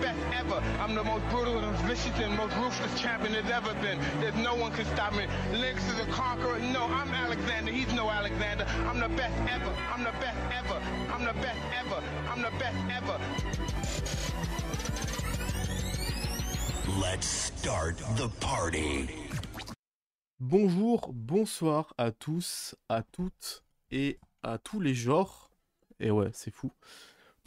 best ever. I'm the most brutal and vicious and most ruthless champion there's ever been. There's no one can stop me. Lynx is a conqueror. No, I'm Alexander. He's no Alexander. I'm the best ever. I'm the best ever. I'm the best ever. I'm the best ever. Let's start the party. Bonjour, bonsoir à tous, à toutes et à tous les genres. Et ouais, c'est fou.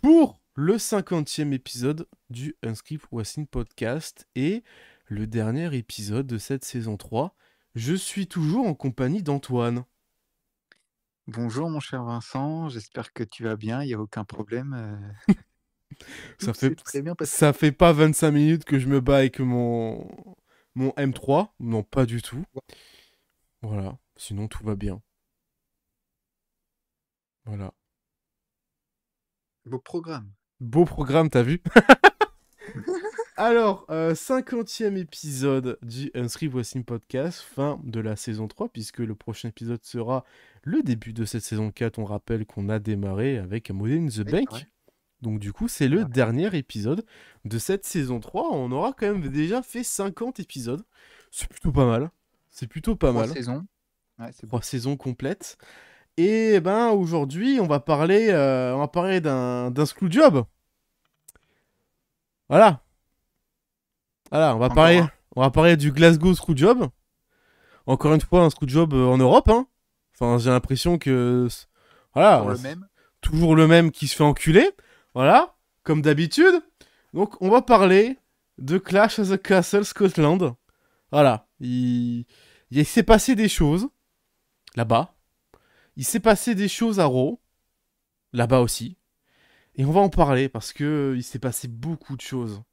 Pour le 50e épisode du Unscript Wrestling Podcast et le dernier épisode de cette saison 3, je suis toujours en compagnie d'Antoine. Bonjour mon cher Vincent, j'espère que tu vas bien, il n'y a aucun problème. Ça Tout s'est fait, très bien passé. ça fait pas 25 minutes que je me bats avec mon M3. Non, pas du tout. Voilà, sinon tout va bien. Voilà. Beau programme. Beau programme, t'as vu? Alors, 50e épisode du Unscript Wrestling Podcast, fin de la saison 3, puisque le prochain épisode sera le début de cette saison 4. On rappelle qu'on a démarré avec Money in the Oui, Bank. c'est vrai. Donc du coup, c'est le Ouais. dernier épisode de cette saison 3. On aura quand même déjà fait 50 épisodes. C'est plutôt pas mal. C'est plutôt pas 3 mal. saisons. Ouais, c'est 3 saisons complètes. Et ben aujourd'hui, on va parler d'un screwjob. Voilà. Voilà, Encore un. on va parler du Glasgow Screwjob. Encore une fois, un screwjob en Europe, hein. Enfin, j'ai l'impression que voilà, Pour le même. toujours le même qui se fait enculer. Voilà, comme d'habitude. Donc, on va parler de Clash at the Castle Scotland. Voilà, il s'est passé des choses là-bas. Il s'est passé des choses à Raw, là-bas aussi. Et on va en parler parce que il s'est passé beaucoup de choses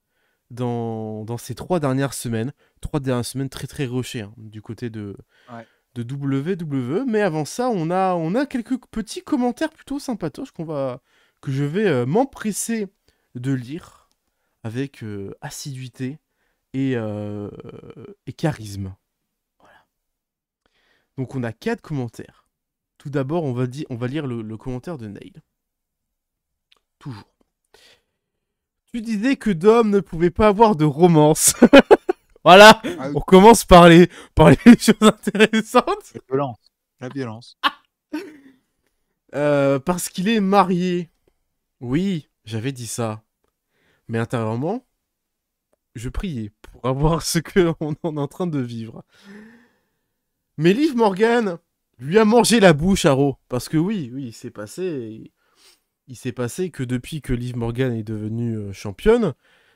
dans ces 3 dernières semaines. 3 dernières semaines très très rushées hein, du côté de WWE. Mais avant ça, on a quelques petits commentaires plutôt sympatoches que je vais m'empresser de lire avec assiduité et charisme. Voilà. Donc on a 4 commentaires. Tout d'abord, on va lire le commentaire de Nail. Toujours. Tu disais que Dom ne pouvait pas avoir de romance. Voilà, Ah, on commence par les choses intéressantes. la violence. La violence. Parce qu'il est marié. Oui, j'avais dit ça. Mais intérieurement, je priais pour avoir ce que on est en train de vivre. Mais Liv Morgan lui a mangé la bouche à Raw. Parce que oui, il s'est passé que depuis que Liv Morgan est devenue championne,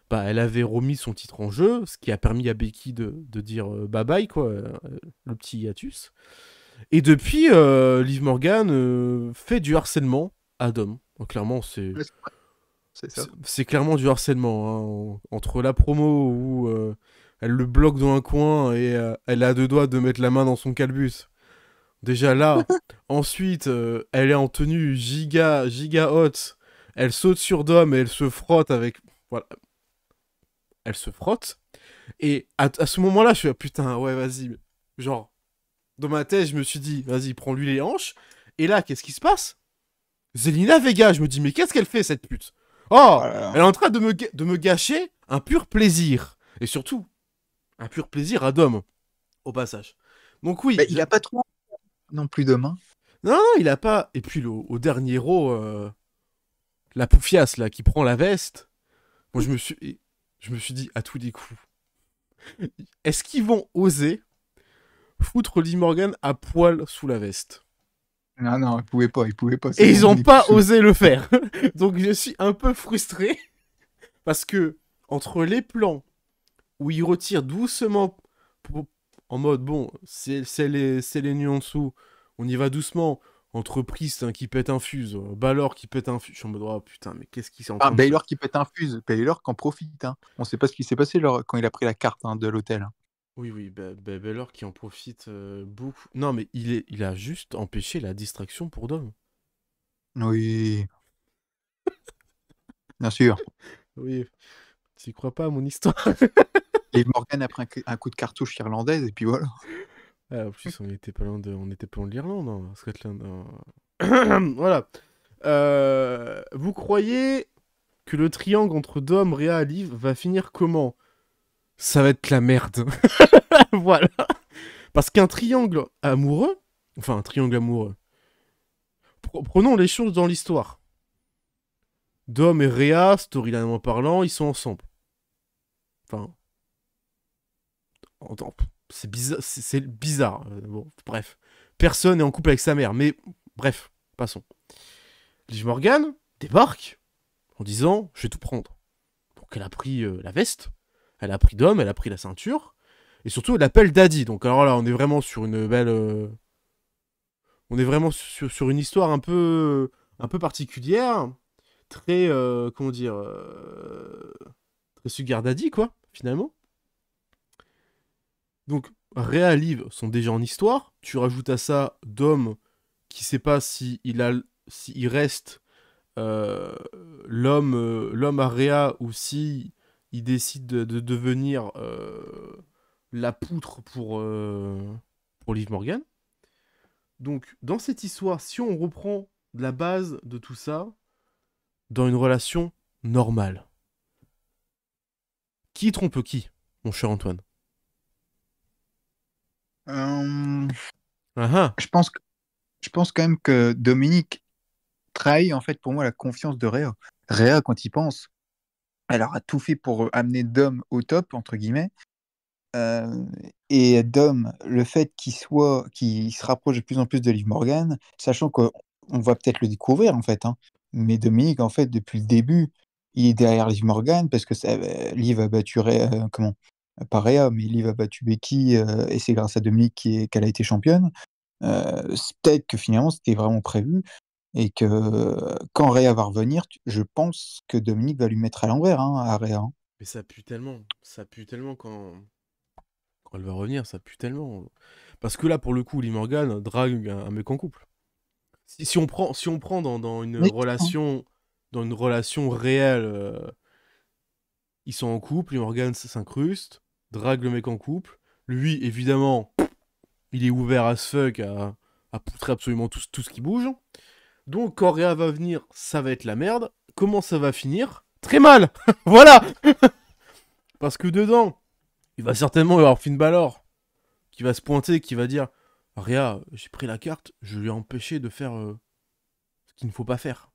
bah, elle avait remis son titre en jeu, ce qui a permis à Becky de dire bye bye, quoi, le petit hiatus. Et depuis, Liv Morgan fait du harcèlement à Dom. Donc, clairement, Ouais, c'est vrai. C'est ça. c'est clairement du harcèlement. Hein. Entre la promo où elle le bloque dans un coin et elle a 2 doigts de mettre la main dans son calbus. Déjà là. Ensuite, elle est en tenue giga hot. Elle saute sur Dom et elle se frotte avec... Voilà. Elle se frotte. Et à ce moment-là, je suis putain, ouais, vas-y. Genre, dans ma tête, je me suis dit, vas-y, prends-lui les hanches. Et là, qu'est-ce qui se passe? Zelina Vega, je me dis, mais qu'est-ce qu'elle fait, cette pute? Oh, Oh là là. elle est en train de me gâcher un pur plaisir. Et surtout, un pur plaisir à Dom, au passage. Donc oui, Mais il a pas trop non plus de main. non, il a pas... Et puis, au dernier Raw, la poufiasse, là, qui prend la veste, moi, je me suis dit, à tous les coups, est-ce qu'ils vont oser foutre Liv Morgan à poil sous la veste? Non, il pouvait pas. Et ils ont pas osé le faire. Donc je suis un peu frustré. Parce que, entre les plans où ils retirent doucement, en mode, bon, c'est les nuits en dessous, on y va doucement, entre Priest hein, qui pète un fuse, Balor qui pète un fuse, je suis en mode, oh putain, mais qu'est-ce qui s'est en train de se... Baylor qui pète un fuse. Baylor qui en profite. Hein. On sait pas ce qui s'est passé quand il a pris la carte de l'hôtel. Hein. Oui, Balor qui en profite beaucoup. Non, mais il a juste empêché la distraction pour Dom. Oui. Bien sûr. Oui, tu crois pas à mon histoire? Liv Morgan a pris un coup de cartouche irlandaise et puis voilà. Ah, en plus, on était pas loin de l'Irlande, hein, Scotland. Hein. Voilà. Vous croyez que le triangle entre Dom, Rhea et Liv va finir comment? Ça va être la merde. Voilà. Parce qu'un triangle amoureux, enfin un triangle amoureux, prenons les choses dans l'histoire. Dom et Rhea, storylinement parlant, ils sont ensemble. Enfin, c'est bizarre. C'est bizarre. Bon, bref. Personne n'est en couple avec sa mère, mais bref, passons. Liv Morgan débarque en disant je vais tout prendre. Donc elle a pris la veste, elle a pris Dom, elle a pris la ceinture, et surtout elle appelle Daddy. Donc alors là on est vraiment sur une belle, on est vraiment sur une histoire un peu particulière, très comment dire, très sugar daddy quoi finalement. Donc Rhea et Liv sont déjà en histoire. Tu rajoutes à ça Dom qui sait pas si il reste l'homme à Rhea ou si il décide de devenir la poutre pour Liv Morgan. Donc, dans cette histoire, si on reprend de la base de tout ça, dans une relation normale, qui trompe qui, mon cher Antoine? Euh, Ah ah. je pense quand même que Dominique trahit en fait pour moi la confiance de Rhea. Rhea, quand il pense, elle aura tout fait pour amener Dom au top, entre guillemets. Euh, et Dom, le fait qu'il se rapproche de plus en plus de Liv Morgan, sachant qu'on va peut-être le découvrir en fait, hein, mais Dominique, en fait, depuis le début, il est derrière Liv Morgan parce que Liv a battu, comment, pas Rhea, mais Liv a battu Becky et c'est grâce à Dominique qu'elle a été championne. C'est peut-être que finalement c'était vraiment prévu et que quand Rhea va revenir, je pense que Dominique va lui mettre à l'envers hein, à Rhea, hein. Mais ça pue tellement quand elle va revenir, ça pue tellement. Parce que là, pour le coup, Liv Morgan drague un mec en couple. Si on prend Mais, hein. dans une relation réelle, ils sont en couple, Morgan s'incruste, drague le mec en couple. Lui, évidemment, il est ouvert as fuck à poutrer absolument tout ce qui bouge. Donc, quand Rhea va venir, ça va être la merde. Comment ça va finir? Très mal. Voilà. Parce que dedans, il va certainement y avoir Finn Balor qui va se pointer, qui va dire Rhea, j'ai pris la carte, je lui ai empêché de faire ce qu'il ne faut pas faire.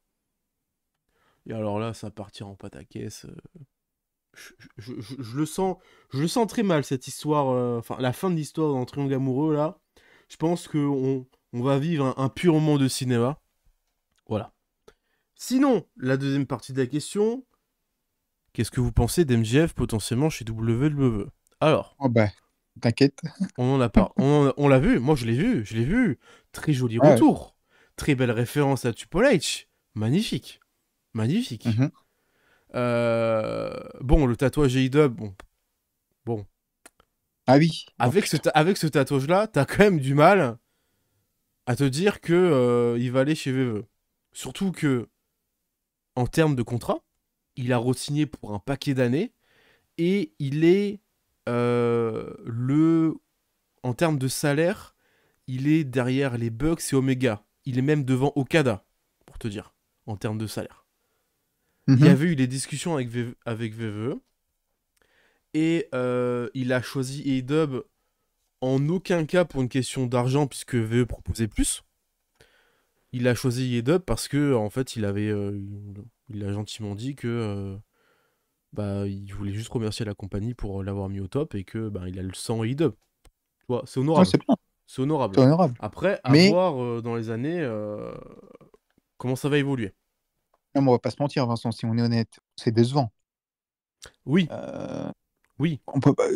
Et alors là, ça va partir en pataquès. Je le sens très mal cette histoire. Enfin, la fin de l'histoire dans Triangle amoureux là. Je pense que on va vivre un pur moment de cinéma. Voilà. Sinon, la deuxième partie de la question. Qu'est-ce que vous pensez d'MJF potentiellement chez WWE? Alors, Oh bah, t'inquiète. on en a pas. On l'a vu. Moi, je l'ai vu. Très joli Ouais. retour. Très belle référence à Triple H. Magnifique. Magnifique. Mhm. Bon, le tatouage AEW, bon. Ah oui. Oh, Avec ce tatouage-là, t'as quand même du mal à te dire que il va aller chez VVE. Surtout que, en termes de contrat, il a re-signé pour un paquet d'années et il est en termes de salaire, il est derrière les Bucks et Omega. Il est même devant Okada, pour te dire, en termes de salaire. Il y mhm. avait eu des discussions avec VVE et il a choisi AEW en aucun cas pour une question d'argent puisque VVE proposait plus. Il a choisi AEW parce que en fait il a gentiment dit que bah il voulait juste remercier la compagnie pour l'avoir mis au top et que bah il a le sang AEW. Tu vois, c'est Ouais, honorable. c'est bien. C'est honorable. C'est honorable. Après, à Mais, voir dans les années comment ça va évoluer. non, mais on va pas se mentir, Vincent, si on est honnête, c'est décevant. Oui, Euh, oui. on peut pas-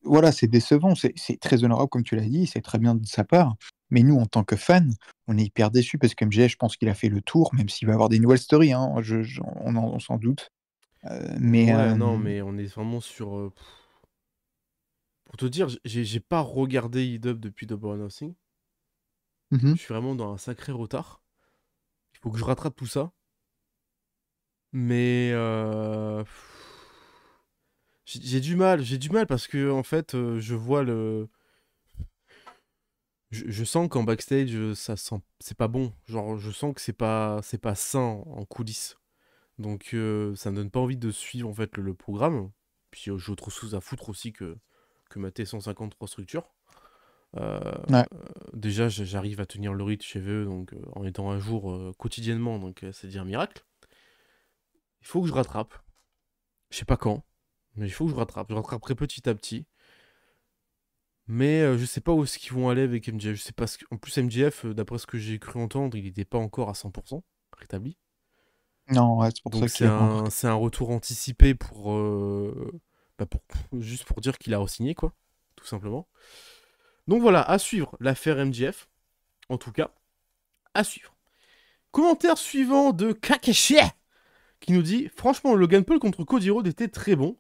Voilà, c'est décevant, c'est très honorable comme tu l'as dit, c'est très bien de sa part. Mais nous, en tant que fans, on est hyper déçus parce que MJF, je pense qu'il a fait le tour, même s'il va avoir des nouvelles stories, hein, on s'en doute. Mais Ouais, non, mais on est vraiment sur. Pour te dire, j'ai pas regardé E-Dub depuis Double or Nothing. mhm. Je suis vraiment dans un sacré retard. Il faut que je rattrape tout ça. Mais j'ai du mal parce que en fait, je vois le, je sens qu'en backstage, ça sent, c'est pas bon. Genre, je sens que c'est pas sain en coulisses. Donc ça me donne pas envie de suivre en fait le programme. Puis j'ai autre chose à foutre aussi que ma T153 structure. Euh, Ouais. Déjà, j'arrive à tenir le rythme chez eux, donc en étant à jour quotidiennement, donc c'est dire un miracle. Il faut que je rattrape. Je sais pas quand, mais il faut que je rattrape. Je rattraperai petit à petit. Mais je sais pas où est-ce qu'ils vont aller avec MJF. Je sais pas en plus, MJF, d'après ce que j'ai cru entendre, il n'était pas encore à 100% rétabli. Non, ouais, c'est pour Donc ça qu'il est rentré. c'est un retour anticipé juste pour dire qu'il a re-signé, quoi. Tout simplement. Donc voilà, à suivre l'affaire MJF. En tout cas, à suivre. Commentaire suivant de Kakashi qui nous dit: franchement, Logan Paul contre Cody Rhodes était très bon,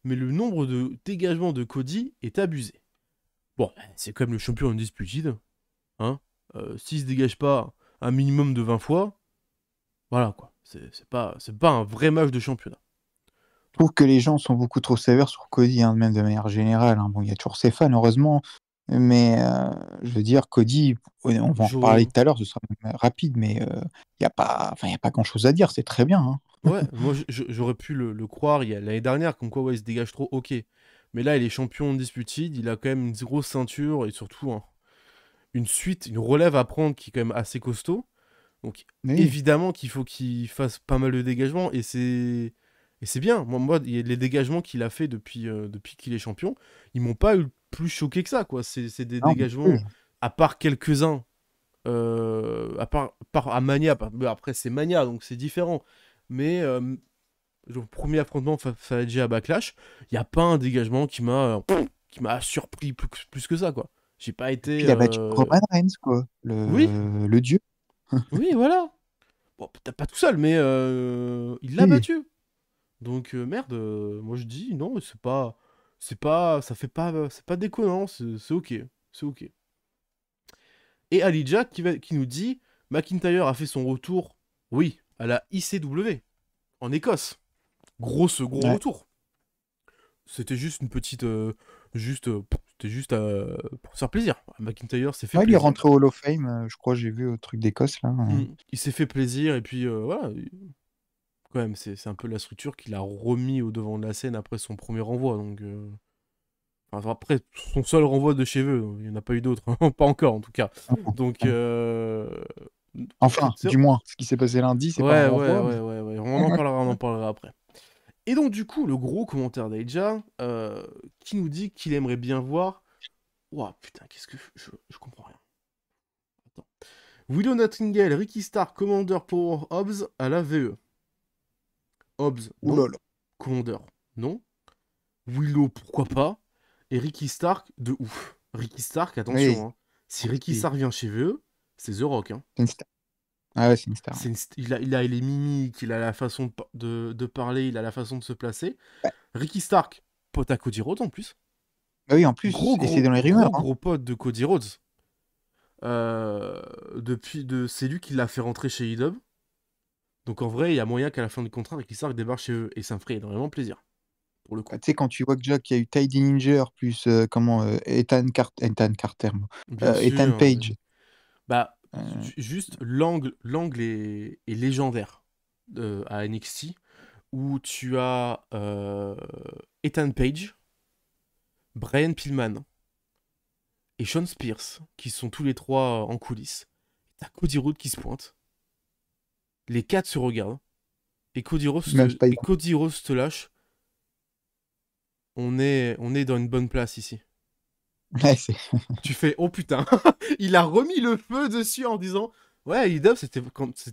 mais le nombre de dégagements de Cody est abusé. Bon, c'est quand même le champion undisputed. Hein, s'il se dégage pas un minimum de 20 fois, voilà quoi. C'est pas un vrai match de championnat. Je trouve que les gens sont beaucoup trop sévères sur Cody, hein, même de manière générale, hein. Bon, il y a toujours ses fans, heureusement, mais je veux dire, Cody, on va en reparler tout à l'heure, ce sera rapide, mais il n'y a pas, enfin, il y a pas grand-chose à dire, c'est très bien, hein. Ouais, moi j'aurais pu le croire l'année dernière, comme quoi ouais, il se dégage trop, ok. Mais là, il est champion undisputed, il a quand même une grosse ceinture et surtout une suite, une relève à prendre qui est quand même assez costaud. Donc Mais oui. évidemment qu'il faut qu'il fasse pas mal de dégagements et c'est bien. Moi, il y a les dégagements qu'il a fait depuis qu'il est champion, ils m'ont pas eu plus choqué que ça, quoi. C'est des Non, non plus. dégagements, à part quelques-uns, à Mania. Mais après, c'est Mania, donc c'est différent. Mais le premier affrontement face à Edge à Backlash, il n'y a pas un dégagement qui m'a surpris plus que ça, quoi. J'ai pas été. Il a battu Roman Reigns, quoi, Oui, le dieu. oui, voilà. Bon, peut-être pas tout seul, mais il l'a Si. battu. Donc merde, moi je dis non, ça fait pas, c'est pas déconnant, c'est ok, c'est ok. Et Ali Jack qui nous dit: McIntyre a fait son retour, oui, à la ICW en Écosse. Gros Ouais. retour. C'était juste une petite, c'était juste pour se faire plaisir. McIntyre s'est fait Ouais, il est plaisir. rentré au Hall of Fame, je crois, j'ai vu au truc d'Écosse, là. Il s'est fait plaisir et puis voilà. Quand même, c'est un peu la structure qu'il a remis au devant de la scène après son premier renvoi. Donc, enfin, après, son seul renvoi de chez eux, il n'y en a pas eu d'autres. Pas encore, en tout cas. Donc, Enfin, du moins, ce qui s'est passé lundi, c'est pas un renvoi, mais... ouais. On en parlera après. Et donc, du coup, le gros commentaire d'Aija, qui nous dit qu'il aimerait bien voir. Ouah, putain, qu'est-ce que. Je comprends rien. Attends. Willow Nightingale, Ricky Stark, Commander Power Hobbs à la VE. Hobbs, Ouh non. là là. Commander, non. Willow, pourquoi pas. Et Ricky Stark, de ouf. Ricky Stark, Oui, attention, hein. Si Ricky oui, Stark vient chez VE, c'est The Rock, hein. c'est une star. Ah ouais, c'est une star. Ouais. Il a les mimiques, il a la façon de parler, il a la façon de se placer. Ouais. Ricky Stark, pote à Cody Rhodes en plus. Bah oui, en plus, et c'est dans les rumeurs, hein. Gros pote de Cody Rhodes. C'est lui qui l'a fait rentrer chez EW. Donc en vrai, il y a moyen qu'à la fin du contrat, Ricky Stark débarque chez eux. Et ça me ferait énormément plaisir, pour le coup. Bah, tu sais, quand tu vois que Jack, il y a eu Ty Dillinger, plus Ethan Carter, moi. Bien Ethan sûr. Page. Bah, Euh, juste, l'angle est légendaire à NXT, où tu as Ethan Page, Brian Pillman et Sean Spears, qui sont tous les trois en coulisses. T'as Cody Rhodes qui se pointe. Les quatre se regardent. Et même Spider. Cody Rhodes te lâche. On est dans une bonne place ici. Ouais, c'est... Tu fais, oh putain, il a remis le feu dessus en disant, ouais, IW c'était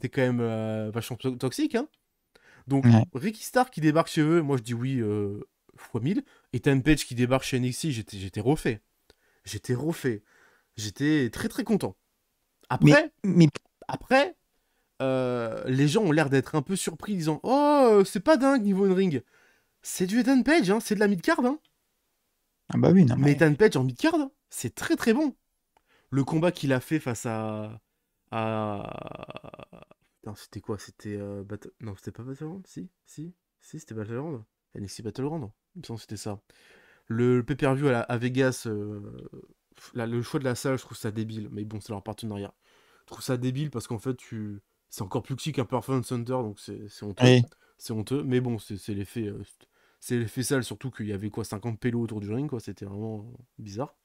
quand même vachement toxique, hein. Donc, Ouais. Ricky Stark qui débarque chez eux, moi je dis oui fois 1000. Et Ethan Page qui débarque chez NXT, j'étais refait. J'étais refait. J'étais très très content. Mais, Après, mais... après les gens ont l'air d'être un peu surpris, disant, oh, c'est pas dingue niveau in-ring. C'est du Ethan Page, hein, c'est de la mid-card, hein. Ah bah oui, non, Mais mais... Ethan Page en mid-card, c'est très très bon. Le combat qu'il a fait face Putain, c'était quoi? C'était Non, c'était pas Battleground? Si, c'était Battleground. NXT Battleground. Il me semble que c'était ça. Le pay-per-view à Vegas, le choix de la salle, je trouve ça débile. Mais bon, c'est leur partenariat. Je trouve ça débile parce qu'en fait, C'est encore plus petit qu'un Performance Center, donc c'est honteux. Oui. C'est honteux, mais bon, c'est l'effet c'est l'effet sale, surtout qu'il y avait quoi 50 pélos autour du ring, quoi. C'était vraiment bizarre.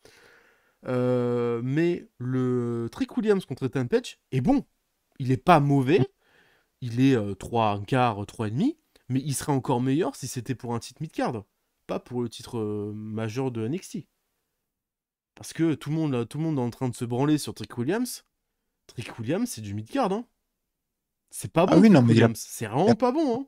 Mais le Trick Williams contre Ethan Page est bon. Il est pas mauvais. Il est 3 un quart, 3,5. Mais il serait encore meilleur si c'était pour un titre mid-card. Pas pour le titre majeur de NXT. Parce que tout le monde est en train de se branler sur Trick Williams. Trick Williams, c'est du mid-card, hein. C'est pas Ah bon, oui, non, Trick mais Williams. C'est vraiment pas bon, hein.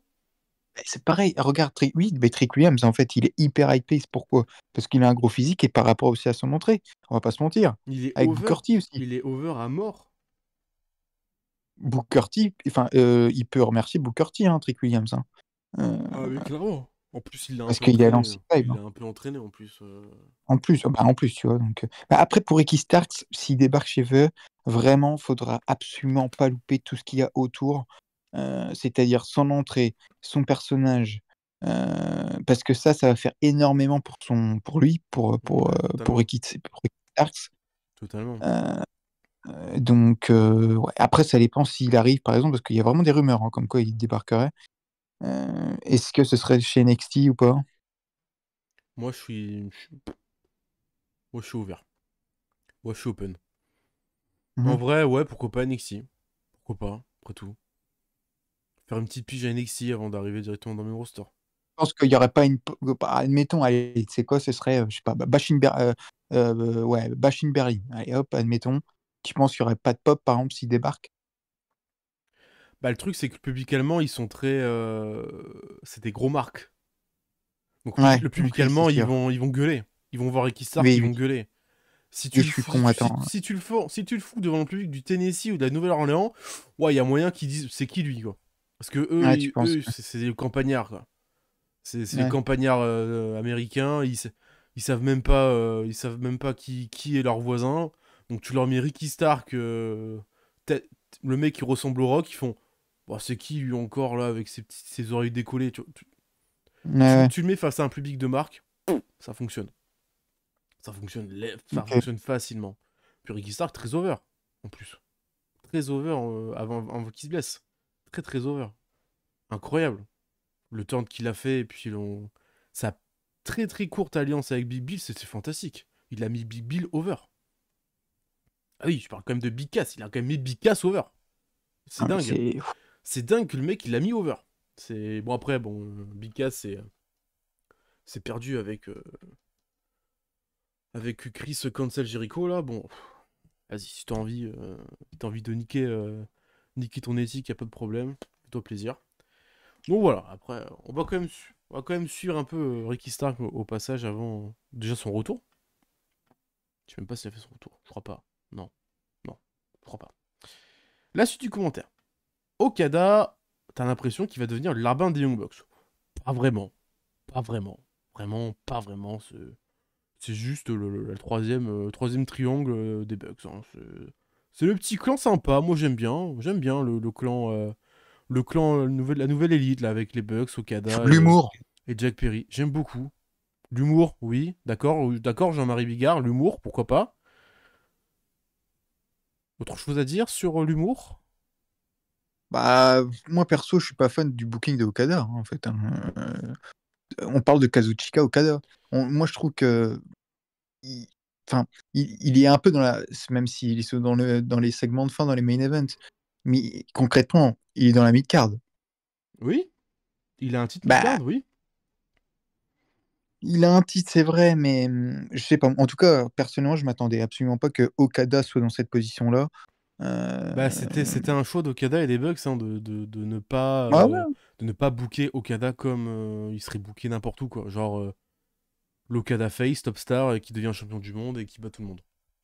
c'est pareil. Regarde, oui, mais Trick Williams, en fait, il est hyper hypé. Pourquoi? Parce qu'il a un gros physique et par rapport aussi à son entrée. On va pas se mentir. Il est Avec over. Booker T aussi. Il est over à mort. Booker T, enfin, il peut remercier Booker T, hein, Trick Williams. Hein. Ah oui, clairement. En plus, il l'a un Parce peu qu'il a entraîné. lancé live. Il Hein. l'a un peu entraîné en plus. En plus, tu vois. Donc, bah, après, pour Ricky Starks, s'il débarque chez eux, vraiment, faudra absolument pas louper tout ce qu'il y a autour. C'est-à-dire son entrée, son personnage. Parce que ça va faire énormément pour lui, Ouais, pour totalement. Ricky Starks. Totalement. Donc, ouais. Après, ça dépend s'il arrive, par exemple, parce qu'il y a vraiment des rumeurs, hein, comme quoi il débarquerait. Est-ce que ce serait chez NXT ou pas? Moi, moi, je suis ouvert. Moi, je suis open. En Mhm. vrai, ouais, pourquoi pas NXT. Pourquoi pas, après tout. Faire une petite pige à NXT avant d'arriver directement dans mes rosters. Je pense qu'il n'y aurait pas admettons, allez, c'est quoi, ce serait, je sais pas, ouais, Bashin Berry. Allez, hop, admettons. Tu penses qu'il n'y aurait pas de pop, par exemple, s'il débarque? Bah, le truc, c'est que public allemand, ils sont très. C'est des gros marques. Donc, Ouais, le donc public oui, c'est allemand, sûr. ils vont gueuler. Ils vont voir Ricky Stark, Oui, ils vont oui. gueuler. Si Et tu je le suis fous, con, attends. si tu le fous devant le public du Tennessee ou de la Nouvelle-Orléans, ouais, il y a moyen qu'ils disent c'est qui lui, quoi. Parce que Ouais, tu penses. c'est des campagnards, quoi. C'est les Ouais. campagnards américains, ils savent même pas qui est leur voisin. Donc tu leur mets Ricky Stark, tête- le mec qui ressemble au Rock, ils font bah, c'est qui lui encore là avec ses oreilles décollées. Ouais, ouais. Tu le mets face à un public de marque, ça fonctionne. Ça Ok. fonctionne facilement. Puis Ricky Stark, très over, en plus. Très over avant qu'il se blesse. Très très over. Incroyable. Le turn qu'il a fait, et puis sa très très courte alliance avec Big Bill, c'était fantastique. Il a mis Big Bill over. Ah oui, je parle quand même de Big Cass. Il a quand même mis Big Cass over. C'est Ah, mais dingue. c'est... C'est dingue que le mec, il l'a mis over. C'est bon après, bon, Big Cass, c'est perdu avec Chris Cancel Jericho là. Bon, vas-y, si t'as envie de niquer ton éthique, y a pas de problème. Fais-toi plaisir. Donc voilà, après, on va quand même suivre un peu Ricky Stark au passage avant déjà son retour. Je sais même pas s'il a fait son retour. Je crois pas. Non, non, je crois pas. La suite du commentaire. Okada, t'as l'impression qu'il va devenir le larbin des Young Bucks. Pas vraiment. Pas vraiment. Vraiment, pas vraiment. C'est juste le troisième triangle des Bucks. Hein. C'est le petit clan sympa. Moi j'aime bien. J'aime bien le clan. La nouvelle élite là avec les Bucks, Okada L'humour. et Jack Perry. J'aime beaucoup. L'humour, oui, d'accord, Jean-Marie Bigard, l'humour, pourquoi pas. Autre chose à dire sur l'humour? Bah, moi, perso, je suis pas fan du booking de Okada, hein, en fait. Hein. On parle de Kazuchika Okada. Moi, je trouve que... il- Enfin, il est un peu dans la... Même s'il est dans les segments de fin, dans les main events. Mais concrètement, il est dans la mid-card. Oui, il a un titre Bah, Midgard, oui. il a un titre, c'est vrai, mais je sais pas. En tout cas, personnellement, je m'attendais absolument pas que Okada soit dans cette position-là. Bah, Euh... c'était un choix d'Okada et des Bucks hein, Ah ouais. de ne pas booker Okada comme il serait booké n'importe où, quoi. Genre l'Okada Face, top star, qui devient champion du monde et qui bat tout le monde.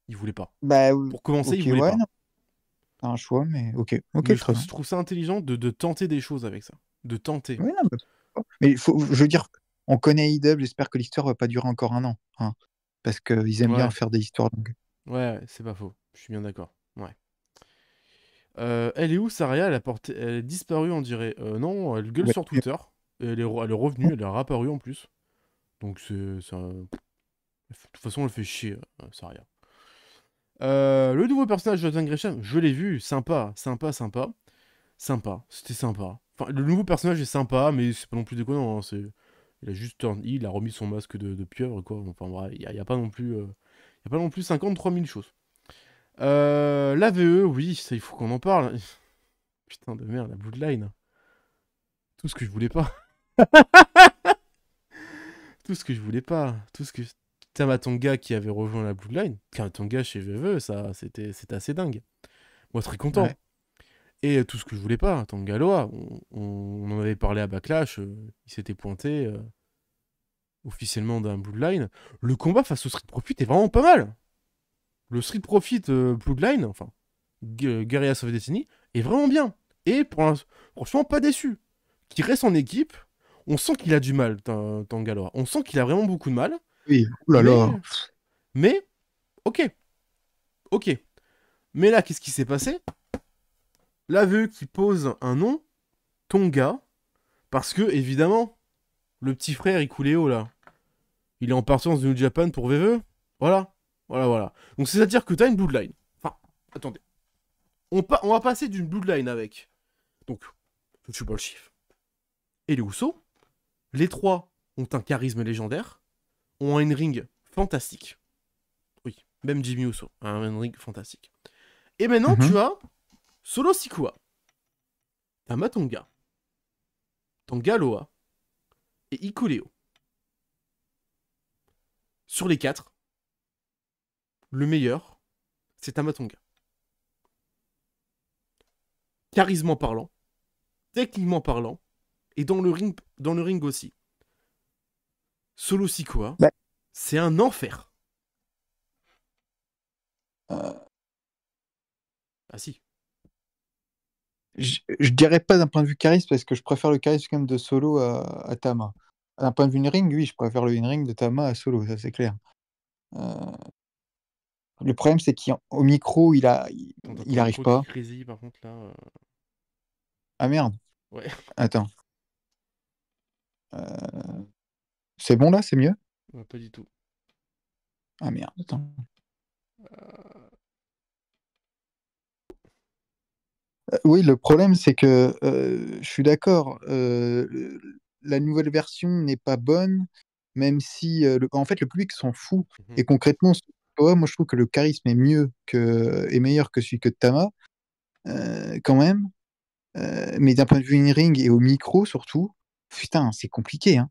Il voulait pas. Bah, Pour commencer, il ok, voulait ouais, pas. non, c'est un choix, mais ok, Mais ok, très bien. je trouve ça intelligent de tenter des choses avec ça. De tenter. Oui, non, mais je veux dire, on connaît IW, j'espère que l'histoire va pas durer encore un an. Hein, parce qu'ils aiment bien Ouais, faire des histoires longues. ouais, c'est pas faux. Je suis bien d'accord. Ouais. Elle est où, Saria? Elle est disparue, on dirait. Non, elle gueule Ouais. sur Twitter. Et elle est revenue, elle est réapparue en plus. Donc de toute façon, elle fait chier, Saria. Le nouveau personnage de Jonathan Gresham, je l'ai vu, sympa, sympa, sympa. Sympa, c'était sympa. Enfin, le nouveau personnage est sympa, mais c'est pas non plus déconnant. Hein, il a juste il a remis son masque de pieuvre, quoi. Enfin, bref, y a pas non plus, y a pas non plus 53 000 choses. La VE, oui, ça, il faut qu'on en parle. Putain de merde, la Bloodline. Tout ce que je voulais pas. Tout ce que je voulais pas. Tout ce que... Tamatonga qui avait rejoint la Bloodline. Tamatonga chez VE, ça, c'était assez dingue. Moi, très content. Ouais. Et tout ce que je voulais pas, Tangaloa, on en avait parlé à Backlash, il s'était pointé officiellement d'un Bloodline. Le combat face au Street Profit est vraiment pas mal. Le Street Profit Bloodline, enfin, Guerrillas of Destiny, est vraiment bien. Et franchement, pas déçu. Qui reste en équipe, on sent qu'il a du mal, Tangaloa. On sent qu'il a vraiment beaucoup de mal. Oui, oulala. Mais, ok. Ok. Mais là, qu'est-ce qui s'est passé? La VE qui pose un nom, Tonga, parce que, évidemment, le petit frère Ikuléo, là, il est en partance de New Japan pour VVE. Voilà. Voilà. Donc, c'est-à-dire que t'as une Bloodline. Enfin, attendez. On va passer d'une Bloodline avec, donc, le Triple Chief et les Usos. Les trois ont un charisme légendaire, ont un in-ring fantastique. Oui, même Jimmy Uso a un in-ring fantastique. Et maintenant, tu as Solo Sikoa, Tamatonga, Tangaloa et Ikuléo. Sur les quatre, le meilleur, c'est Tamatonga. Charisme parlant, techniquement parlant, et dans le ring aussi. Solo Sikoa, Bah. c'est un enfer. Ah si. Je dirais pas d'un point de vue charisme, parce que je préfère le charisme quand même de Solo à Tama. D'un point de vue in-ring, oui, je préfère le in-ring de Tama à Solo, ça c'est clair. Le problème, c'est qu'au micro, il arrive pas. Crazy, par contre, là. Ah merde. Ouais. Attends. C'est bon là, c'est mieux? Ouais, pas du tout. Ah merde, attends. Oui, le problème, c'est que je suis d'accord. La nouvelle version n'est pas bonne, même si en fait le public s'en fout. Et concrètement, moi je trouve que le charisme est meilleur que celui que de Tama, quand même. Mais d'un point de vue in-ring et au micro surtout, putain, c'est compliqué. Hein.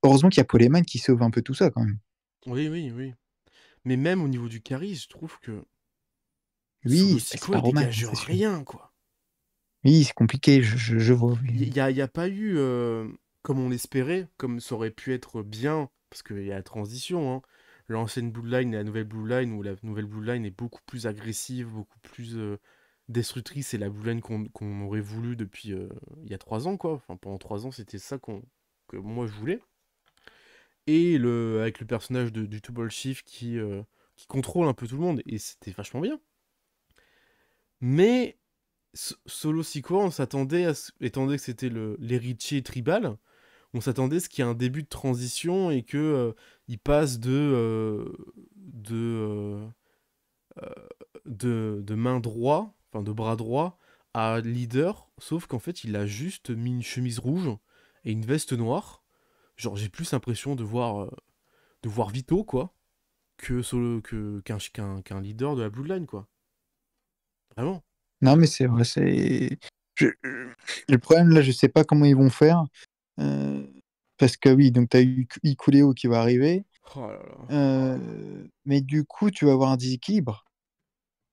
Heureusement qu'il y a Poleman qui sauve un peu tout ça quand même. Oui. Mais même au niveau du charisme, je trouve que Oui, Solo c'est Sikoa, pas il Roman, dégage c'est sûr. rien, quoi. Oui, c'est compliqué, je vois. Oui. Il y a pas eu, comme on l'espérait, comme ça aurait pu être bien, parce qu'il y a la transition, hein. L'ancienne Bloodline et la nouvelle Bloodline, où la nouvelle Bloodline est beaucoup plus agressive, beaucoup plus destructrice, et la Bloodline qu'on aurait voulu depuis il y a 3 ans, quoi. Enfin, pendant 3 ans, c'était ça que moi je voulais. Et avec le personnage du Double Chief qui contrôle un peu tout le monde, et c'était vachement bien. Mais Solo Sikoa, on s'attendait étant donné que c'était l'héritier tribal, on s'attendait à ce qu'il y ait un début de transition et que il passe de main droit, enfin de bras droit à leader, sauf qu'en fait il a juste mis une chemise rouge et une veste noire. Genre j'ai plus l'impression de voir Vito, quoi, qu'un leader de la Bloodline, quoi. Vraiment. Non, mais c'est vrai, le problème là, je sais pas comment ils vont faire. Parce que oui, donc tu as eu Ikuleo qui va arriver. Oh là là. Mais du coup, tu vas avoir un déséquilibre.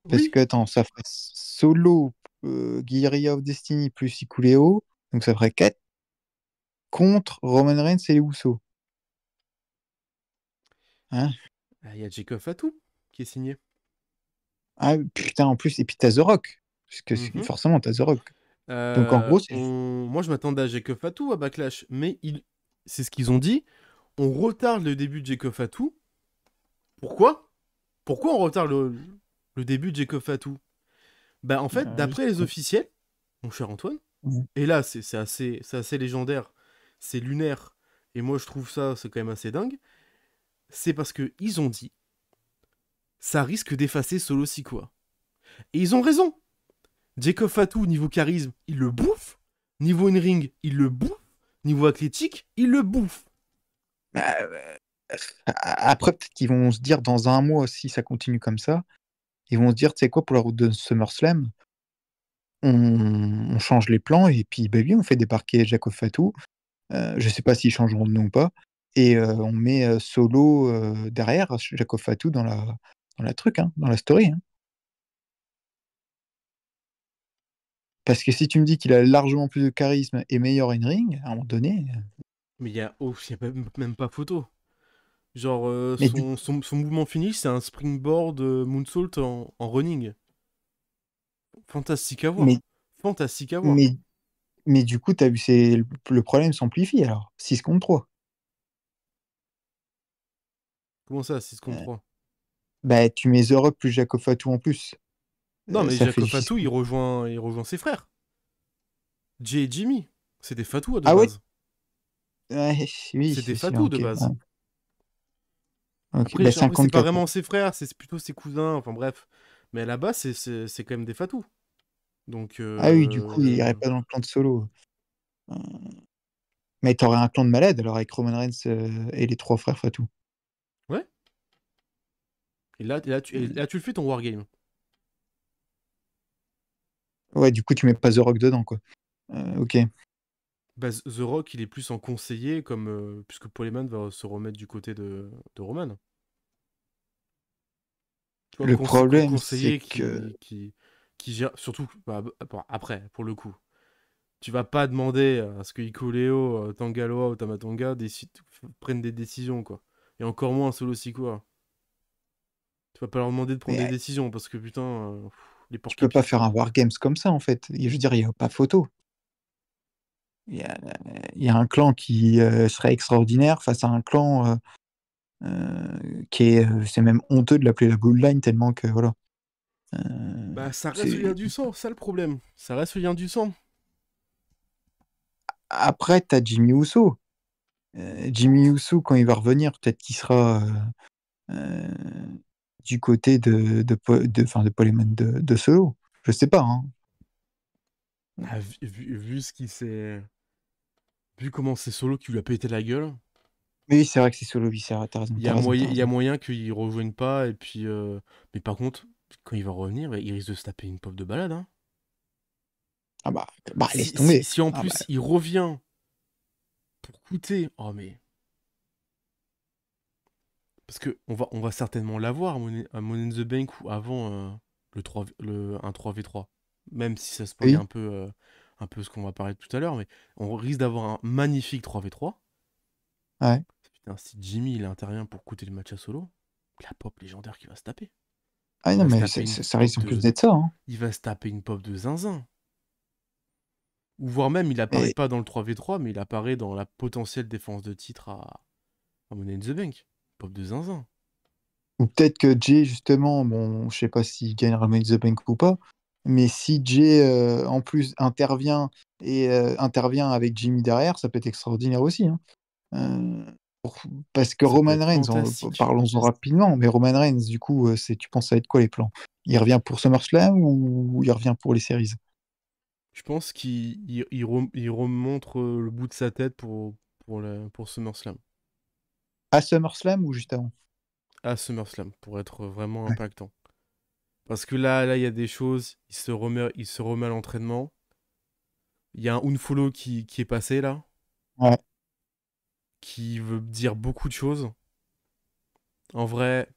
Parce Oui. que, attends, ça ferait Solo, Guerrilla of Destiny plus Ikuleo. Donc ça ferait 4 contre Roman Reigns et les Usos. Hein? Il y a Jacob Fatou qui est signé. Ah putain, en plus, et puis t'as The Rock. Parce que forcément, t'as The Rock. Donc en gros, Moi, je m'attendais à Jacob Fatou à Backlash, mais c'est ce qu'ils ont dit. On retarde le début de Jacob Fatou. Pourquoi? Pourquoi on retarde le début de Jacob Fatou? Bah, en fait, d'après les officiels, mon cher Antoine, et là, c'est assez légendaire, c'est lunaire, et moi, je trouve ça, c'est quand même assez dingue, c'est parce que ils ont dit, ça risque d'effacer Solo Sikoa. Et ils ont raison. Jacob Fatou, niveau charisme, il le bouffe. Niveau in-ring, il le bouffe. Niveau athlétique, il le bouffe. Bah, après, peut-être qu'ils vont se dire dans un mois, si ça continue comme ça, ils vont se dire, tu sais quoi, pour la route de SummerSlam, on change les plans et puis, bah oui, on fait débarquer Jacob Fatou. Je sais pas s'ils changeront de nom ou pas. Et on met Solo derrière Jacob Fatou dans la truc, hein, dans la story. Hein. Parce que si tu me dis qu'il a largement plus de charisme et meilleur in-ring, à un moment donné. Mais il y a même pas photo. Genre, Mais, son mouvement finish, c'est un springboard moonsault en running. Fantastique à voir. mais, Fantastique à voir. mais, mais du coup, t'as vu, le problème s'amplifie alors. 6 contre 3. Comment ça, 6 contre Euh, 3? Bah, tu mets The Rock plus Jacob Fatou en plus. Non, mais Ça fait Jacob du 6 Fatou, contre... il rejoint ses frères. Jay et Jimmy. C'est des Fatou de Ah ouais? base. Ouais, oui, C'est des c'est sûr, Fatou de ok. Ouais. base. Ok, Après, bah après c'est pas 54. vraiment ses frères, c'est plutôt ses cousins, enfin bref. Mais à la base, c'est quand même des Fatou. Donc, Ah oui, du coup, il irait pas dans le clan de Solo. Euh, Mais t'aurais un clan de malades alors avec Roman Reigns et les 3 frères Fatou. ouais. Et là, tu le fais ton wargame. Ouais, du coup, tu mets pas The Rock dedans, quoi. Ok. Bah, The Rock, il est plus en conseiller, comme puisque Paul Heyman va se remettre du côté de Roman. Tu vois, Le problème, c'est conseiller que... qui gère. Surtout, bah, bon, après, pour le coup, tu vas pas demander à ce que Iko Leo, Tangaloa ou Tamatonga prennent des décisions, quoi. Et encore moins un Solo Sikoa. Tu vas pas leur demander de prendre Mais des décisions parce que putain, les tu porcs peux pas épics, faire quoi. un Wargames comme ça, en fait. Je veux dire, il n'y a pas photo. Il y a, il y a un clan qui serait extraordinaire face à un clan qui est... c'est même honteux de l'appeler la Bloodline tellement que, voilà. Bah, ça reste le lien C'est... du sang, ça le problème. Ça reste le lien du sang. Après, t'as Jimmy Uso. Jimmy Uso, quand il va revenir, peut-être qu'il sera euh, du côté enfin, de Paul Heyman de Solo. Je sais pas. Hein. Ah, vu ce qui s'est. Vu comment c'est Solo qui lui a pété la gueule, Mais oui, c'est vrai que c'est Solo Viscera. T'as raison, t'as raison, t'as il y a raison. moyen qu'il rejoigne pas. Et puis. Mais par contre, quand il va revenir, il risque de se taper une pop de balade. Hein. Ah bah laisse tomber. Si en Ah bah, plus il revient pour coûter. Oh, mais. Parce que on va certainement l'avoir à Money in the Bank ou avant un 3v3. Même si ça spoil oui. un peu ce qu'on va parler tout à l'heure, mais on risque d'avoir un magnifique 3v3. Ouais. Putain, si Jimmy il intervient pour coûter le match à solo, la pop légendaire qui va se taper. Ah Il non, va se mais taper une ça pop risque en plus de. d'être ça. Hein. Il va se taper une pop de zinzin. Ou voire même il apparaît Mais, pas dans le 3v3, mais il apparaît dans la potentielle défense de titre à Money in the Bank. Pop de zinzin. ou peut-être que Jay, justement, bon, je sais pas s'il gagne Money in the Bank ou pas, mais si Jay, en plus, intervient avec Jimmy derrière, ça peut être extraordinaire aussi. Hein. Euh, pour- Parce que Ça peut Roman être Reigns, fantastique. parlons-en rapidement, mais Roman Reigns, du coup, tu penses ça va être quoi les plans? Il revient pour SummerSlam ou il revient pour les séries? Je pense il remontre le bout de sa tête pour SummerSlam. À SummerSlam ou juste avant? À SummerSlam, pour être vraiment Ouais. impactant. Parce que là, il y a des choses, il se remet à l'entraînement. Il y a un unfollow qui est passé là, Ouais. qui veut dire beaucoup de choses. En vrai,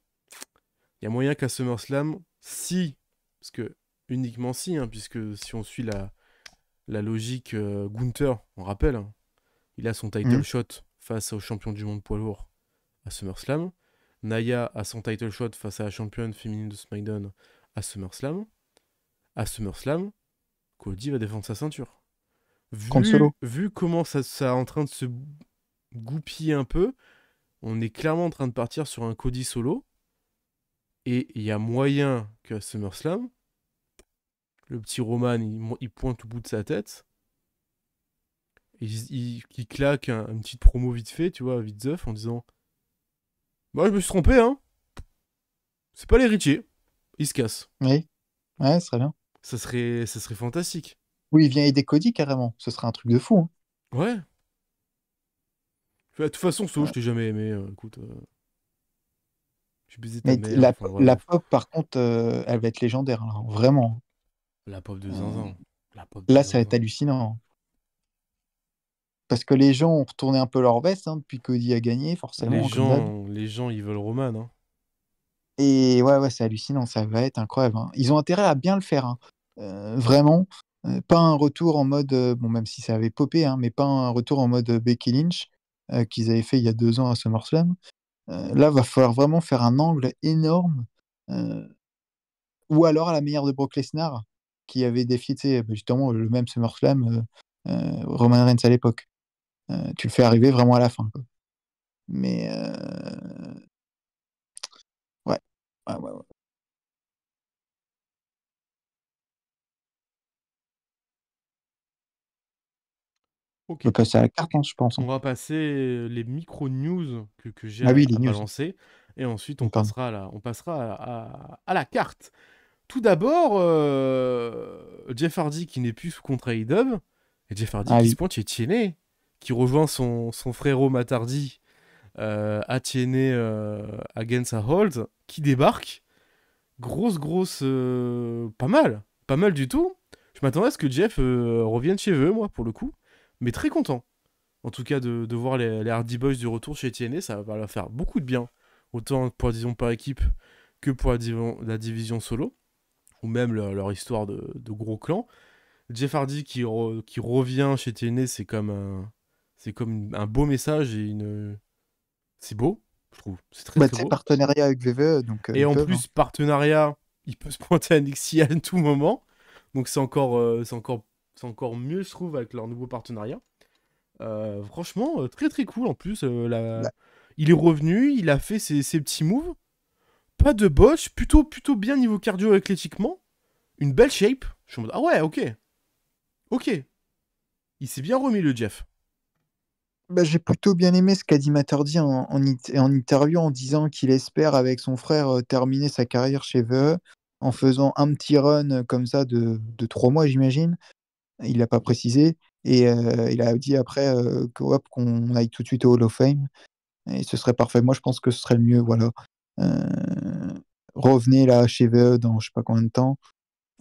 il y a moyen qu'à SummerSlam, si, parce que uniquement si, hein, puisque si on suit la logique Gunther, on rappelle, hein, il a son title Mhm. shot face au champion du monde poids lourd à SummerSlam. Naya a son title shot face à la championne féminine de SmackDown à SummerSlam. À SummerSlam, Cody va défendre sa ceinture. Contre Solo. Vu comment ça est en train de se goupiller un peu, on est clairement en train de partir sur un Cody solo. Et il y a moyen qu'à SummerSlam, le petit Roman, il pointe au bout de sa tête. Et il claque une petite promo vite fait, tu vois, vite zeuf, en disant bah, je me suis trompé, hein. C'est pas l'héritier. Il se casse. Oui. Ouais, ce serait bien. ça serait fantastique. Oui, il vient aider Cody carrément. Ce serait un truc de fou. Hein. Ouais. De toute façon, So, Ouais. je t'ai jamais aimé. Écoute, j'ai baisé ta Mais mère. Enfin, la bref. pop, par contre, elle va être légendaire, là, vraiment. La pop de Euh, zinzin. La pop de Là, ça va être zinzin. hallucinant. Parce que les gens ont retourné un peu leur veste hein, depuis que Cody a gagné, forcément, comme d'hab. Les gens, ils veulent Roman. Hein. Et ouais, c'est hallucinant, ça va être incroyable. Hein. Ils ont intérêt à bien le faire, hein. Vraiment. Pas un retour en mode, bon, même si ça avait popé, hein, mais pas un retour en mode Becky Lynch qu'ils avaient fait il y a 2 ans à SummerSlam. Là, va falloir vraiment faire un angle énorme. euh, ou alors à la manière de Brock Lesnar, qui avait défié, tu sais, bah, justement, le même SummerSlam, Roman Reigns à l'époque. Tu le fais arriver vraiment à la fin, quoi. Mais ouais. Ouais. Ok. On peut passer à la carte, hein, je pense. Hein. On va passer les micro-news que j'ai Ah oui, les à news. balancer. Et ensuite, Pardon. on passera à la carte. Tout d'abord, Jeff Hardy qui n'est plus sous contrat AEW. Et Jeff Hardy Ah qui se oui. pointe chez TNA. Qui rejoint son frérot Matt Hardy à TNA Against a Hold. Qui débarque. Grosse. Pas mal. Pas mal du tout. Je m'attendais à ce que Jeff revienne chez eux, moi, pour le coup. Mais très content. En tout cas, de voir les Hardy Boys du retour chez TNA, ça va leur faire beaucoup de bien. Autant pour la division par équipe que pour la division solo. Ou même leur histoire de gros clan. Jeff Hardy qui revient chez TNA, c'est comme un beau message et c'est beau, je trouve. C'est très Bah, très c'est beau. partenariat avec VVE, donc Et ils en peuvent. Hein. plus, partenariat, il peut se pointer à NXT à tout moment. Donc c'est encore mieux, je trouve, avec leur nouveau partenariat. Franchement, très très cool en plus. Bah, Il est revenu, il a fait ses petits moves. Pas de botch, plutôt bien niveau cardio-athlétiquement. Une belle shape. Je suis en mode, ah ouais, ok. Ok. Il s'est bien remis le Jeff. j'ai plutôt bien aimé ce qu'a dit Matardi en interview en disant qu'il espère, avec son frère, terminer sa carrière chez VVE en faisant un petit run comme ça de 3 mois, j'imagine. Il l'a pas précisé. Et il a dit après qu'on aille tout de suite au Hall of Fame. Et ce serait parfait. Moi, je pense que ce serait le mieux. Voilà. Euh, Revenez là chez VE dans je sais pas combien de temps.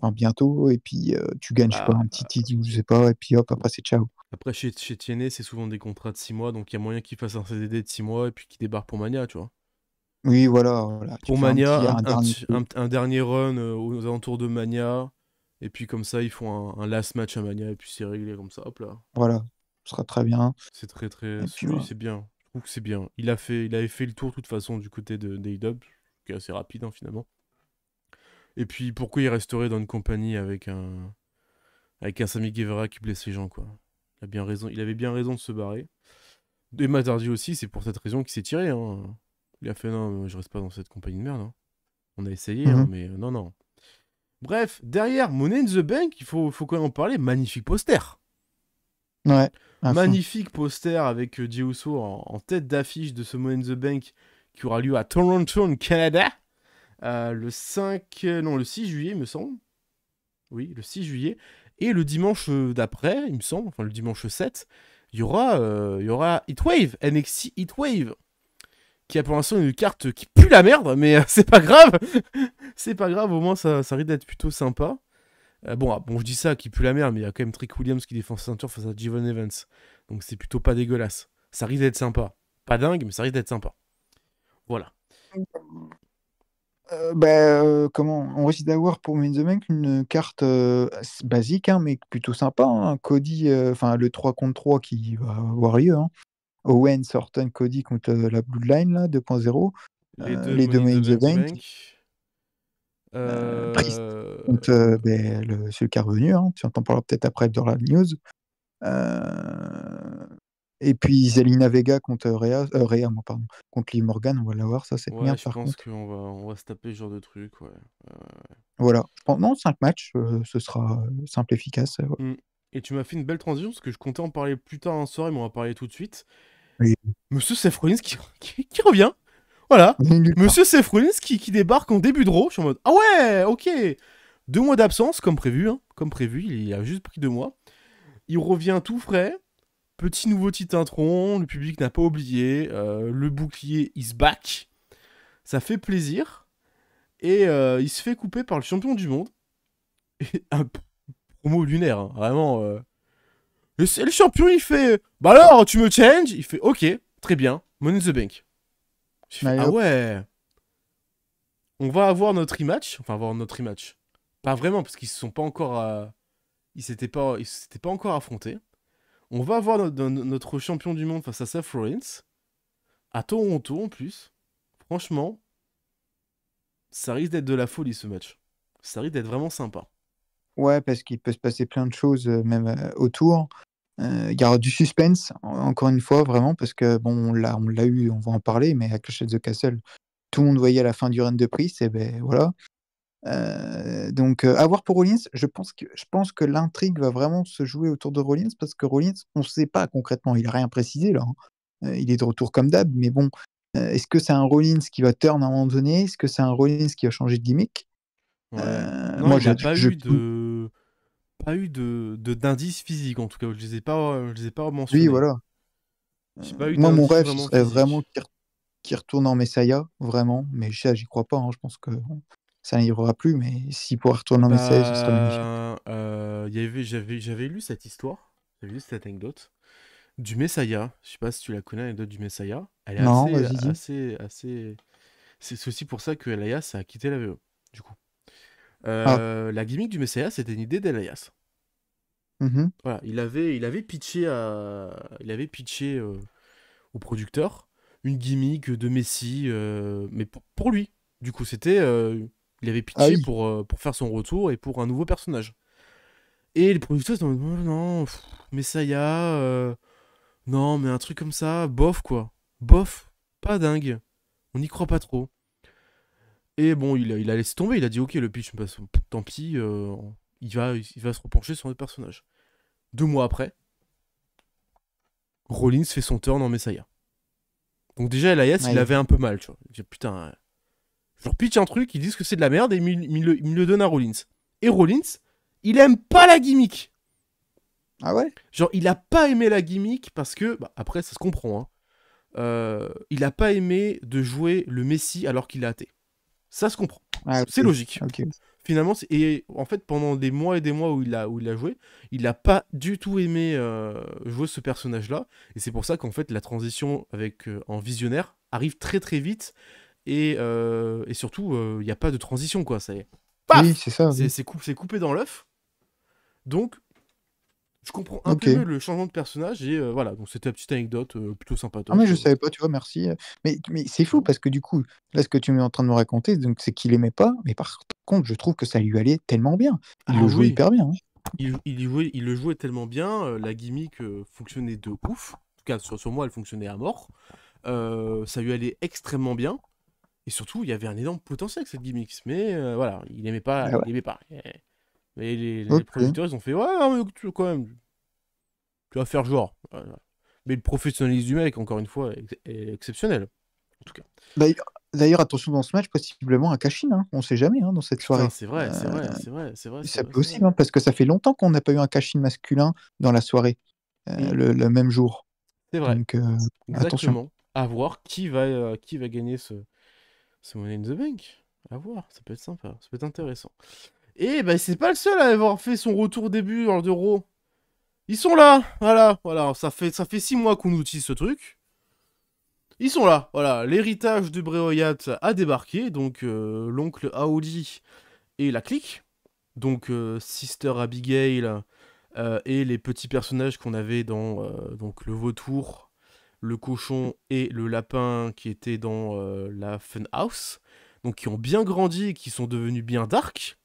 Enfin, bientôt. Et puis, tu gagnes, je sais pas, Bah, un petit titre, je sais pas. Et puis, hop, après, c'est ciao. après, chez TNA, c'est souvent des contrats de 6 mois, donc il y a moyen qu'il fasse un CDD de 6 mois et puis qu'il débarque pour Mania, tu vois. Oui, voilà. Tu Pour fais un Mania, petit, un dernier coup. un dernier run aux alentours de Mania, et puis comme ça, ils font un last match à Mania, et puis c'est réglé comme ça, hop là. Voilà. Ce sera très bien. C'est très très... Et puis, Oui, voilà. c'est bien. Je trouve que c'est bien. Il avait fait le tour de toute façon du côté de d'AEW, qui est assez rapide hein, finalement. Et puis pourquoi il resterait dans une compagnie avec un Sammy Guevara qui blesse les gens, quoi. Il a bien raison, il avait bien raison de se barrer. Et Matt Hardy aussi, c'est pour cette raison qu'il s'est tiré. Hein. Il a fait non, je reste pas dans cette compagnie de merde. Hein. On a essayé, hein, Mhm. mais non. Bref, derrière Money in the Bank, faut quand même en parler. Magnifique poster. Ouais, à fond. Magnifique poster avec Jey Uso en tête d'affiche de ce Money in the Bank qui aura lieu à Toronto, en Canada. Le 6 juillet, il me semble. Oui, le 6 juillet. Et le dimanche d'après, il me semble, enfin le dimanche 7, il y aura Heatwave, NXT Heatwave, qui a pour l'instant une carte qui pue la merde, mais c'est pas grave. C'est pas grave, au moins ça risque d'être plutôt sympa. Bon, je dis ça, qui pue la merde, mais il y a quand même Trick Williams qui défend sa ceinture face à Jevon Evans. Donc c'est plutôt pas dégueulasse. Ça risque d'être sympa. Pas dingue, mais ça risque d'être sympa. Voilà. Comment on risque d'avoir pour Main the Bank une carte basique, hein, mais plutôt sympa. Hein. Cody, enfin le 3 contre 3 qui va avoir lieu. Hein. Owen, Orton, Cody contre la Bloodline là, 2.0. Les deux Les deux Money in Main the the Bank Bank. Bank. Priest contre celui qui est revenu. Hein. Tu en parleras peut-être après dans la news. Euh, Et puis Zelina Vega contre Rhea, moi, pardon, contre Liv Morgan, on va l'avoir, ça c'est Ouais, bien je par pense contre. on va se taper ce genre de truc, ouais. Voilà. Non, 5 matchs, ce sera simple, efficace. Ouais. Hmm. Et tu m'as fait une belle transition parce que je comptais en parler plus tard en soirée, mais on va parler tout de suite. Oui. Monsieur Seth Rollins qui revient. Voilà. Nulle part. Monsieur Seth Rollins qui débarque en début de Raw. Je suis en mode, ah ouais, ok. 2 mois d'absence, comme prévu, hein, comme prévu, il a juste pris 2 mois. Il revient tout frais, petit nouveau titantron, le public n'a pas oublié, le bouclier is back, ça fait plaisir, et il se fait couper par le champion du monde, et un promo lunaire, hein, vraiment. Le champion, il fait, bah alors, tu me changes? Il fait, ok, très bien, Money in the Bank. Je fais, Allez, ah hop. ouais, on va avoir notre rematch, enfin avoir notre rematch. Pas vraiment, parce qu'ils se sont pas encore, ils s'étaient pas encore affrontés. On va avoir notre champion du monde face à Seth Rollins, à Toronto en plus. Franchement, ça risque d'être de la folie ce match. Ça risque d'être vraiment sympa. Ouais, parce qu'il peut se passer plein de choses, même autour. Il y aura du suspense, encore une fois, vraiment, parce que, bon, on l'a eu, on va en parler, mais à Clash at the Castle, tout le monde voyait à la fin du run de Priest, et ben voilà. Donc, à voir pour Rollins, je pense que l'intrigue va vraiment se jouer autour de Rollins, parce que Rollins, on ne sait pas concrètement, il n'a rien précisé là, hein. Il est de retour comme d'hab, mais bon, est-ce que c'est un Rollins qui va turn à un moment donné? Est-ce que c'est un Rollins qui va changer de gimmick? Ouais. Non, Moi, il n'a pas eu de... Pas eu d'indices physiques en tout cas. Je les ai pas oui, mentionnés. voilà. J'ai pas eu Moi, mon d'indices rêve, ce vraiment serait vraiment physiques. qu'il retourne en Messiah, vraiment, mais ça, j'y crois pas, hein. Je pense que ça n'arrivera plus, mais s'il pourrait retourner en Messiah, ce serait magnifique. J'avais lu cette histoire, j'avais lu cette anecdote du Messiah. Je sais pas si tu la connais, l'anecdote du Messiah. Elle est Non, vas-y, dis. assez. C'est aussi pour ça que Elias a quitté la VE, du coup. Ah, La gimmick du Messiah, c'était une idée d'Elias. mhm. Voilà, il avait pitché au producteur une gimmick de Messi, mais pour lui. Du coup, il avait Ah pitché oui, pour faire son retour et pour un nouveau personnage. Et les producteurs étaient en mode, oh non, Messiah, non, mais un truc comme ça, bof quoi. Bof, pas dingue. On n'y croit pas trop. Et bon, il a laissé tomber, il a dit, ok, le pitch, bah, tant pis, il va se repencher sur le personnage. 2 mois après, Rollins fait son turn en Messiah. Donc déjà, Elias, il ouais. avait un peu mal, tu vois. Il dit, putain, je leur pitch un truc, ils disent que c'est de la merde et il me le donne à Rollins. Et Rollins, il aime pas la gimmick. Ah ouais? Genre, il a pas aimé la gimmick parce que, bah, après, ça se comprend, hein. Il a pas aimé de jouer le Messi alors qu'il est athée. Ça se comprend. Ah C'est ok, logique. ok. Finalement, et en fait, pendant des mois et des mois où il a joué, il n'a pas du tout aimé jouer ce personnage-là. Et c'est pour ça qu'en fait, la transition en visionnaire arrive très très vite. Et surtout, il n'y a pas de transition, quoi. C'est Oui, paf. c'est ça, oui. C'est coupé dans l'œuf. Donc, je comprends un peu mieux Ok. le changement de personnage. Et voilà, donc c'était une petite anecdote plutôt Ah mais sympatoche. je savais pas, tu vois, merci. Mais c'est fou Non. parce que du coup, là, ce que tu es en train de me raconter, donc c'est qu'il aimait pas, mais par contre, je trouve que ça lui allait tellement bien. Il Ah le jouait oui, hyper bien, hein. il le jouait tellement bien, la gimmick fonctionnait de ouf. En tout cas, sur moi, elle fonctionnait à mort. Ça lui allait extrêmement bien. Et surtout, il y avait un énorme potentiel avec cette gimmick. Mais voilà, il aimait pas. Ah Il ouais. aimait pas. Mais les Ok. producteurs, ils ont fait, ouais, non, mais quand même, tu vas faire genre. Voilà. Mais le professionnalisme du mec, encore une fois, est exceptionnel. En tout cas. D'ailleurs, attention dans ce match, possiblement un cash-in, hein. On sait jamais hein, dans cette Putain, soirée. c'est vrai, c'est vrai, c'est vrai, c'est vrai, c'est Ça vrai, peut c'est aussi, vrai. hein, parce que ça fait longtemps qu'on n'a pas eu un cash-in masculin dans la soirée, Mm, le même jour. c'est vrai, Donc, attention. exactement. À voir qui va gagner ce Money in the Bank. À voir, ça peut être sympa, ça peut être intéressant. Et bah, c'est pas le seul à avoir fait son retour début lors de Raw. Ils sont là, voilà, ça fait 6 mois qu'on utilise ce truc. Ils sont là, voilà, l'héritage de Bray Wyatt a débarqué, donc l'oncle Audi et la clique, donc Sister Abigail et les petits personnages qu'on avait dans donc le vautour, le cochon et le lapin qui étaient dans la Funhouse, donc qui ont bien grandi et qui sont devenus bien dark.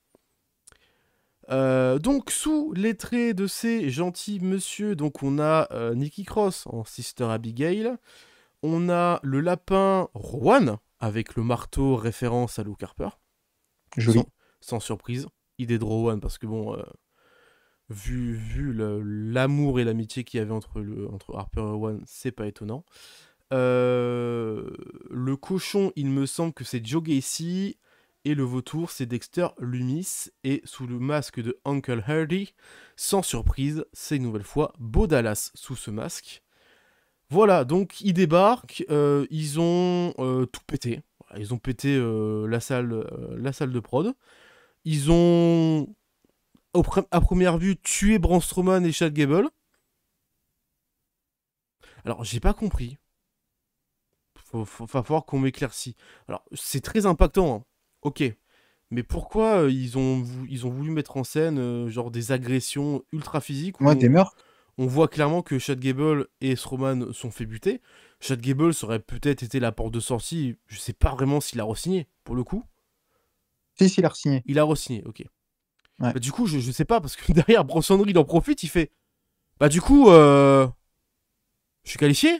Donc sous les traits de ces gentils monsieur, donc on a Nikki Cross en Sister Abigail, on a le lapin Rowan avec le marteau référence à Luke Harper, sans, Joli. sans surprise, idée de Rowan parce que bon, vu l'amour et l'amitié qu'il y avait entre Harper et Rowan, c'est pas étonnant. Le cochon, il me semble que c'est Joe Gacy. et le vautour, c'est Dexter Lumis. Et sous le masque de Uncle Hardy, sans surprise, c'est une nouvelle fois Bo Dallas sous ce masque. Voilà, donc ils débarquent, ils ont tout pété. Voilà, ils ont pété la salle de prod. Ils ont, à première vue, tué Braun Strowman et Chad Gable. Alors, j'ai pas compris. Va falloir qu'on m'éclaircit. Alors, c'est très impactant, hein. Ok. Mais pourquoi ils ont voulu mettre en scène genre des agressions ultra physiques où Moi, des meurtres. on voit clairement que Chad Gable et Strowman sont fait buter. Chad Gable ça aurait peut-être été la porte de sortie. Je sais pas vraiment s'il a re-signé, pour le coup. Si, il a re-signé. Il a re-signé, ok. Ouais. Bah, du coup, je sais pas, parce que derrière, Bronson Reed en profite, il fait... Bah du coup, je suis qualifié.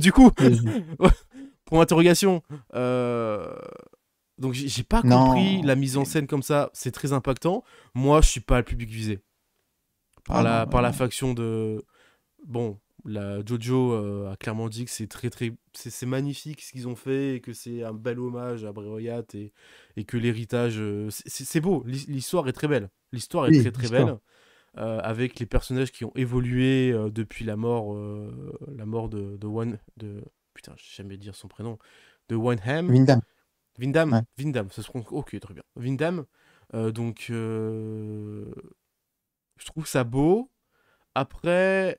Du coup, pour interrogation. Donc j'ai pas compris Non. la mise en scène comme ça, c'est très impactant. Moi, je suis pas le public visé. Ah non, Par la faction de... Bon, la Jojo a clairement dit que c'est c'est magnifique ce qu'ils ont fait et que c'est un bel hommage à Bray Wyatt et que l'héritage... c'est beau, l'histoire est très belle. L'histoire est oui, très très l'histoire. belle. Avec les personnages qui ont évolué depuis la mort de One... Putain, je sais jamais dire son prénom. De Wineham. Windham. Vindam, Ouais. Vindam, ça se prononce. Ok, très bien. Vindam. Donc, je trouve ça beau. Après,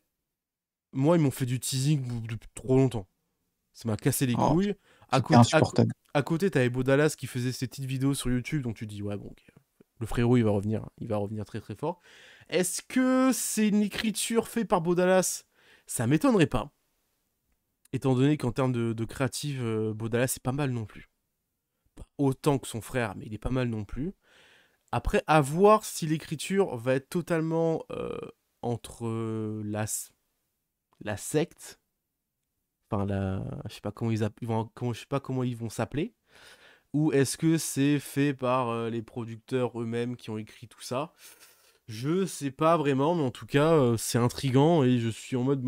moi, ils m'ont fait du teasing depuis trop longtemps. Ça m'a cassé les Oh, couilles. c'était insupportable. À côté, t'avais Bo Dallas qui faisait ses petites vidéos sur YouTube, donc tu dis, ouais, bon, ok, le frérot, il va revenir. Il va revenir très très fort. Est-ce que c'est une écriture faite par Bo Dallas? Ça m'étonnerait pas. Étant donné qu'en termes de créative, Bo Dallas, c'est pas mal non plus. Pas autant que son frère, mais il est pas mal non plus. Après, à voir si l'écriture va être totalement entre la secte, enfin je sais pas comment je sais pas comment ils vont s'appeler, ou est-ce que c'est fait par les producteurs eux-mêmes qui ont écrit tout ça. Je sais pas vraiment, mais en tout cas, c'est intriguant et je suis en mode,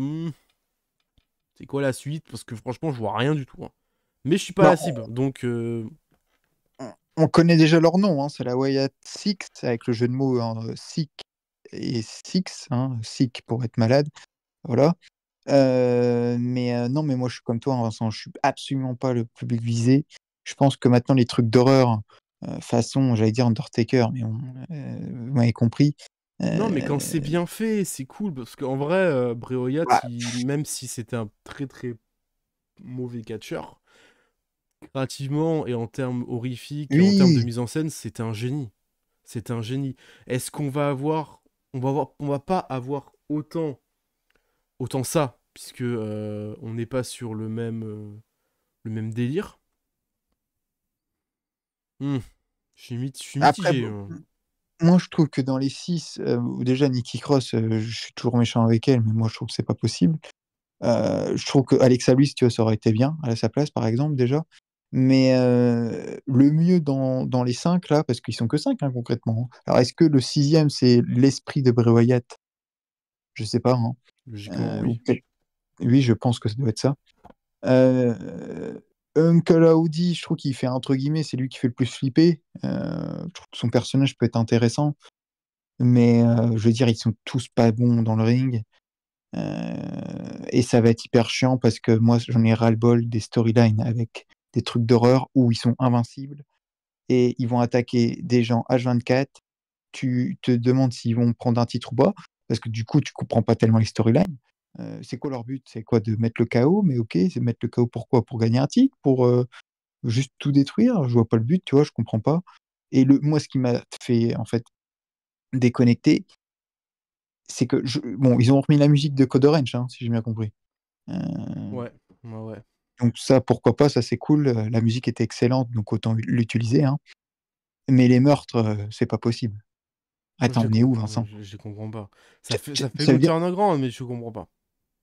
c'est quoi la suite? Parce que franchement, je vois rien du tout, hein. Mais je suis pas Bah, la cible, donc on connaît déjà leur nom, hein, c'est la Wyatt Six, avec le jeu de mots sick et six, hein, sick pour être malade. Voilà. Mais non, mais moi je suis comme toi, hein, Vincent, je suis absolument pas le public visé. Je pense que maintenant les trucs d'horreur, façon, j'allais dire Undertaker, mais vous m'avez compris. non, mais quand c'est Euh, bien fait, c'est cool. Parce qu'en vrai, Bray bah, Wyatt, même si c'était un très très mauvais catcheur, créativement et en termes horrifiques et en termes de oui, mise en scène, c'était un génie. C'était un génie. Est-ce qu'on va avoir. On va pas avoir autant ça, puisque on n'est pas sur le même délire. Hmm, je suis après, mitigé, hein. moi je trouve que dans les six, déjà Nikki Cross, je suis toujours méchant avec elle, mais moi je trouve que c'est pas possible. Je trouve que Alexa Bliss, tu vois, ça aurait été bien à sa place, par exemple, déjà. Mais le mieux dans les cinq, là, parce qu'ils sont que cinq, hein, concrètement, hein. Alors, est-ce que le sixième, c'est l'esprit de Bray Wyatt? Je sais pas, hein. Logiquement, Ou oui. oui, je pense que ça doit être ça. Euh, Uncle Audi, je trouve qu'il fait, entre guillemets, c'est lui qui fait le plus flipper. Je trouve que son personnage peut être intéressant. Mais je veux dire, ils sont tous pas bons dans le ring. Et ça va être hyper chiant parce que moi, j'en ai ras-le-bol des storylines avec des trucs d'horreur où ils sont invincibles et ils vont attaquer des gens H24. Tu te demandes s'ils vont prendre un titre ou pas parce que du coup, tu comprends pas tellement les storylines. C'est quoi leur but? C'est quoi de mettre le chaos? Mais ok, c'est mettre le chaos pourquoi? Pour gagner un titre? Pour juste tout détruire? Je vois pas le but, tu vois, je comprends pas. Et moi, ce qui m'a fait en fait déconnecter, c'est que bon, ils ont remis la musique de Code Orange, hein, si j'ai bien compris. Euh, Ouais, ouais, ouais. donc ça, pourquoi pas, ça c'est cool. La musique était excellente, donc autant l'utiliser, hein. Mais les meurtres, c'est pas possible. Attends, on est où, Vincent? Je comprends pas. Ça fait Ça veut dire... Luther Underground, mais je comprends pas.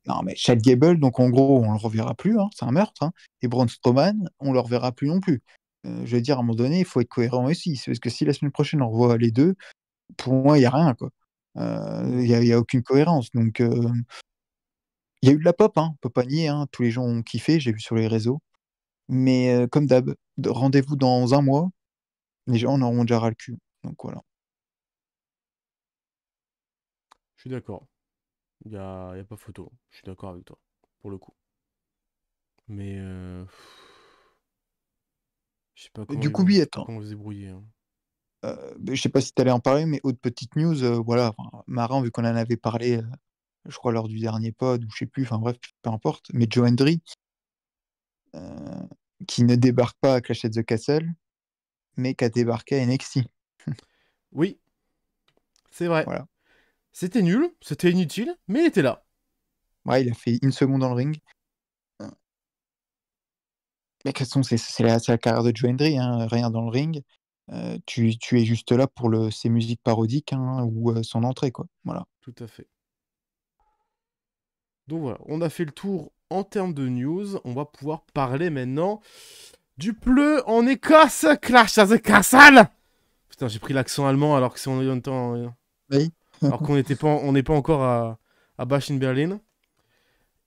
Non, mais Chad Gable, donc en gros, on le reverra plus, hein, c'est un meurtre, hein. Et Braun Strowman, on le reverra plus non plus. Je veux dire, à un moment donné, il faut être cohérent aussi. Parce que si la semaine prochaine on revoit les deux, pour moi, il n'y a rien, quoi. Hmm. Y a aucune cohérence. Donc, il y a eu de la pop, hein, on peut pas nier, hein. Tous les gens ont kiffé, j'ai vu sur les réseaux. Mais comme d'hab, rendez-vous dans un mois, les gens en auront déjà ras le cul. Donc voilà. Je suis d'accord. Y a pas photo. Je suis d'accord avec toi, pour le coup. Mais je sais pas Et comment du ils coup, vont, oui, je sais pas attends. comment ils vont se débrouiller, hein. Je sais pas si tu allais en parler, mais autre petite news, voilà, enfin, marrant vu qu'on en avait parlé, je crois lors du dernier pod ou je sais plus, enfin bref, peu importe. Mais Joe Hendry, euh, qui ne débarque pas à Clash at the Castle, mais qui a débarqué à NXT. Oui, c'est vrai. Voilà. C'était nul, c'était inutile, mais il était là. Ouais, il a fait une seconde dans le ring. Euh, Mais de toute façon, c'est la carrière de Joe Hendry, hein, rien dans le ring. Tu es juste là pour ses musiques parodiques, hein, ou son entrée, quoi. Voilà. Tout à fait. Donc voilà, on a fait le tour en termes de news. On va pouvoir parler maintenant du pleu en Écosse, Clash at the Castle. Putain, j'ai pris l'accent allemand alors que c'est en temps, Oui. alors qu'on n'était pas, on n'est pas encore à Bash in Berlin.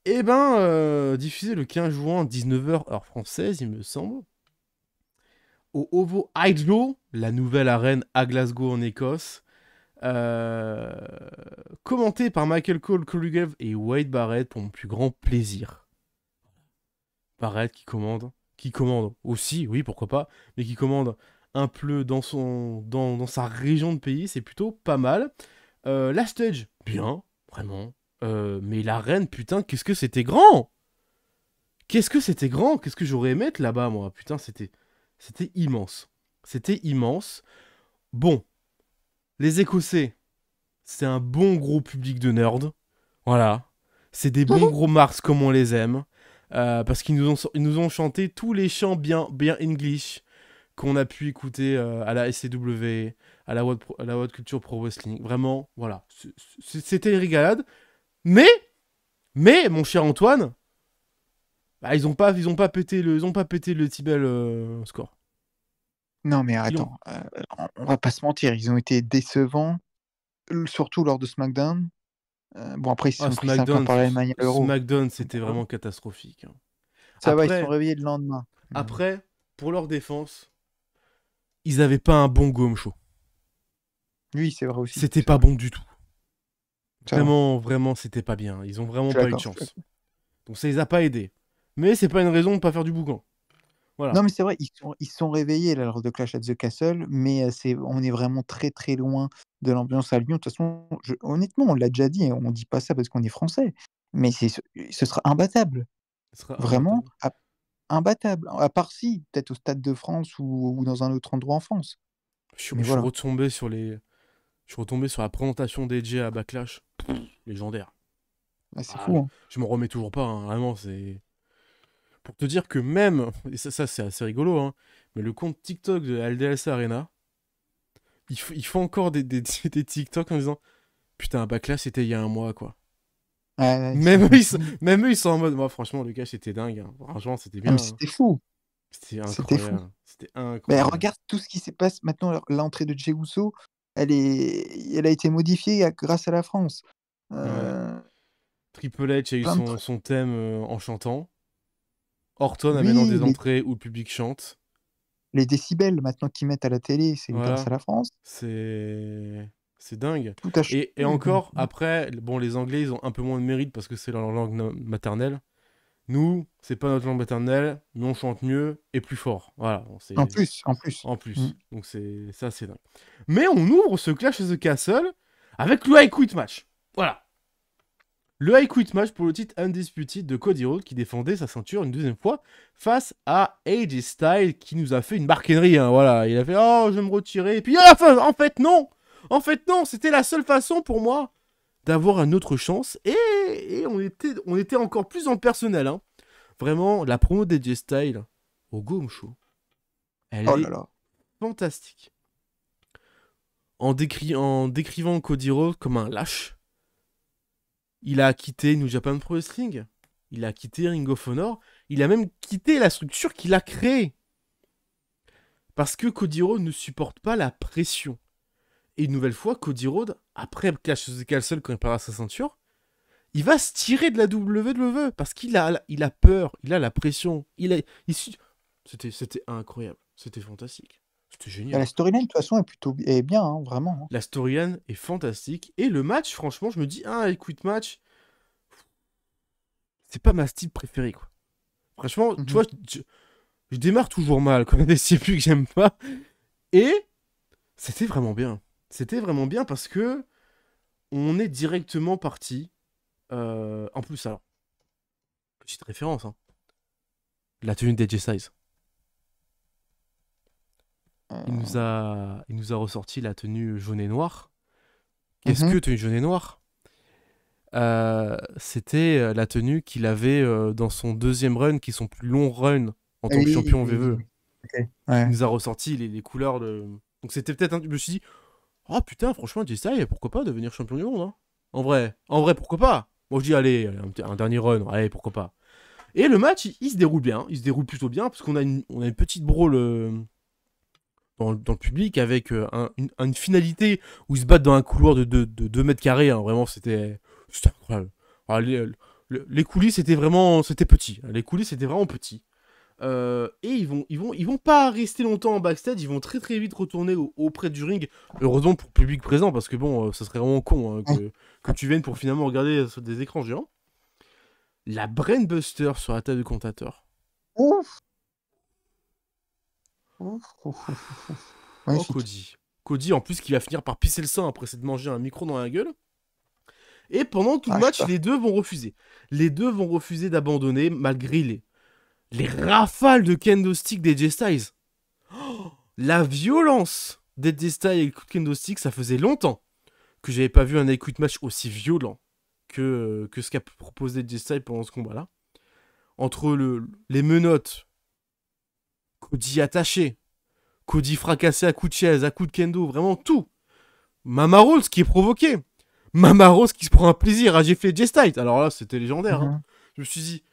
Eh ben, diffusé le 15 juin 19h heure française, il me semble, au Ovo Hydro, la nouvelle arène à Glasgow en Écosse. Euh, Commenté par Michael Cole, Corrigan et Wade Barrett pour mon plus grand plaisir. Barrett qui commande aussi, oui pourquoi pas, mais qui commande un peu dans sa région de pays, c'est plutôt pas mal. La stage, bien, vraiment. Mais l'arène, putain, qu'est-ce que c'était grand! Qu'est-ce que c'était grand! Qu'est-ce que j'aurais aimé être là-bas, moi! Putain, c'était immense. C'était immense. Bon, les Écossais, c'est un bon gros public de nerds. Voilà. C'est des bons gros Mars comme on les aime. Parce ils nous ont chanté tous les chants bien, bien English qu'on a pu écouter à la SCW, à la World Culture Pro Wrestling. Vraiment, voilà. C'était une régalade. Mais, mon cher Antoine, bah, ils ont pas pété le Tibel score. Non, mais Ils l'ont. attends, on va pas se mentir, ils ont été décevants, surtout lors de SmackDown. Bon, après, ils se Ah, sont pris 5 ans par l'Allemagne à l'Euro. SmackDown, c'était vraiment catastrophique, hein. Ça va, ils se sont Après, réveillés le lendemain. après, pour leur défense, ils avaient pas un bon Go Home Show. Oui, c'est vrai aussi. C'était C'est pas vrai. bon du tout. Ça va. Vraiment, c'était pas bien. Ils ont Je vraiment suis pas eu de d'accord. chance. Donc ça les a pas aidés. Mais c'est pas une raison de pas faire du boucan. Voilà. Non, mais c'est vrai, ils se sont réveillés là, lors de Clash at the Castle, mais on est vraiment très très loin de l'ambiance à Lyon. De toute façon, honnêtement, on l'a déjà dit, hein, on dit pas ça parce qu'on est français, mais ce sera imbattable. Ce sera Vraiment, imbattable. imbattable. À part si, peut-être au Stade de France ou dans un autre endroit en France. Je Mais suis voilà. retombé sur les. Je suis retombé sur la présentation d'AJ à Backlash. Légendaire. Ah, c'est Ah, fou, hein. je m'en remets toujours pas, hein. Vraiment, c'est. Pour te dire que même. Et ça c'est assez rigolo, hein. Mais le compte TikTok de LDLC Arena, ils font encore des TikTok en disant putain, Backlash c'était il y a un mois, quoi. Ouais, ouais, Même eux, ils sont en mode, moi, franchement, le gars, c'était dingue, hein. Franchement, c'était Ah, bien, mais hein. c'était fou. C'était C'était fou. incroyable. C'était Mais incroyable. regarde tout ce qui se passe maintenant. L'entrée de Jey Uso, elle a été modifiée grâce à la France. Ouais. Euh, Triple H a eu Plein de son thème en chantant. Orton a maintenant Oui, des entrées où le public chante. les décibels maintenant qu'ils mettent à la télé, c'est grâce Voilà. à la France. C'est dingue. Tout a Et changé. Donc, encore, après, bon, les Anglais, ils ont un peu moins de mérite parce que c'est leur langue maternelle. Nous, c'est pas notre langue maternelle, mais on chante mieux et plus fort. Voilà. Bon, en plus, en plus. en Mm. plus. Donc c'est assez dingue. Mais on ouvre ce Clash of the Castle avec le I Quit match. Voilà. Le I Quit match pour le titre Undisputed de Cody Rhodes qui défendait sa ceinture une deuxième fois face à AJ Styles qui nous a fait une barquenerie, hein. Voilà, il a fait oh je vais me retirer et puis à la fin en fait non c'était la seule façon pour moi d'avoir une autre chance et on était encore plus en personnel, hein. Vraiment la promo d'AJ Styles au Go Home Show, elle Oh là est là. fantastique. En décrivant Cody Rhodes comme un lâche, il a quitté New Japan Pro Wrestling, il a quitté Ring of Honor, il a même quitté la structure qu'il a créée. Parce que Cody Rhodes ne supporte pas la pression. Et une nouvelle fois, Cody Rhodes, après Clash of the Castle quand il perdra sa ceinture, il va se tirer de la WWE parce il a peur, il a la pression, C'était incroyable. C'était fantastique. C'était La génial. storyline, de toute façon, est bien, hein, vraiment. Hein. La storyline est fantastique. Et le match, franchement, je me dis, ah, Quick Match, c'est pas ma style préférée, quoi. Franchement, tu vois, je démarre toujours mal quand il y a des CPU que j'aime pas. Et c'était vraiment bien. C'était vraiment bien parce que on est directement parti. En plus, alors, petite référence, hein. La tenue d'Edge Size. Il nous a ressorti la tenue jaune et noire. Qu'est-ce que tenue jaune et noire? C'était la tenue qu'il avait dans son deuxième run, qui est son plus long run en tant que champion VVE. Ok, Il ouais. nous a ressorti les couleurs de. Donc c'était peut-être un. Je me suis dit, oh putain, franchement, Jesai, pourquoi pas devenir champion du monde, hein. En vrai, pourquoi pas? Moi je dis, allez, un dernier run, allez, pourquoi pas. Et le match, il se déroule bien, il se déroule plutôt bien, parce qu'on a une petite brawl dans le public avec une finalité où ils se battent dans un couloir de 2 mètres carrés, hein. Vraiment, c'était incroyable. Alors, les coulisses, c'était petit. Les coulisses, c'était vraiment petit. Et ils vont pas rester longtemps en backstage, ils vont très très vite retourner auprès du ring. Heureusement pour le public présent, parce que bon, ça serait vraiment con, hein, que tu viennes pour finalement regarder sur des écrans géants. La Brainbuster sur la table de commentateur. Ouf. Oh, Magnifique. Cody, en plus, qui va finir par pisser le sang après s'être mangé un micro dans la gueule. Et pendant tout le match, les deux vont refuser. Les deux vont refuser d'abandonner malgré les rafales de kendo stick d'AJ Styles. Oh, la violence d'AJ Styles et le coup de kendo stick, ça faisait longtemps que j'avais pas vu un Equity Match aussi violent que ce qu'a proposé AJ Styles pendant ce combat-là. Entre les menottes, Cody attaché, Cody fracassé à coups de chaise, à coups de kendo, vraiment tout. Mama Rose qui est provoqué. Mama Rose qui se prend un plaisir à gifler AJ Styles. Alors là, c'était légendaire. Hein. Je me suis dit,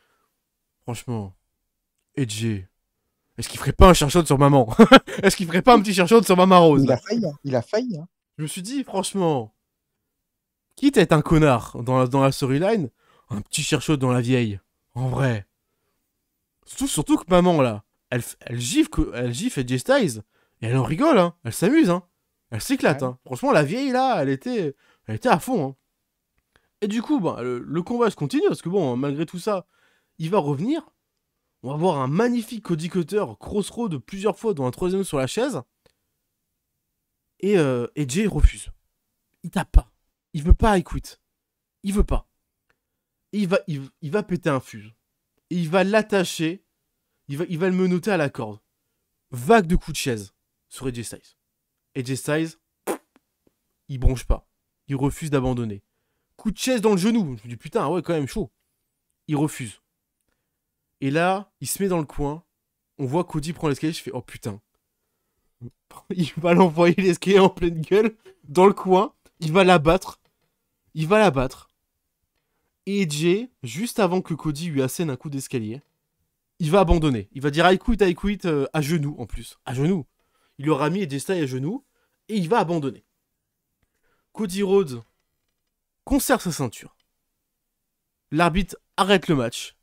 franchement, Edge, est-ce qu'il ferait pas un chercheur sur maman? Est-ce qu'il ferait pas un petit chercheur sur Mama Rose? Il a failli. Hein. Je me suis dit, franchement, quitte à être un connard dans la storyline, un petit chercheur dans la vieille. En vrai. Surtout que maman, là, elle gifle AJ Styles et elle en rigole, hein. Elle s'amuse, hein. Elle s'éclate, hein. Franchement, la vieille, là, elle était à fond, hein. Et du coup, bah, le combat se continue parce que bon, malgré tout ça, il va revenir. On va voir un magnifique Cody Cutter crossroad plusieurs fois, dont un troisième sur la chaise. Et Jay refuse. Il tape pas. Il veut pas I quit. Il veut pas. Et il va péter un fuse. Et il va l'attacher. Il va le menotter à la corde. Vague de coups de chaise sur AJ Styles. AJ Styles, il bronche pas. Il refuse d'abandonner. Coup de chaise dans le genou. Je me dis putain, ouais, quand même chaud. Il refuse. Et là, il se met dans le coin. On voit Cody prendre l'escalier. Je fais, oh putain. Il va l'envoyer l'escalier en pleine gueule. Dans le coin. Il va l'abattre. Et Jay, juste avant que Cody lui assène un coup d'escalier, il va abandonner. Il va dire I quit à genoux en plus. À genoux. Il aura mis AJ Styles à genoux. Et il va abandonner. Cody Rhodes conserve sa ceinture. L'arbitre arrête le match.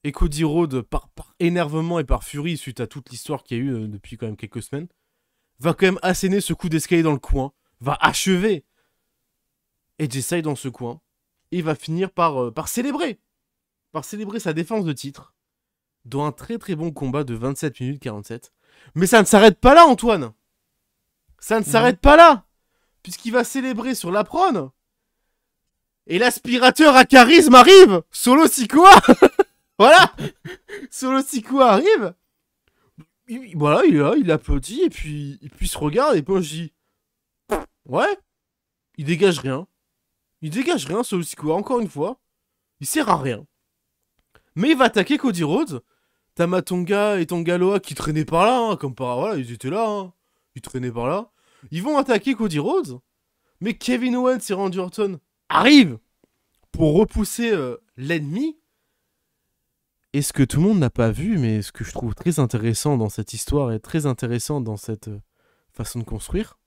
Et Cody Rhodes, par énervement et par furie, suite à toute l'histoire qu'il y a eu depuis quand même quelques semaines, va quand même asséner ce coup d'escalier dans le coin, va achever AJ Styles dans ce coin, et va finir par célébrer sa défense de titre, dans un très très bon combat de 27 minutes 47. Mais ça ne s'arrête pas là, Antoine. Ça ne s'arrête pas là, puisqu'il va célébrer sur l'apron. Et l'aspirateur à charisme arrive. Solo Sikoa. Voilà. Solo Sikoa arrive. Voilà, il est là, il applaudit, et puis il se regarde, et puis moi je dis, ouais, il dégage rien. Solo Sikoa, encore une fois. Il sert à rien. Mais il va attaquer Cody Rhodes. Tamatonga et Tongaloa qui traînaient par là, hein, comme par... Voilà, ils étaient là, hein. Ils traînaient par là. Ils vont attaquer Cody Rhodes. Mais Kevin Owens et Randy Orton arrivent pour repousser l'ennemi. Et ce que tout le monde n'a pas vu, mais ce que je trouve très intéressant dans cette histoire et très intéressant dans cette façon de construire,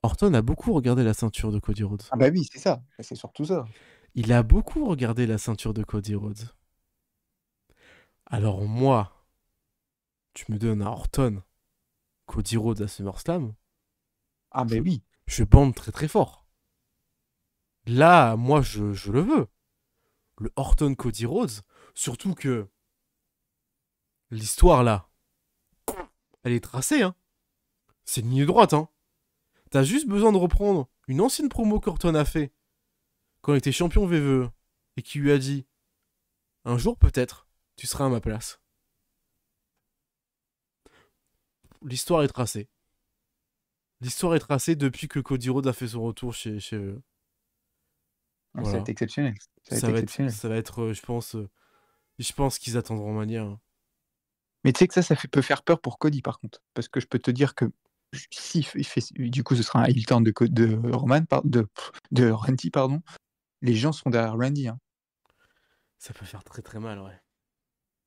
Orton a beaucoup regardé la ceinture de Cody Rhodes. Ah bah oui, c'est ça. C'est surtout ça. Il a beaucoup regardé la ceinture de Cody Rhodes. Alors moi, tu me donnes un Orton, Cody Rhodes à SummerSlam, Ah, je, ben oui. je bande très très fort. Là, moi, je le veux. Le Orton Cody Rhodes, surtout que l'histoire là, elle est tracée, hein. C'est une ligne droite, hein. T'as juste besoin de reprendre une ancienne promo qu'Orton a fait quand il était champion VVE et qui lui a dit un jour peut-être, tu seras à ma place. L'histoire est tracée. L'histoire est tracée depuis que Cody Rhodes a fait son retour chez eux. Ah, ça va être Voilà. exceptionnel. Ça va être exceptionnel. Ça va être, je pense qu'ils attendront mania, hein. Mais tu sais que ça peut faire peur pour Cody, par contre. Parce que je peux te dire que si il fait, du coup, ce sera un heel turn de Roman, de Randy, pardon. Les gens seront derrière Randy, hein. Ça peut faire très très mal, ouais.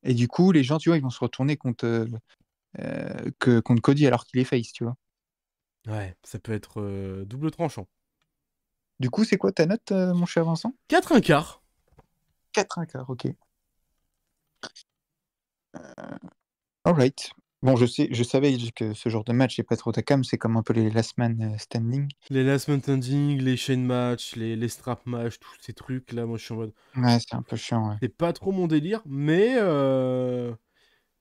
Et du coup, les gens, tu vois, ils vont se retourner contre Cody alors qu'il est face, tu vois. Ouais, ça peut être double tranchant. Du coup, c'est quoi ta note, mon cher Vincent? 4 un quart. 4-1-4, ok. Alright. Bon, je savais que ce genre de match n'est pas trop ta cam, c'est comme un peu les last man standing. Les last man standing, les chain match, les strap match, tous ces trucs là, moi je suis en mode. Ouais, c'est un peu chiant, ouais. C'est pas trop mon délire, mais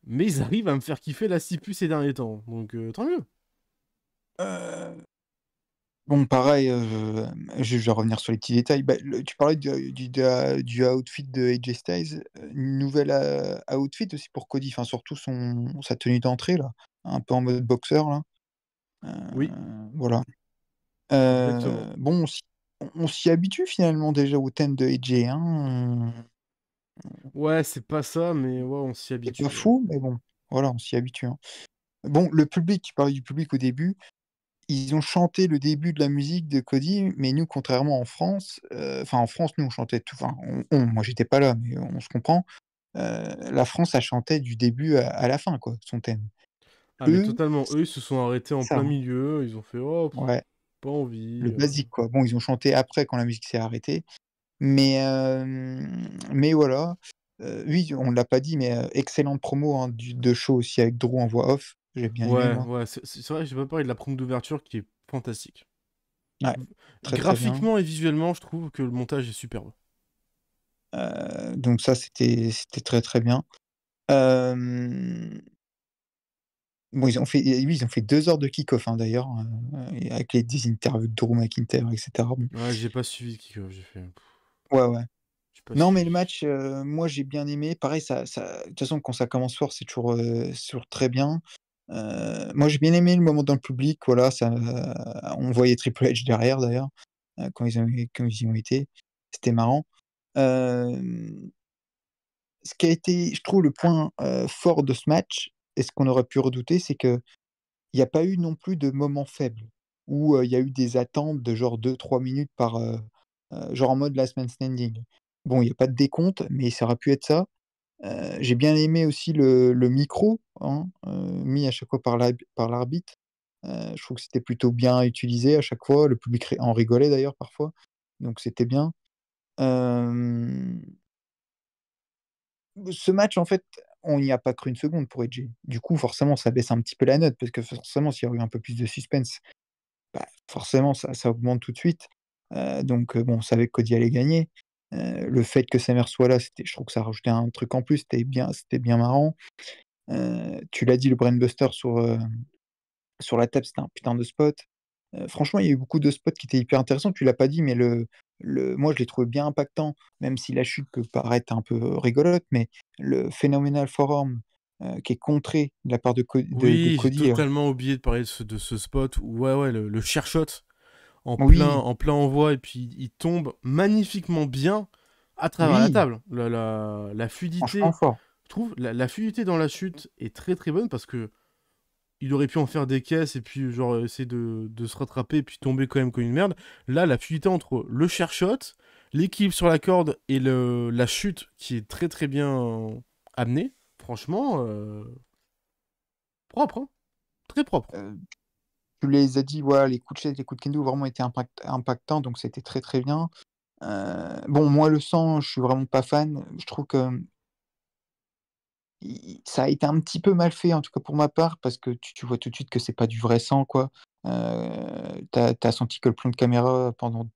ils arrivent à me faire kiffer la CIPU ces derniers temps. Donc tant mieux. Euh, Bon, pareil, je vais revenir sur les petits détails. Bah, tu parlais du outfit de AJ Styles. Une nouvelle outfit aussi pour Cody, enfin, surtout sa tenue d'entrée, là. Un peu en mode boxeur, là. Oui, Voilà. exactement. Bon, on s'y habitue finalement déjà au thème de AJ, hein. Ouais, c'est pas ça, mais ouais, on s'y C'est pas habitue, ouais. fou, mais bon, voilà, on s'y habitue, hein. Bon, le public, tu parlais du public au début. Ils ont chanté le début de la musique de Cody, mais nous, contrairement en France, enfin en France, nous on chantait tout, enfin moi j'étais pas là, mais on se comprend. La France, a chanté du début à la fin, quoi, son thème. Ah, mais Eux, totalement. c'est Eux, ils se sont arrêtés en ça, plein hein. milieu. Ils ont fait, oh, Ouais, pas envie. le basique, quoi. Bon, ils ont chanté après quand la musique s'est arrêtée, mais voilà. Oui, on l'a pas dit, mais excellente promo, hein, de show aussi avec Drew en voix off. J'ai bien aimé, Ouais, moi. ouais, c'est vrai, j'ai pas parlé de la promo d'ouverture qui est fantastique. Ouais, très très bien. Graphiquement et visuellement, je trouve que le montage est superbe. Donc ça, c'était très très bien. Hem, bon, ils ont fait 2 heures de kick-off, hein, d'ailleurs, et avec des interviews de Drew McIntyre, et cetera. Bon, Ouais, j'ai pas suivi le kick-off, j'ai fait. ouais, ouais. J'ai pas Non, mais suivi. le match, moi, j'ai bien aimé. Pareil, de toute façon, quand ça commence fort, c'est toujours très bien. Moi, j'ai bien aimé le moment dans le public, voilà, on voyait Triple H derrière, d'ailleurs, quand ils y ont été. C'était marrant. Hem, Ce qui a été, je trouve, le point, fort de ce match et ce qu'on aurait pu redouter, c'est que il y a pas eu non plus de moments faibles où, il y a eu des attentes de genre 2-3 minutes genre en mode last man standing. Bon, il y a pas de décompte, mais ça aurait pu être ça. J'ai bien aimé aussi le micro, hein, mis à chaque fois par l'arbitre. Je trouve que c'était plutôt bien utilisé à chaque fois. Le public en rigolait d'ailleurs parfois, donc c'était bien. Hem Ce match, en fait, on n'y a pas cru une seconde pour AJ. Du coup, forcément, ça baisse un petit peu la note parce que forcément, s'il y aurait eu un peu plus de suspense, bah, forcément, ça augmente tout de suite. Donc, bon, on savait que Cody allait gagner. Le fait que Summer soit là, je trouve que ça rajoutait un truc en plus, c'était bien marrant. Tu l'as dit, le brainbuster sur la table, c'était un putain de spot. Franchement, il y a eu beaucoup de spots qui étaient hyper intéressants. Tu l'as pas dit, mais moi, je l'ai trouvé bien impactant, même si la chute peut paraître un peu rigolote, mais le Phenomenal Forearm, qui est contré de la part de Oui, j'ai Cody, totalement oublié de parler de ce spot où, ouais, ouais, le chair shot oui, en plein envoi et puis il tombe magnifiquement bien à travers la oui, table. La franchement fluidité, fort. je trouve, la fluidité dans la chute est très très bonne parce que il aurait pu en faire des caisses et puis genre essayer de se rattraper et puis tomber quand même comme une merde. Là, la fluidité entre le chair shot, l'équilibre sur la corde et la chute qui est très très bien amenée, franchement, propre, hein, très propre. Heu, Tu les as dit, voilà, les coups de chaise, les coups de kendo ont vraiment été impactants, donc c'était très, très bien. Bon, moi, le sang, je suis vraiment pas fan. Je trouve que ça a été un petit peu mal fait, en tout cas pour ma part, parce que tu vois tout de suite que c'est pas du vrai sang, quoi. T'as senti que le plan de caméra pendant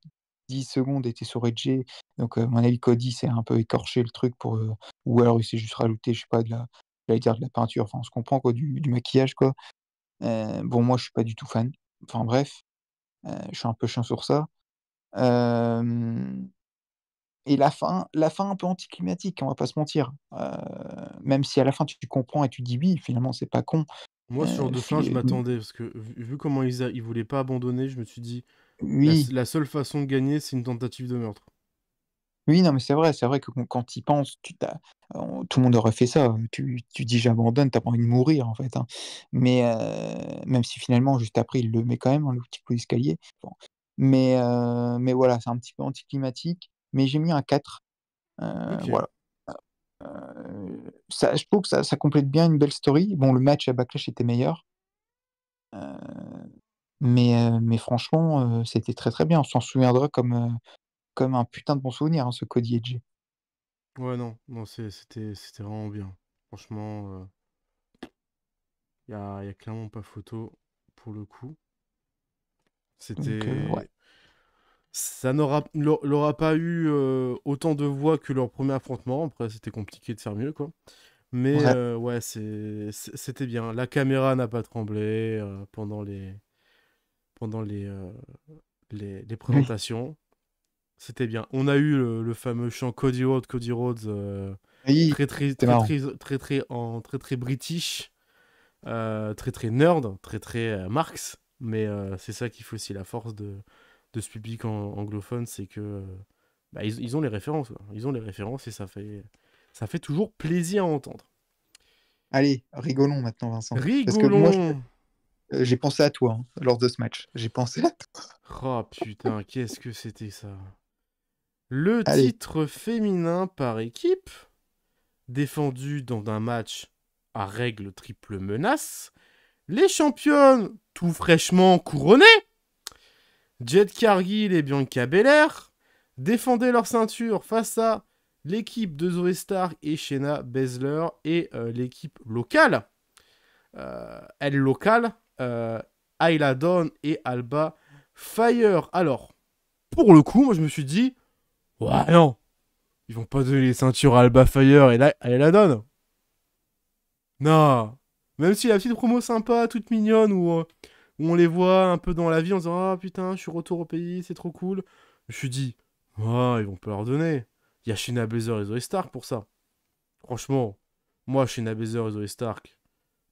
10 secondes était sur Edge. Donc, à mon avis, Cody s'est un peu écorché le truc pour. Ou alors il s'est juste rajouté, je sais pas, j'allais dire de la peinture, enfin, on se comprend, quoi, du maquillage, quoi. Bon, moi, je suis pas du tout fan. Enfin, bref, je suis un peu chiant sur ça. Euh, et la fin un peu anticlimatique, on va pas se mentir. Même si à la fin tu comprends et tu dis oui, finalement c'est pas con. Moi, ce genre de fin, je Fi- m'attendais, parce que vu comment ils voulaient pas abandonner, je me suis dit, oui, la seule façon de gagner, c'est une tentative de meurtre. oui, non, mais c'est vrai que quand tu y penses, tout le monde aurait fait ça. Tu dis j'abandonne, t'as pas envie de mourir en fait, hein. Mais même si finalement, juste après, il le met quand même, hein, le petit coup d'escalier. Bon. Mais voilà, c'est un petit peu anticlimatique. Mais j'ai mis un 4. Ok. Voilà. Je trouve que ça complète bien une belle story. Bon, le match à Backlash était meilleur. Euh, mais franchement, c'était très très bien. On s'en souviendra comme un putain de bon souvenir, hein, ce Cody Edge. Ouais, non, non, c'était vraiment bien. Franchement, y a clairement pas photo pour le coup. Donc, ouais. C'était. Ça n'aura pas eu autant de voix que leur premier affrontement. Après, c'était compliqué de faire mieux, quoi. Mais Ouais. ouais, c'était bien. La caméra n'a pas tremblé pendant les Oui. présentations. C'était bien. On a eu le fameux chant Cody Rhodes, Cody Rhodes, Oui, très très c'était très marrant. très très très très très british, très très nerd, très très Marx. Mais c'est ça qui fait aussi la force de ce public anglophone, c'est que bah, ils ont les références, quoi. Ils ont les références et ça fait toujours plaisir à entendre. Allez, rigolons maintenant, Vincent. Parce que moi, Rigolons. j'ai pensé à toi, hein, lors de ce match. J'ai pensé à toi. Oh putain, qu'est-ce que c'était ça? Le Allez, titre féminin par équipe, défendu dans un match à règle triple menace, les championnes tout fraîchement couronnées, Jade Cargill et Bianca Belair, défendaient leur ceinture face à l'équipe de Zoe Stark et Shayna Baszler et l'équipe locale, elle locale, Ayla Dawn et Alba Fire. Alors, pour le coup, moi je me suis dit, ouais non, ils vont pas donner les ceintures à Alba Fire et là, elle la donne. Non. Même si la petite promo sympa, toute mignonne, où on les voit un peu dans la vie, en disant ah putain, je suis retour au pays, c'est trop cool. Je me suis dit, ah, ils vont pas leur donner. Il y a Shayna Baszler et Zoe Stark pour ça. Franchement, moi, Shayna Baszler et Zoe Stark,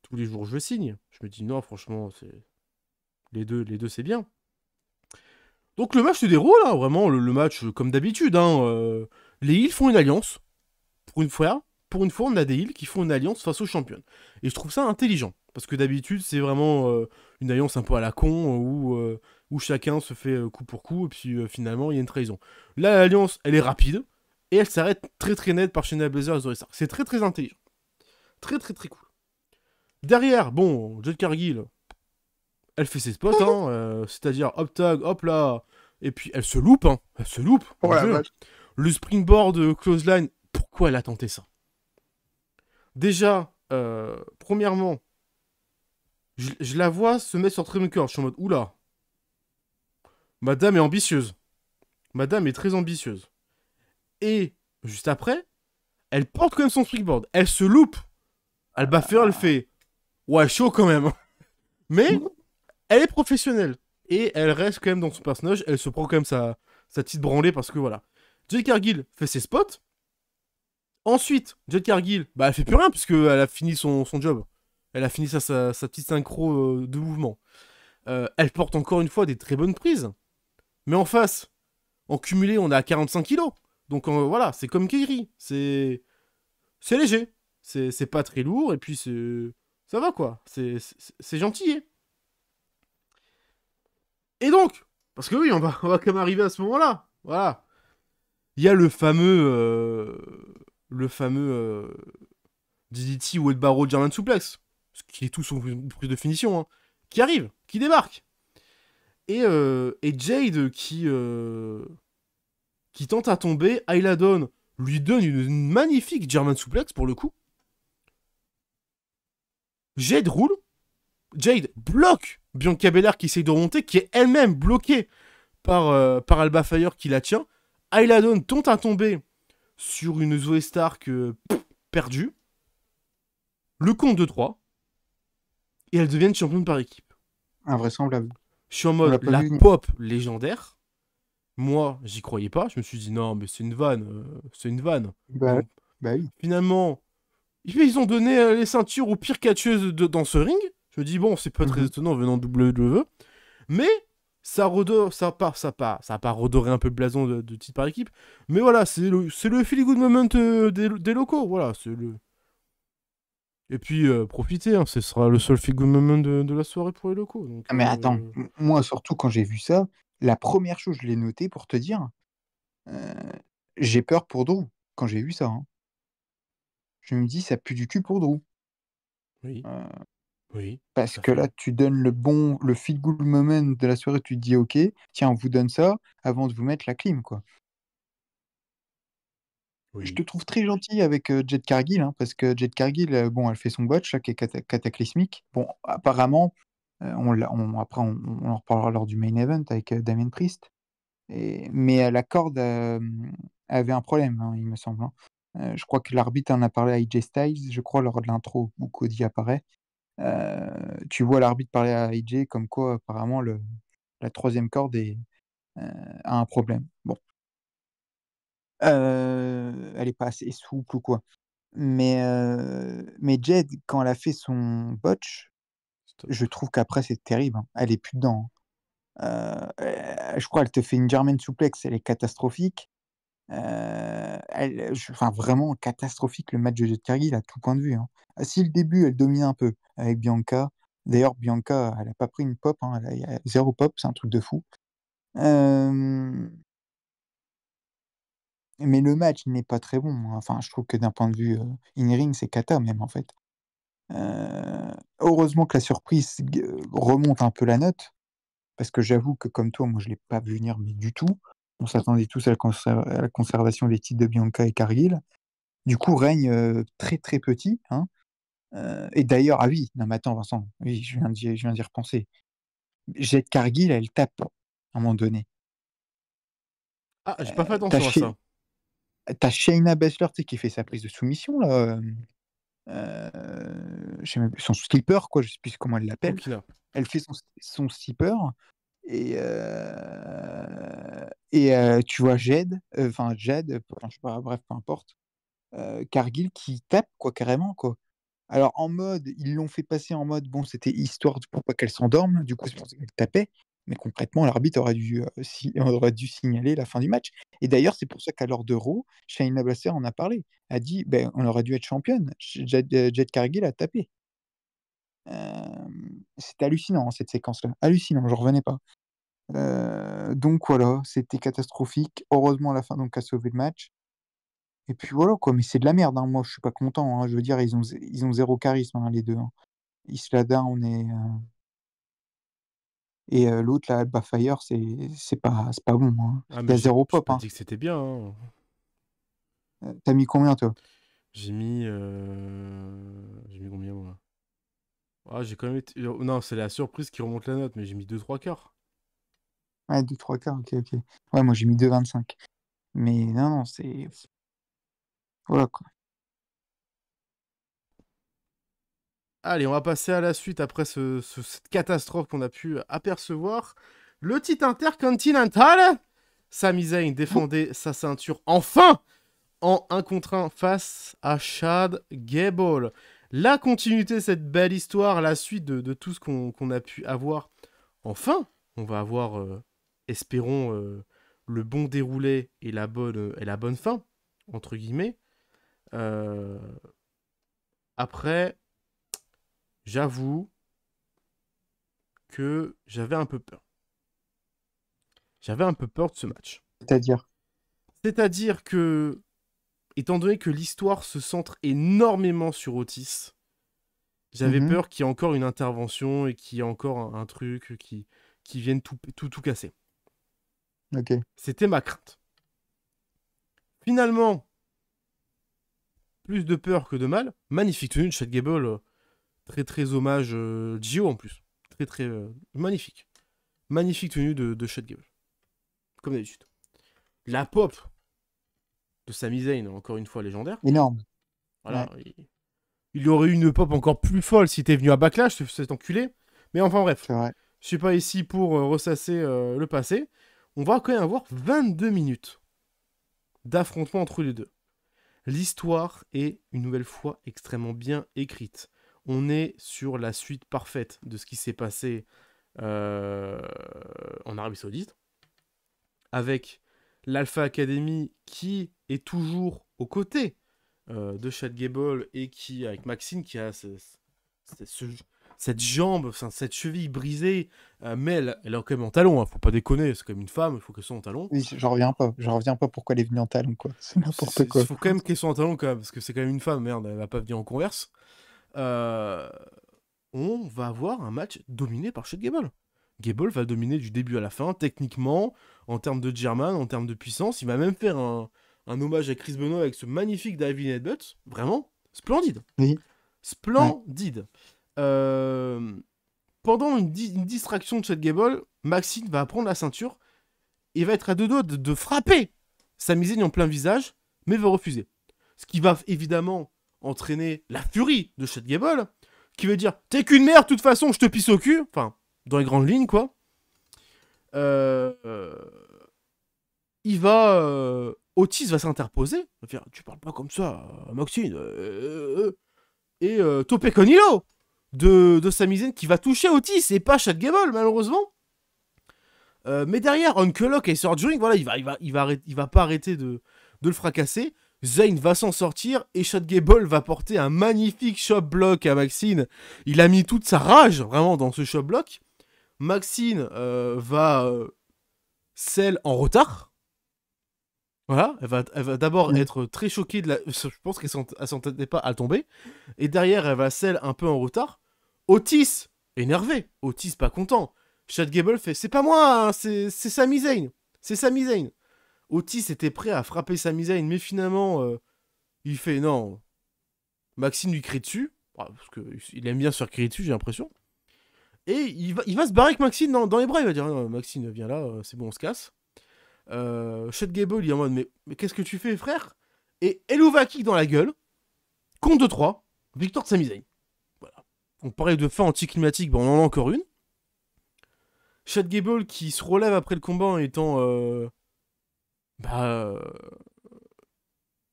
tous les jours je signe. Je me dis non, franchement, c'est les deux c'est bien. Donc le match se déroule, hein, vraiment le match comme d'habitude. Hein, les Heels font une alliance. Pour une fois, on a des Heels qui font une alliance face aux championnes. Et je trouve ça intelligent. Parce que d'habitude, c'est vraiment une alliance un peu à la con, où chacun se fait coup pour coup, et puis finalement, il y a une trahison. Là, l'alliance, elle est rapide, et elle s'arrête très très net par Shayna Baszler et Zoe Stark. C'est très très intelligent. Très très très cool. Derrière, bon, Jade Cargill, elle fait ses spots, hein, c'est-à-dire hop tag, hop là, et puis elle se loupe, hein, elle se loupe, oh mon la dieu. vache. Le springboard clothesline, pourquoi elle a tenté ça? Déjà, premièrement, je la vois se mettre sur Trimker, je suis en mode, oula, madame est ambitieuse, madame est très ambitieuse. Et, juste après, elle porte quand même son springboard, elle se loupe, Alba Ferrell fait, ouais, chaud quand même, mais elle est professionnelle. Et elle reste quand même dans son personnage. Elle se prend quand même sa petite branlée parce que voilà. Jade Cargill fait ses spots. Ensuite, Jade Cargill, bah elle fait plus rien puisqu'elle a fini son job. Elle a fini sa petite synchro de mouvement. Elle porte encore une fois des très bonnes prises. Mais en face, en cumulé, on est à 45 kilos. Donc voilà, c'est comme Kairi. C'est léger. C'est pas très lourd et puis ça va quoi. C'est gentil. Et donc, parce que oui, on va quand même arriver à ce moment-là. Voilà. Il y a le fameux DDT ou Barrow German Suplex, ce qui est tout son prise de finition, hein, qui arrive, qui débarque. Et Jade qui tente à tomber, Ayla Dawn lui donne une magnifique German Suplex pour le coup. Jade roule. Jade bloque Bianca Belair qui essaye de remonter, qui est elle-même bloquée par Alba Fire qui la tient. Ayla Dawn tente à tomber sur une Zoe Stark perdue. Le compte de 3. Et elles deviennent championnes par équipe. Invraisemblable. Je suis en On mode l'a pas la vu. pop légendaire. Moi, j'y croyais pas. Je me suis dit non, mais c'est une vanne. C'est une vanne. Bah, Donc, bah oui. finalement, ils ont donné les ceintures aux pires catcheuses dans ce ring. Je me dis bon, c'est pas très Mhm. étonnant venant de WWE. Mais ça a pas redoré un peu le blason de titre par équipe. Mais voilà, c'est le feel good moment des locaux. Voilà, c'est le. Et puis, profitez, hein, ce sera le seul feel good moment de la soirée pour les locaux. Donc, Ah, mais attends, moi surtout quand j'ai vu ça, la première chose, je l'ai noté pour te dire, euh, j'ai peur pour Drew quand j'ai vu ça, hein. Je me dis, ça pue du cul pour Drew. Oui, Euh, oui, Parce tout à que là, fait. tu donnes le feel good moment de la soirée, tu te dis, ok, tiens, on vous donne ça avant de vous mettre la clim, quoi. Je Oui. te trouve très gentil avec Jade Cargill, hein, parce que Jade Cargill, bon, elle fait son botch, là, qui est cataclysmique. Bon, apparemment, après, on en reparlera lors du main event avec Damien Priest. Mais la corde avait un problème, hein, il me semble, hein. Je crois que l'arbitre en a parlé à AJ Styles, je crois, lors de l'intro où Cody apparaît. Tu vois l'arbitre parler à AJ comme quoi, apparemment, la troisième corde a un problème. Bon. Elle est pas assez souple ou quoi. Mais Jade, quand elle a fait son botch, Stop. je trouve qu'après, c'est terrible, hein. Elle est plus dedans, hein. Je crois qu'elle te fait une German suplex, elle est catastrophique. Enfin, vraiment catastrophique le match de Jade Cargill à tout point de vue, hein. Si le début, elle domine un peu avec Bianca. D'ailleurs, Bianca, elle a pas pris une pop, hein, elle a 0 pop, c'est un truc de fou. Mais le match n'est pas très bon, hein. Enfin, je trouve que d'un point de vue in-ring, c'est cata même en fait. Heureusement que la surprise remonte un peu la note, parce que j'avoue que comme toi, moi je l'ai pas vu venir, mais du tout. On s'attendait tous à à la conservation des titres de Bianca et Cargill. Du coup, règne très très petit, hein. Et d'ailleurs, ah oui, non mais attends Vincent, oui, je viens d'y repenser. Jade Cargill, elle tape à un moment donné. Ah, j'ai pas fait T'as attention à Shay- ça. t'as Shayna Baszler, tu sais, qui fait sa prise de soumission là. Je sais même plus, son skipper, quoi, je sais plus comment elle l'appelle. Coquina. Elle fait son skipper et, tu vois Jade, enfin, je sais pas, bref, peu importe, Cargill qui tape, quoi, carrément, quoi. Alors, en mode, ils l'ont fait passer en mode, bon, c'était histoire pour pas qu'elle s'endorme, du coup, c'est pour ça qu'elle tapait. Mais concrètement, l'arbitre aurait dû signaler la fin du match. Et d'ailleurs, c'est pour ça qu'à l'heure d'Euro, Shayna Baszler en a parlé. A dit, ben, on aurait dû être championne. Jade Cargill a tapé. C'était hallucinant, hein, cette séquence-là. Hallucinant, j'en revenais pas. Donc voilà, c'était catastrophique. Heureusement, à la fin, donc, a sauvé le match. Et puis voilà, quoi. Mais c'est de la merde, hein. Moi, je suis pas content, hein. Je veux dire, ils ont zéro charisme, hein, les deux, hein. Isla Dawn et l'autre, là, Alba Fire, c'est pas bon, hein. Ah, Il y mais a zéro j'ai pop, pas hein. dit que c'était bien, hein. T'as mis combien, toi? J'ai mis. J'ai mis combien, moi? Ah, j'ai quand même été. Non, c'est la surprise qui remonte la note, mais j'ai mis 2 3 quarts. Ouais, 2 3 quarts, ok, ok. Ouais, moi, j'ai mis 2,25. Mais non, non, c'est. Voilà, quoi. Allez, on va passer à la suite après cette catastrophe qu'on a pu apercevoir. Le titre intercontinental. Sami Zayn défendait sa ceinture enfin en 1 contre 1 face à Chad Gable. La continuité de cette belle histoire, la suite de tout ce qu'on a pu avoir. Enfin, on va avoir, espérons, le bon déroulé et la bonne fin, entre guillemets. Euh, Après, j'avoue que j'avais un peu peur. J'avais un peu peur de ce match. C'est-à-dire. C'est-à-dire que, étant donné que l'histoire se centre énormément sur Otis, j'avais Mhm, peur qu'il y ait encore une intervention et qu'il y ait encore un truc qui vienne tout casser. ok. C'était ma crainte. Finalement, plus de peur que de mal. Magnifique tenue de Chad Gable. Très très hommage Gio en plus. Très très magnifique. Magnifique tenue de Chad Gable. Comme d'habitude. La pop de Sami Zayn, encore une fois légendaire. Énorme. Voilà. Ouais. Il y aurait eu une pop encore plus folle si t'es venu à Backlash, cet enculé. Mais enfin bref. C'est vrai. Je suis pas ici pour ressasser le passé. On va quand même avoir 22 minutes d'affrontement entre les deux. L'histoire est une nouvelle fois extrêmement bien écrite. On est sur la suite parfaite de ce qui s'est passé en Arabie Saoudite, avec l'Alpha Academy qui est toujours aux côtés de Chad Gable et qui, avec Maxine, qui a cette jambe, cette cheville brisée, mais elle est quand même en talon, hein, faut pas déconner, c'est quand même une femme, il faut qu'elle soit en talon. Oui, j'en reviens pas. J'en reviens pas pourquoi elle est venue en talon, quoi. C'est n'importe quoi. Il faut quand même qu'elle soit en talon, quand même, parce que c'est quand même une femme, merde, elle va pas venir en converse. On va avoir un match dominé par Chad Gable. Gable va dominer du début à la fin, techniquement, en termes de German, en termes de puissance. Il va même faire un hommage à Chris Benoit avec ce magnifique diving headbutt. Vraiment, splendide. Oui. Splendide. Pendant une distraction de Chad Gable, Maxine va prendre la ceinture et va être à deux doigts de frapper Sami Zayn en plein visage, mais va refuser. Ce qui va évidemment entraîner la furie de Chad Gable, qui veut dire « T'es qu'une merde, de toute façon, je te pisse au cul !» Enfin, dans les grandes lignes, quoi. Il va... Otis va s'interposer. Il va dire « Tu parles pas comme ça, Maxine. » Et Tope Conilo de Sami Zayn qui va toucher Otis et pas Chad Gable, malheureusement. Mais derrière, Uncle Lock et Surgery, voilà, il va pas arrêter de le fracasser. Zayn va s'en sortir et Chad Gable va porter un magnifique chop block à Maxine. Il a mis toute sa rage vraiment dans ce chop block. Maxine va sell en retard. Voilà, elle va d'abord être très choquée de la. Je pense qu'elle s'entendait pas à tomber. Et derrière, elle va sell un peu en retard. Otis, énervé. Otis, pas content. Chad Gable fait c'est pas moi, hein, c'est Sami Zayn. C'est Sami Zayn. Otis était prêt à frapper Sami Zayn, mais finalement, il fait non. Maxine lui crie dessus, parce qu'il aime bien se faire crier dessus, j'ai l'impression. Et il va se barrer avec Maxine dans les bras. Il va dire Maxine, viens là, c'est bon, on se casse. Chad Gable, il est en mode mais qu'est-ce que tu fais, frère? Et Eluva kick dans la gueule. Compte de 3. Victoire de Sami Zayn. Voilà. On parlait de fin anticlimatique, bon, on en a encore une. Chad Gable qui se relève après le combat en étant.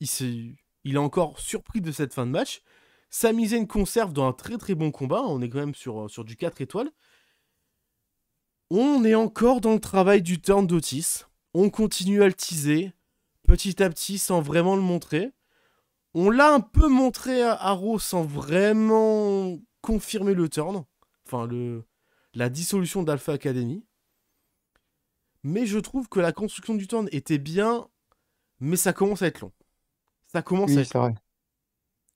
Il est encore surpris de cette fin de match. Sami Zayn conserve dans un très très bon combat. On est quand même sur du 4 étoiles. On est encore dans le travail du turn d'Otis. On continue à le teaser petit à petit sans vraiment le montrer. On l'a un peu montré à Raw sans vraiment confirmer le turn. Enfin, la dissolution d'Alpha Academy. Mais je trouve que la construction du turn était bien, mais ça commence à être long. Ça commence à être long. Vrai.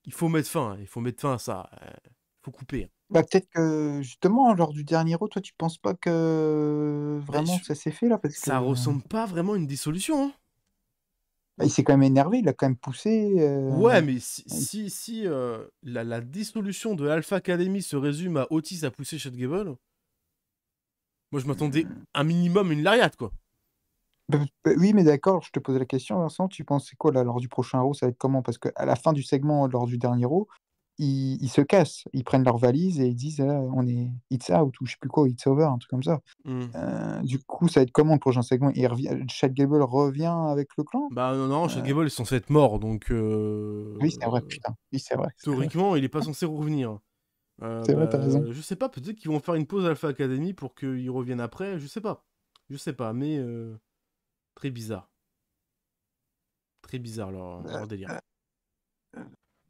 Il faut mettre fin à ça. Il faut couper. Bah, peut-être que justement, lors du dernier Raw, toi, tu penses pas que vraiment ça s'est fait là parce ça ressemble pas vraiment à une dissolution. Hein. Bah, il s'est quand même énervé, il a quand même poussé. Ouais, mais si la dissolution de l'Alpha Academy se résume à Otis à pousser Chad Gable, moi je m'attendais un minimum une lariat, quoi. Oui, mais d'accord, je te pose la question, Vincent, tu penses c'est quoi là, lors du prochain Raw, ça va être comment? Parce qu'à la fin du segment, lors du dernier Raw, ils se cassent, ils prennent leurs valises et ils disent on est it's out ou je sais plus quoi, it's over, un truc comme ça. Du coup, ça va être comment le prochain segment? Chad Gable revient avec le clan? Bah non, Chad Gable est censé être mort, donc... Oui, c'est vrai, putain. Oui, c'est vrai. Théoriquement, il est pas censé revenir. C'est vrai, t'as raison. Je sais pas, peut-être qu'ils vont faire une pause Alpha Academy pour qu'ils reviennent après, je sais pas, mais... Très bizarre. Très bizarre leur délire.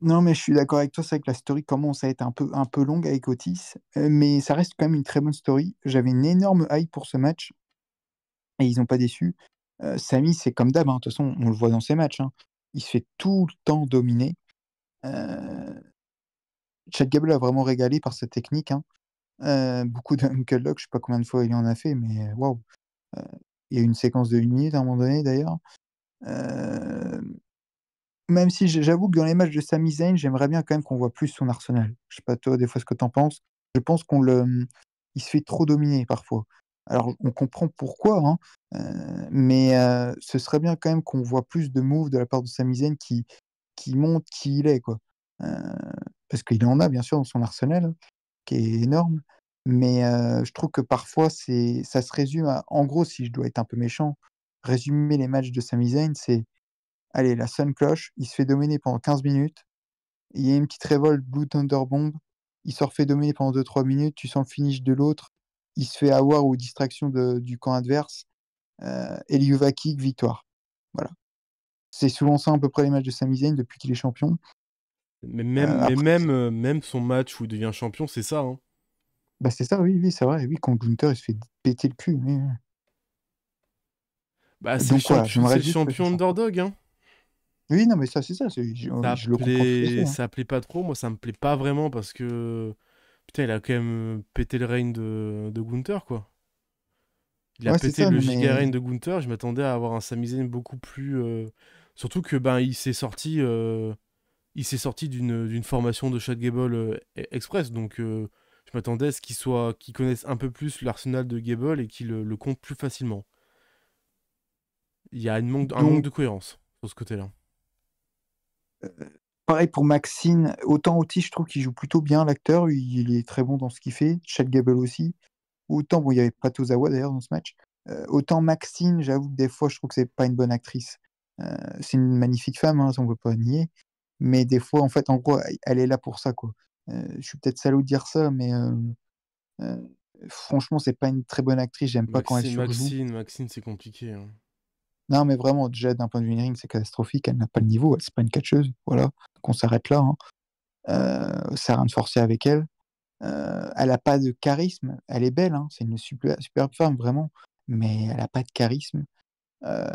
Non, mais je suis d'accord avec toi, c'est vrai que la story commence à être un peu longue avec Otis, mais ça reste quand même une très bonne story. J'avais une énorme hype pour ce match, et ils n'ont pas déçu. Sami, c'est comme d'hab, hein, de toute façon, on le voit dans ses matchs. Hein. Il se fait tout le temps dominer. Chad Gable a vraiment régalé par sa technique. Hein. Beaucoup de Uncle Lock, je sais pas combien de fois il en a fait, mais waouh. Il y a eu une séquence de 1 minute à un moment donné, d'ailleurs. même si j'avoue que dans les matchs de Sami Zayn, j'aimerais bien quand même qu'on voit plus son arsenal. Je sais pas toi, des fois, ce que t'en penses. Je pense il se fait trop dominer parfois. Alors, on comprend pourquoi, hein, mais ce serait bien quand même qu'on voit plus de moves de la part de Sami Zayn qui montre qui il est, quoi. Euh, Parce qu'il en a, bien sûr, dans son arsenal, qui est énorme. Mais je trouve que parfois, ça se résume à, en gros, si je dois être un peu méchant, résumer les matchs de Sami Zayn, c'est, allez, la Sun Cloche, il se fait dominer pendant 15 minutes, il y a une petite révolte Blue Thunder Bomb, il se refait dominer pendant 2-3 minutes, tu sens le finish de l'autre, il se fait avoir ou distraction du camp adverse, Eliuva kick, victoire. Voilà. C'est souvent ça à peu près les matchs de Sami Zayn depuis qu'il est champion. Mais même, mais Après, même, euh, même son match où il devient champion, c'est ça, hein. bah c'est ça, oui, oui, c'est vrai. Oui, quand Gunther, il se fait péter le cul. Oui, oui. Bah, c'est Donc voilà, le j'aimerais juste que ce champion soit. underdog, hein. Oui, non, mais ça, c'est ça. Ça Je le comprends tout à fait, plaît, hein. ça plaît pas trop. Moi, ça me plaît pas vraiment parce que, putain, il a quand même pété le règne de Gunther, quoi. Il a Ouais, c'est pété ça, le non, giga mais règne de Gunther. Je m'attendais à avoir un Sami Zayn beaucoup plus. Surtout que, ben, il s'est sorti d'une formation de Chad Gable Express. Donc, je m'attendais à ce qu'il connaisse un peu plus l'arsenal de Gable et qu'il le compte plus facilement. Il y a un manque donc, de cohérence sur ce côté-là. euh, pareil pour Maxine. Autant Otis, je trouve qu'il joue plutôt bien, l'acteur. Il est très bon dans ce qu'il fait. Chad Gable aussi. Autant, bon, il y avait pas Tozawa d'ailleurs dans ce match. Autant Maxine, j'avoue que des fois, je trouve que c'est pas une bonne actrice. C'est une magnifique femme, hein, ça on peut pas nier. Mais des fois, en fait, en gros, elle est là pour ça, quoi. Je suis peut-être salaud de dire ça, mais euh, franchement, c'est pas une très bonne actrice. J'aime pas quand elle surjoue. Maxine, c'est compliqué, hein. Non, mais vraiment, déjà, d'un point de vue ring, c'est catastrophique. Elle n'a pas le niveau. C'est pas une catcheuse. Voilà. Qu'on s'arrête là, hein. Ça sert à rien de forcer avec elle. Elle a pas de charisme. Elle est belle, hein. C'est une superbe femme, vraiment. Mais elle a pas de charisme. Euh,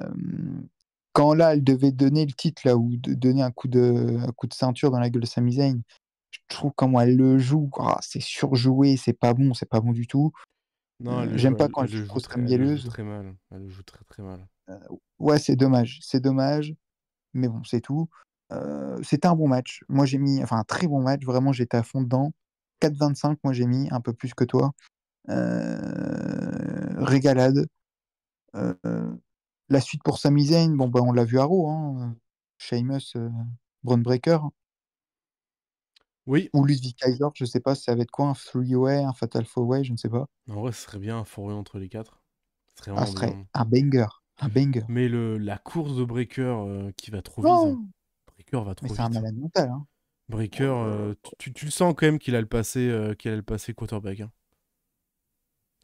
Quand là, elle devait donner le titre, là, ou donner un coup de ceinture dans la gueule de Sami Zayn, je trouve comment elle le joue. Ah, c'est surjoué, c'est pas bon du tout. Non, J'aime pas quand elle elle le fait joue trop très, très elle le joue mielleuse. très mal. Elle le joue très très mal. Ouais, c'est dommage. C'est dommage. Mais bon, c'est tout. C'était un bon match. Moi, j'ai mis, enfin, un très bon match. Vraiment, j'étais à fond dedans. 4,25, moi, j'ai mis un peu plus que toi. Régalade. Euh, la suite pour Sami Zayn, bon, bah, on l'a vu à Raw, hein. Sheamus, Braun Breaker. Oui, Ou Ludwig Kaiser, je sais pas si ça va être quoi, un three-way, un fatal four-way, je ne sais pas. en vrai, ce serait bien un fourré entre les quatre. Ce serait Ah, ce vraiment serait bien. un banger. Un banger. Mais la course de Breaker qui va trop vite, hein. Non! Breaker va Mais trop c'est un vite. malade mental, hein. Breaker, tu le sens quand même qu'il a le passé quarterback, hein.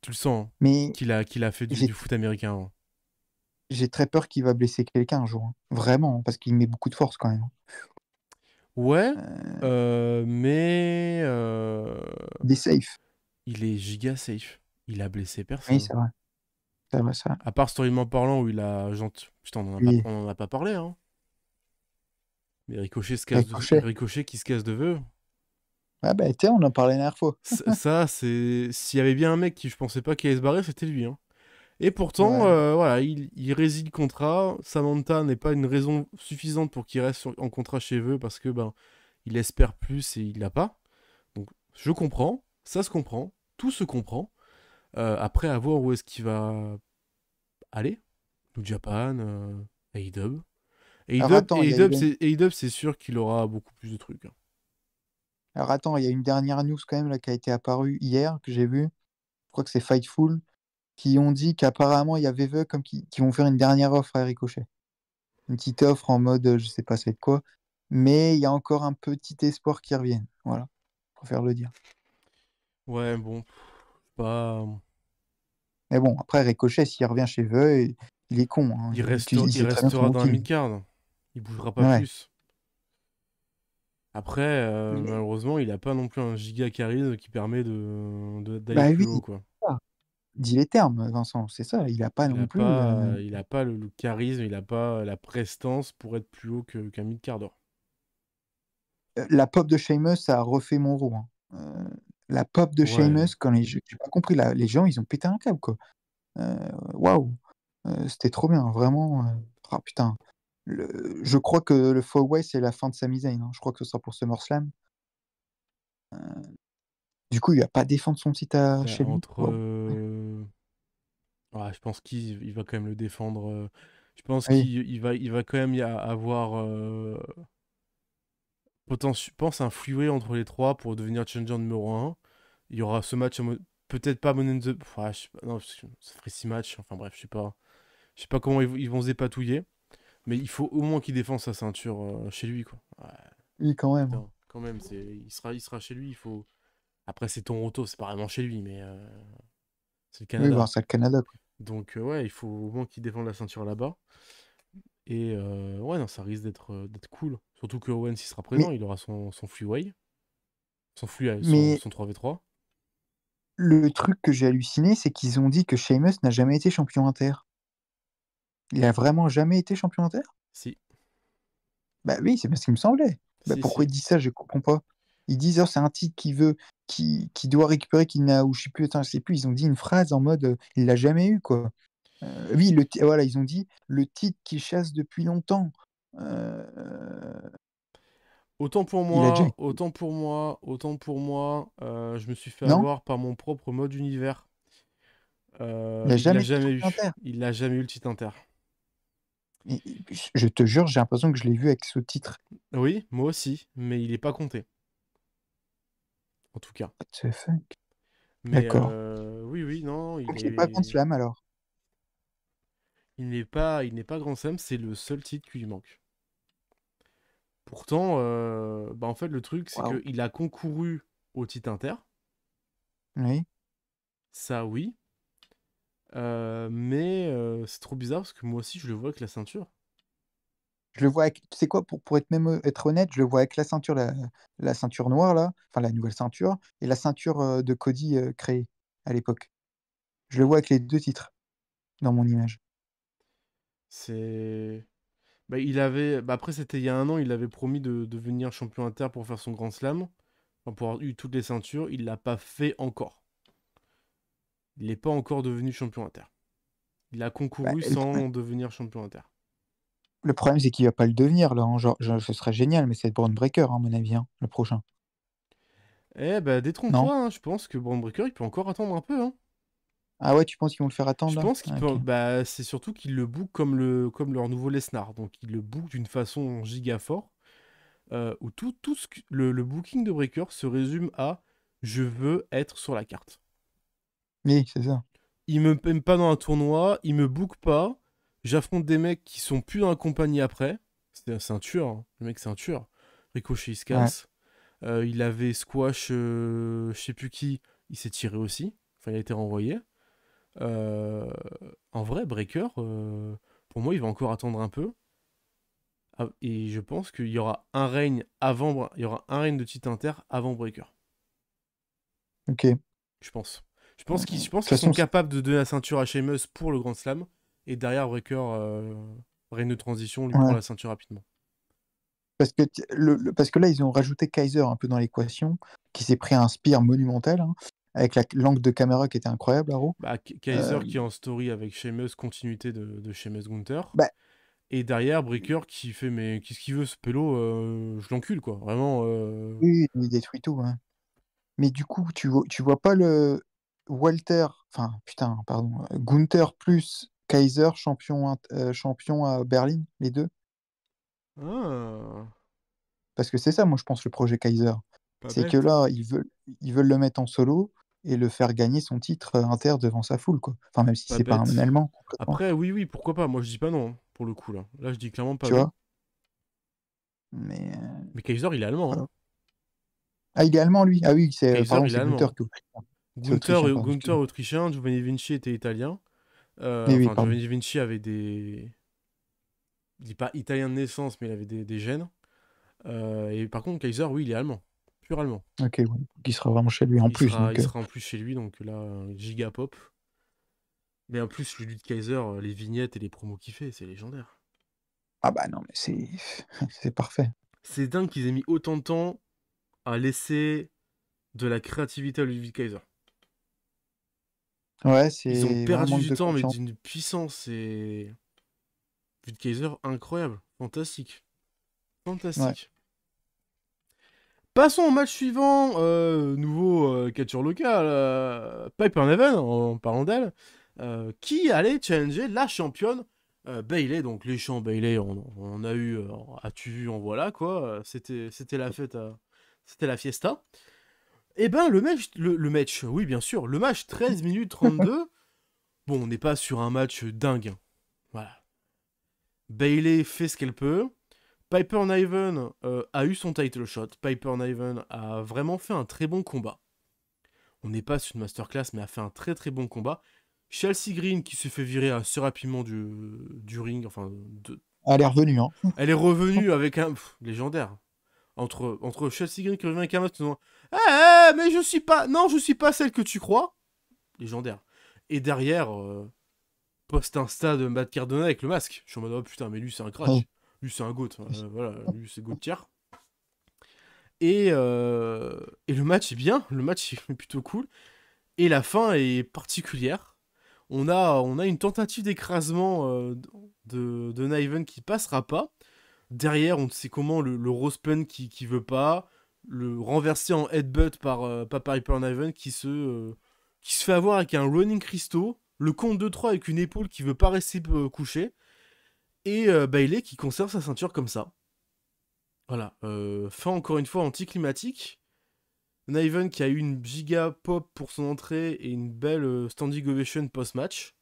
Tu le sens, hein, Mais qu'il a fait du j'ai foot américain, hein. j'ai très peur qu'il va blesser quelqu'un un jour, hein. Vraiment, hein, parce qu'il met beaucoup de force quand même, hein. Ouais, Euh, mais des safe. il est giga safe. Il a blessé Oui, personne. c'est vrai. C'est vrai, ça. À part storyment parlant où il a putain, Oui, on en a pas parlé, hein. Mais Ricochet. Ricochet qui se casse de vœux. Ah bah, tiens, on en parlait la dernière fois. Ça, c'est. S'il y avait bien un mec qui je pensais pas qu'il allait se barrer, c'était lui, hein. Et pourtant, Ouais. voilà, il résilie le contrat. Samantha n'est pas une raison suffisante pour qu'il reste en contrat chez eux parce que ben il espère plus et il l'a pas. Donc je comprends, ça se comprend, tout se comprend. Après, à voir où est-ce qu'il va aller. New Japan, AEW. Alors attends, AEW, c'est sûr qu'il aura beaucoup plus de trucs, hein. alors attends, il y a une dernière news quand même là, qui a été apparue hier, que j'ai vue. Je crois que c'est Fightful, qui ont dit qu'apparemment il y avait comme qui vont faire une dernière offre à Ricochet. Une petite offre en mode, je sais pas c'est de quoi, mais il y a encore un petit espoir qu'ils reviennent. Voilà, je préfère le dire. Ouais, bon, pas. Mais bon, après Ricochet, s'il revient chez eux, il est con, hein. Il Il sait très bien son restera dans la booking. mid-card. Il bougera pas Ouais. plus. Après, malheureusement, il a pas non plus un giga charisme qui permet d'aller Bah plus oui, haut, quoi. ça. Dis les termes, Vincent, c'est ça. Il a pas non plus. Il a pas le charisme, il a pas la prestance pour être plus haut qu'un mid-card. La pop de Sheamus, ça a refait mon roux, hein. La pop de Ouais. Sheamus, quand j'ai pas compris, les gens, ils ont pété un câble, quoi. Waouh. C'était trop bien, vraiment. Ah putain. Je crois que le Foway, c'est la fin de Sami Zayn, hein. Je crois que ce sera pour SummerSlam. Du coup, il va pas défendre son titre Bah, chez lui. entre. Wow. Ouais, je pense qu'il va quand même le défendre. Je pense Oui, qu'il va quand même y avoir. Je pense un freeway entre les trois pour devenir challenger numéro un. Il y aura ce match, peut-être pas Money in the. Enfin, je sais pas, non, parce que ça ferait 6 matchs. Enfin bref, je sais pas. Je sais pas comment ils vont se dépatouiller. Mais il faut au moins qu'il défende sa ceinture chez lui, quoi. Ouais, oui, quand même, hein. putain, quand même, il sera chez lui. Il faut. Après, c'est Toronto, c'est pas vraiment chez lui, mais c'est le Oui, Canada. bah, c'est le Canada, quoi. Donc, ouais, il faut au moins qu'il défende la ceinture là-bas. Et ouais, non, ça risque d'être cool. Surtout que Owens, il sera présent, Mais, il aura son freeway, mais son 3v3. le truc que j'ai halluciné, c'est qu'ils ont dit que Sheamus n'a jamais été champion inter. Il a vraiment jamais été champion inter? Si, Bah oui, c'est bien ce qu'il me semblait. Bah si, pourquoi si. ils disent ça? Je comprends pas. Ils disent, oh, c'est un titre qui doit récupérer, qu'il n'a, ou je sais plus, attends, je sais plus, ils ont dit une phrase en mode, il l'a jamais eu, quoi. Oui, voilà, ils ont dit le titre qu'il chasse depuis longtemps. Euh, il a déjà été. Autant pour moi, je me suis fait Non? avoir par mon propre mode univers. Il a Il l'a jamais été jamais champion eu. inter. Il l'a jamais eu le titre inter. Je te jure, j'ai l'impression que je l'ai vu avec ce titre. Oui, moi aussi, mais il est pas compté, en tout cas. What the fuck? Mais D'accord. oui, oui, non, Donc il n'est pas Grand Slam alors. il n'est pas Grand Slam, c'est le seul titre qui lui manque. Pourtant, bah en fait, le truc, c'est Waouh. qu'il a concouru au titre inter. Oui. Ça, oui. Mais c'est trop bizarre parce que moi aussi, je le vois avec la ceinture. Je le vois avec, tu sais quoi, pour être même être honnête, je le vois avec la ceinture, la ceinture noire là, enfin la nouvelle ceinture, et la ceinture de Cody créée à l'époque. Je le vois avec les deux titres dans mon image. C'est. Bah, il avait. Bah, après, c'était il y a un an, il avait promis de devenir champion inter pour faire son grand slam. Enfin, pour avoir eu toutes les ceintures. Il l'a pas fait encore. Il n'est pas encore devenu champion inter. Il a Bah, concouru le, sans devenir champion inter. le problème, c'est qu'il va pas le devenir là, hein. Genre, ce serait génial, mais c'est Braun Breaker, hein, à mon avis, hein, le prochain. Eh bah, Non? détrompe-toi, hein, je pense que Braun Breaker, il peut encore attendre un peu, hein. Ah ouais, tu penses qu'ils vont le faire attendre Je là? pense qu'il Ah, peut. ok. Bah, c'est surtout qu'il le book comme leur nouveau Lesnar. Donc, il le book d'une façon giga fort. Où le booking de Breaker se résume à je veux être sur la carte. Oui, c'est ça. Il me aime pas dans un tournoi, il me book pas. J'affronte des mecs qui sont plus dans la compagnie après. C'est un tueur, hein. Le mec, c'est un tueur. Ricochet, il se Ouais. casse. Il avait squash, je sais plus qui, il s'est tiré aussi. Enfin, il a été renvoyé. Euh, En vrai, Breaker, pour moi, il va encore attendre un peu. Ah, et je pense qu'il y aura un règne avant, il y aura un règne de titre inter avant Breaker. Ok. De Je pense. Je toute pense qu'ils sont façon, capables de donner la ceinture à Sheamus pour le Grand Slam. Et derrière, Breaker, règne de transition, lui prend ouais. la ceinture rapidement. Parce que là, ils ont rajouté Kaiser un peu dans l'équation, qui s'est pris un spear monumental, hein, avec l'angle de caméra qui était incroyable, Haro. Bah, Kaiser Euh, qui est en story avec Sheamus, continuité de Sheamus Gunther. bah, Et derrière, Breaker qui fait mais qu'est-ce qu'il veut ce pélo, je l'encule quoi. Vraiment. oui, il détruit tout, hein. Mais du coup, tu vois pas le Walter, enfin, putain, pardon, Gunther plus Kaiser, champion à Berlin, les deux? Ah, Parce que c'est ça, moi, je pense, le projet Kaiser. pas C'est que bête. là, ils veulent le mettre en solo et le faire gagner son titre inter devant sa foule, quoi. Enfin, même si Pas c'est pas un bête. Allemand, complètement, Après, oui, oui, pourquoi pas. Moi, je dis pas non, hein, pour le coup là. Là, je dis clairement pas tu non. vois. Mais Mais Kaiser, il est allemand, hein. voilà. Ah, il est allemand, lui? Ah oui, Kaiser, pardon, il est c'est Gunther allemand, hein. qui est autrichien. C'est autrichien, pardon, Gunther excuse-moi. autrichien, Giovanni Vinci était italien. Mais oui, Enfin, pardon. Giovanni Vinci avait des. Il n'est pas italien de naissance, mais il avait des gènes. Et par contre, Kaiser, oui, il est allemand. Pur allemand. Ok, ouais. Qui sera vraiment chez lui en plus, Il donc. sera en plus chez lui, donc là, giga pop. Mais en plus, lui de Kaiser, les vignettes et les promos qu'il fait, c'est légendaire. Ah bah non, mais c'est c'est parfait. C'est dingue qu'ils aient mis autant de temps à laisser de la créativité à Ludwig Kaiser. Ouais, Ils ont c'est vraiment perdu manque du de temps, mais confiance. d'une puissance. Et Kaiser, incroyable. Fantastique. Fantastique. Ouais. Passons au match suivant. Nouveau catcheur local. Piper Niven, en parlant d'elle. Qui allait challenger la championne Bayley. Donc les champs Bayley, on a eu... as-tu vu, en voilà, quoi. C'était la fête. C'était la fiesta. Et ben, le match, oui, bien sûr. Le match 13 minutes 32. Bon, on n'est pas sur un match dingue. Voilà. Bayley fait ce qu'elle peut. Piper Niven a eu son title shot. Piper Niven a vraiment fait un très bon combat. On n'est pas sur une masterclass, mais a fait un très très bon combat. Chelsea Green qui se fait virer assez rapidement du ring. Enfin, Elle est revenue, hein. elle est revenue avec un légendaire. Entre Chelsea Green qui revient avec un masque, mais je suis pas celle que tu crois. Légendaire. Et derrière, post Insta de Matt Cardona avec le masque. Je suis en mode, oh putain, mais lui c'est un crash. Ouais. Lui c'est un goat. Voilà, lui c'est goat tier. Et le match est bien. Le match est plutôt cool. Et la fin est particulière. On a une tentative d'écrasement de Niven qui passera pas. Derrière, on sait comment le Rose Pun qui veut pas. Le renverser en headbutt par Piper Niven qui se fait avoir avec un running Christo. Le compte de 3 avec une épaule qui veut pas rester couchée. Et Bayley qui conserve sa ceinture comme ça. Voilà. Fin encore une fois anticlimatique. Niven qui a eu une giga pop pour son entrée et une belle standing ovation post-match.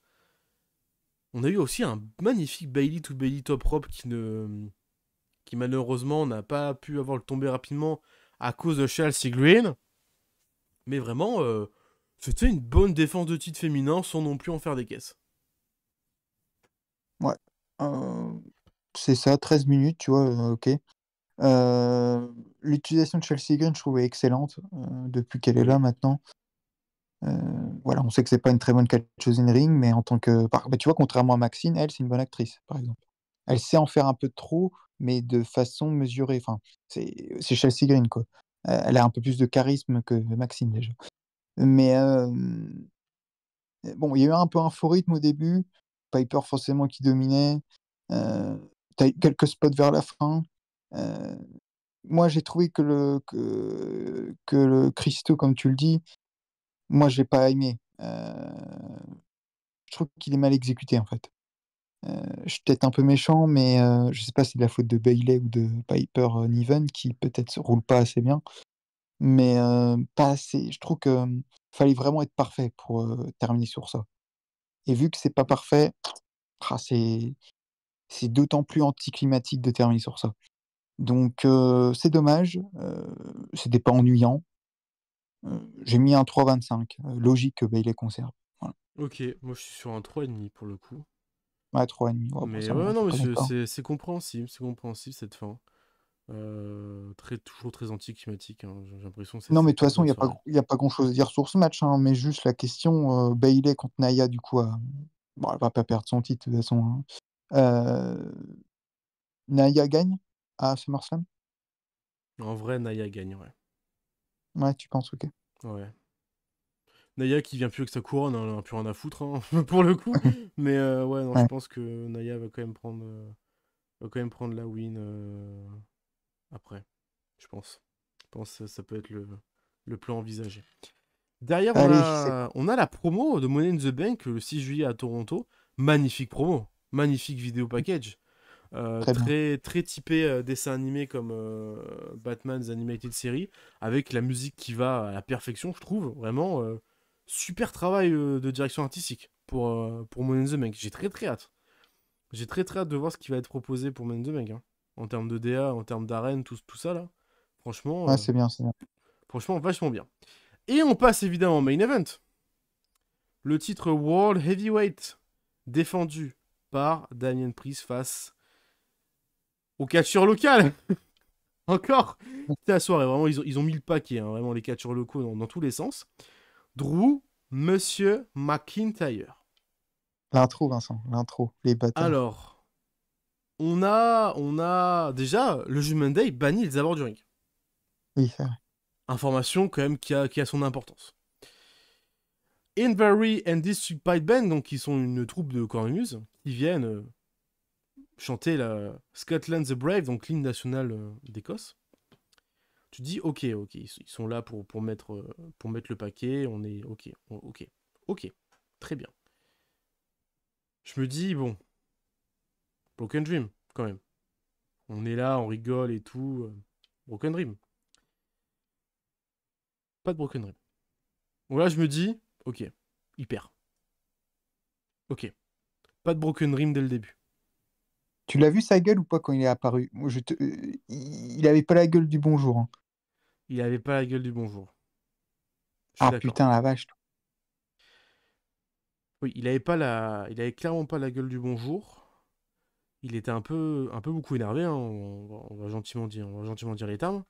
On a eu aussi un magnifique Bayley to Bayley top rope qui malheureusement n'a pas pu avoir le tombé rapidement à cause de Chelsea Green. Mais vraiment, c'était une bonne défense de titre féminin sans non plus en faire des caisses. Ouais. C'est ça, 13 minutes, tu vois, ok. L'utilisation de Chelsea Green, je trouvais excellente depuis qu'elle est là maintenant. Voilà, on sait que c'est pas une très bonne catcheuse in ring, mais en tant que. Tu vois, contrairement à Maxine, elle, c'est une bonne actrice, par exemple. Elle sait en faire un peu trop, mais de façon mesurée. Enfin, c'est Chelsea Green, quoi. Elle a un peu plus de charisme que Maxine, déjà. Mais bon, il y a eu un peu un faux rythme au début. Piper, forcément, qui dominait. T'as eu quelques spots vers la fin. Moi, j'ai trouvé que le Christo, comme tu le dis, moi, j'ai pas aimé. Je trouve qu'il est mal exécuté, en fait. Je suis peut-être un peu méchant, mais je sais pas si c'est de la faute de Bayley ou de Piper Niven qui peut-être se roule pas assez bien, mais pas assez. Je trouve que fallait vraiment être parfait pour terminer sur ça. Et vu que c'est pas parfait, c'est d'autant plus anticlimatique de terminer sur ça. Donc c'est dommage. C'était pas ennuyant. J'ai mis un 3,25. Logique que Bayley conserve. Voilà. Ok, moi je suis sur un 3,5 pour le coup. Ouais, 3,5. Ouais, Mais ça ouais, va, non, pas longtemps. c'est compréhensible cette fin. Toujours très anticlimatique, hein. J'ai l'impression que Non, mais de c'était toute une façon, bonne il soirée. n'y a pas grand-chose à dire sur ce match, hein, mais juste la question, Bayley contre Naya, du coup, bon, elle va pas perdre son titre, de toute façon, hein. Naya gagne à SummerSlam? En vrai, Naya gagne, ouais. Ouais, tu penses, ok. Ouais. Naya qui vient plus avec sa couronne, hein, elle en a plus rien à foutre, hein, pour le coup. Mais ouais, non, je Ouais. pense que Naya va quand même prendre la win après. Je pense. Je pense que ça peut être le plan envisagé. Derrière, on Allez, on a la promo de Money in the Bank le 6 juillet à Toronto. Magnifique promo. Magnifique vidéo package. très bien. Très, très typé dessin animé comme Batman's Animated Series. Avec la musique qui va à la perfection, je trouve. Vraiment, super travail de direction artistique pour Money in the Bank. J'ai très, très hâte. J'ai très, très hâte de voir ce qui va être proposé pour Money in the Bank, hein. En termes de DA, en termes d'arène, tout ça là. Franchement, Ouais, c'est bien, c'est bien. franchement, vachement bien. Et on passe évidemment au main event. Le titre World Heavyweight défendu par Damien Priest face au catcheur local. Encore. C'était la soirée, vraiment, ils ont mis le paquet, hein, vraiment les catcheurs locaux dans tous les sens. Drew, Monsieur McIntyre. L'intro, Vincent, l'intro, les bâtards. Alors, on a déjà le Judgment Day banni les abords du ring. Oui, c'est vrai. Information quand même qui a son importance. Invery and District Pipe Band, donc qui sont une troupe de cornemuse, qui viennent chanter la Scotland the Brave, donc l'hymne national d'Écosse. Tu te dis, ok, ils sont là pour mettre le paquet, on est ok, très bien. Je me dis, bon, Broken Dream, quand même. On est là, on rigole et tout. Broken Dream. Pas de Broken Dream. Bon, là, je me dis, ok, hyper. Ok. Pas de Broken Dream dès le début. Tu l'as vu sa gueule ou pas quand il est apparu? Moi, il avait pas la gueule du bonjour. Hein. Il avait pas la gueule du bonjour. Je suis Ah d'accord. putain, la vache. Oui, il avait clairement pas la gueule du bonjour. Il était un peu beaucoup énervé, hein, on va gentiment dire les termes.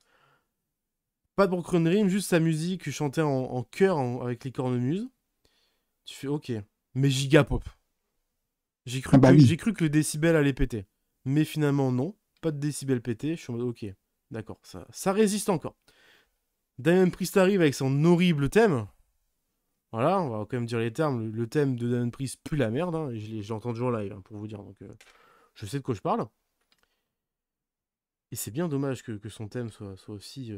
Pas de Broken Dream, juste sa musique chantée en chœur avec les cornemuses. Tu fais ok, mais giga pop. J'ai cru que le décibel allait péter. Mais finalement non, pas de décibel pété, je suis en mode ok, d'accord, ça résiste encore. Damien Priest arrive avec son horrible thème. Voilà, on va quand même dire les termes, le thème de Damien Priest pue la merde, hein, je l'entends toujours live, hein, pour vous dire, donc je sais de quoi je parle. Et c'est bien dommage que son thème soit aussi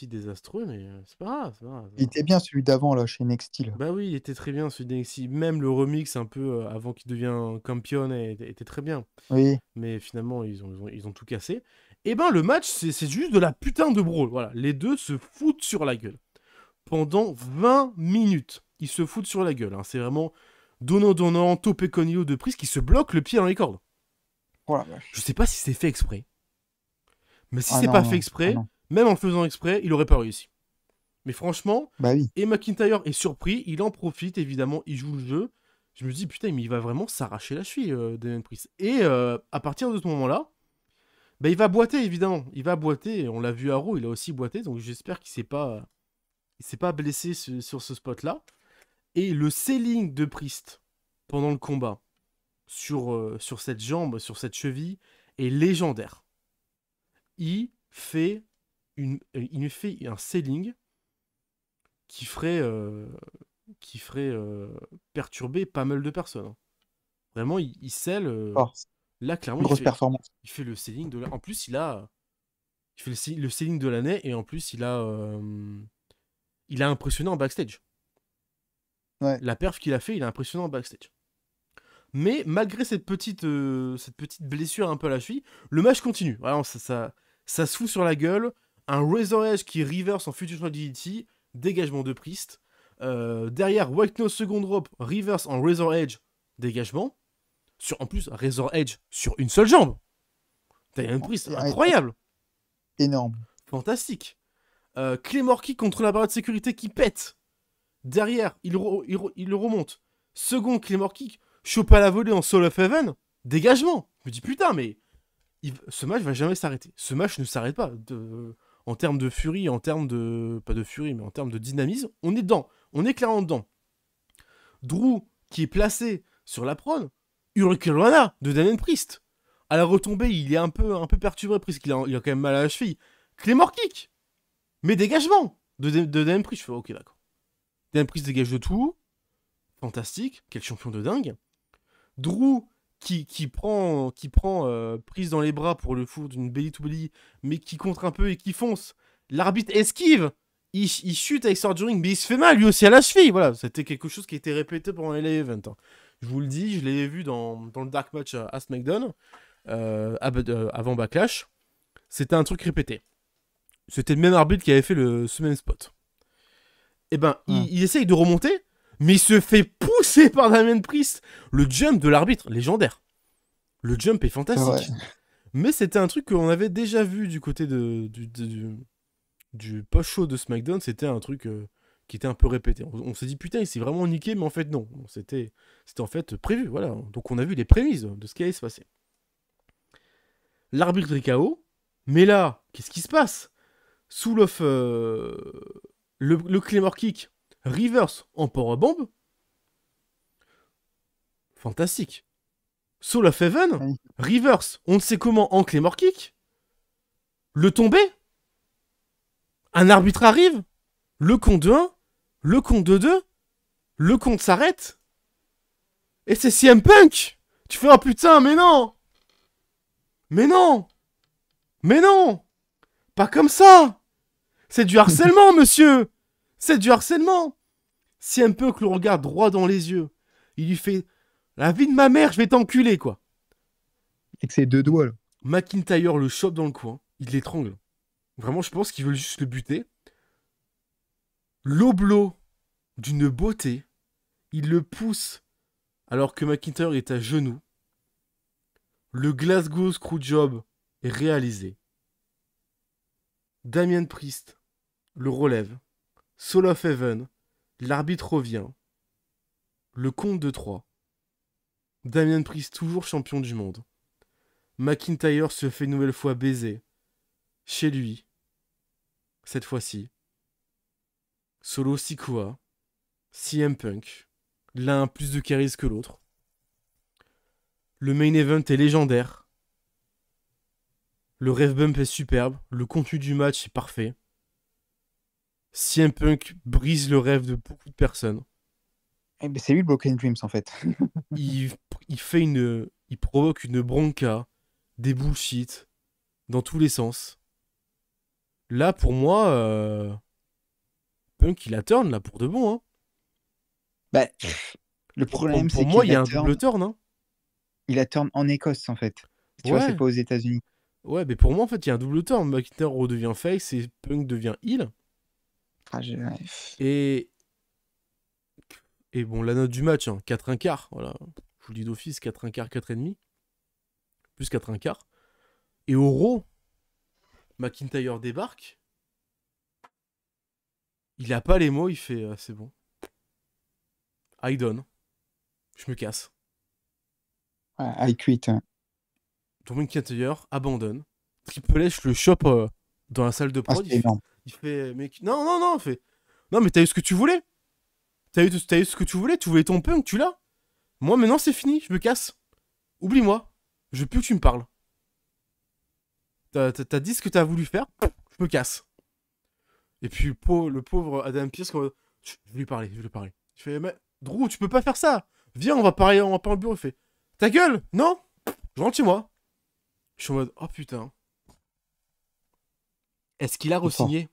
désastreux, mais c'est pas grave, c'est pas grave. Il était bien celui d'avant, là, chez Nexty. Là. Bah oui, il était très bien celui d'NXT. Même le remix un peu avant qu'il devienne champion était très bien. Oui. Mais finalement, ils ont tout cassé. Et ben le match, c'est juste de la putain de brawl. Voilà, les deux se foutent sur la gueule. Pendant 20 minutes, ils se foutent sur la gueule. Hein. C'est vraiment donnant, topé conio de prise qui se bloque le pied dans les cordes. Oh la vache. Je sais pas si c'est fait exprès. Mais si c'est pas fait exprès, même en le faisant exprès, il aurait pas réussi. Mais franchement, bah oui. Et McIntyre est surpris, il en profite, évidemment, il joue le jeu. Je me dis, putain, mais il va vraiment s'arracher la cheville, Damien Priest. Et à partir de ce moment-là, bah, il va boiter, évidemment. Il va boiter, on l'a vu à Raw, il a aussi boité, donc j'espère qu'il s'est pas blessé sur ce spot-là. Et le selling de Priest pendant le combat sur cette jambe, sur cette cheville, est légendaire. Il fait un selling qui ferait perturber pas mal de personnes. Vraiment, il scelle. Là, clairement, grosse performance. Il fait le selling de en plus, il fait le selling de l'année et en plus, il a impressionné en backstage. Ouais. La perf qu'il a fait, il a impressionné en backstage. Mais malgré cette petite blessure un peu à la cheville, le match continue. Vraiment, ça se fout sur la gueule. Un Razor Edge qui reverse en Future Solidity. Dégagement de Priest. Derrière, White Nose second drop, reverse en Razor Edge, dégagement. En plus, Razor Edge sur une seule jambe. Damien Priest, incroyable. Énorme. Fantastique. Claymore Kick contre la barre de sécurité qui pète. Derrière, il le remonte. Second Claymore Kick, chope à la volée en Soul of Heaven, dégagement. Je me dis putain, mais ce match va jamais s'arrêter. Ce match ne s'arrête pas. En termes de furie, en termes de... Pas de furie, mais en termes de dynamisme, on est dedans. On est clairement dedans. Drew, qui est placé sur la prône, Hurricane Rana de Damien Priest. À la retombée, il est un peu perturbé, puisqu'il a quand même mal à la cheville. Claymore Kick. Mais dégagement de Damien Priest. Je fais, ok, d'accord. Damien Priest dégage de tout. Fantastique. Quel champion de dingue. Drew... Qui prend prise dans les bras pour le four d'une belly to belly, mais qui contre un peu et qui fonce. L'arbitre esquive, il chute avec Sword Ring, mais il se fait mal lui aussi à la cheville. Voilà, c'était quelque chose qui a été répété pendant les live events. Hein. Je vous le dis, je l'ai vu dans le Dark Match à SmackDown, avant Backlash. C'était un truc répété. C'était le même arbitre qui avait fait ce même spot. Et ben, il essaye de remonter. Mais il se fait pousser par Damien Priest. Le jump de l'arbitre, légendaire. Le jump est fantastique. Ouais. Mais c'était un truc qu'on avait déjà vu du côté du post-show de SmackDown. C'était un truc qui était un peu répété. On s'est dit, putain, il s'est vraiment niqué, mais en fait, non. C'était en fait prévu, voilà. Donc on a vu les prémices de ce qui allait se passer. L'arbitre est KO. Mais là, qu'est-ce qui se passe? Soul of... le Claymore Kick... Reverse en powerbomb. Fantastique. Soul of Heaven. Oui. Reverse, on ne sait comment, en Claymore Kick. Le tombé. Un arbitre arrive. Le compte de 1. Le compte de 2. Le compte s'arrête. Et c'est CM Punk. Tu fais, oh putain, mais non. Mais non! Mais non! Pas comme ça! C'est du harcèlement, monsieur! C'est du harcèlement! Si un peu que le regarde droit dans les yeux, il lui fait la vie de ma mère, je vais t'enculer, quoi. Avec ses deux doigts, là. McIntyre le chope dans le coin, il l'étrangle. Vraiment, je pense qu'ils veulent juste le buter. L'oblo d'une beauté, il le pousse alors que McIntyre est à genoux. Le Glasgow Screwjob est réalisé. Damien Priest le relève. Soul of Heaven, l'arbitre revient. Le compte de 3. Damien Priest toujours champion du monde. McIntyre se fait une nouvelle fois baiser. Chez lui. Cette fois-ci. Solo Sikoa. CM Punk. L'un a plus de charisme que l'autre. Le main event est légendaire. Le ref bump est superbe. Le contenu du match est parfait. CM Punk brise le rêve de beaucoup de personnes. Eh ben, c'est lui le Broken Dreams, en fait. Il, il provoque une bronca, des bullshit, dans tous les sens. Là, pour moi, Punk, il a turn, là, pour de bon. Hein. Bah, le problème, Pour c'est moi, il qu'il y a a un turn, double turn. Hein. il a turn en Écosse, en fait. Tu vois, c'est Ouais, pas aux États-Unis. ouais, mais pour moi, en fait, il y a un double turn. McIntyre redevient face et Punk devient heel. Ah, ouais. Et, et bon, la note du match, hein, 4 1 quart. Voilà. Je vous le dis d'office, 4 1 quart, 4 et demi. Plus 4 1 quart. Et au Raw, McIntyre débarque. Il a pas les mots, il fait c'est bon. I done. Je me casse. Ouais, I quit. Drew McIntyre abandonne. Triple H le chope dans la salle de Ah, prod. c'était énorme. Il fait mec, non, non, non, il fait. Non, mais t'as eu ce que tu voulais. T'as eu ce que tu voulais. Tu voulais ton punk, tu l'as. Moi, maintenant, c'est fini. Je me casse. Oublie-moi. Je veux plus que tu me parles. T'as dit ce que t'as voulu faire. Je me casse. Et puis, le pauvre Adam Pearce, je vais lui parler, je vais lui parler. Je fais, mais Drew, tu peux pas faire ça. Viens, on va parler au bureau. Il fait, ta gueule, non. Je rentre chez moi. Je suis en mode, oh putain. Est-ce qu'il a C'est fort. re-signé?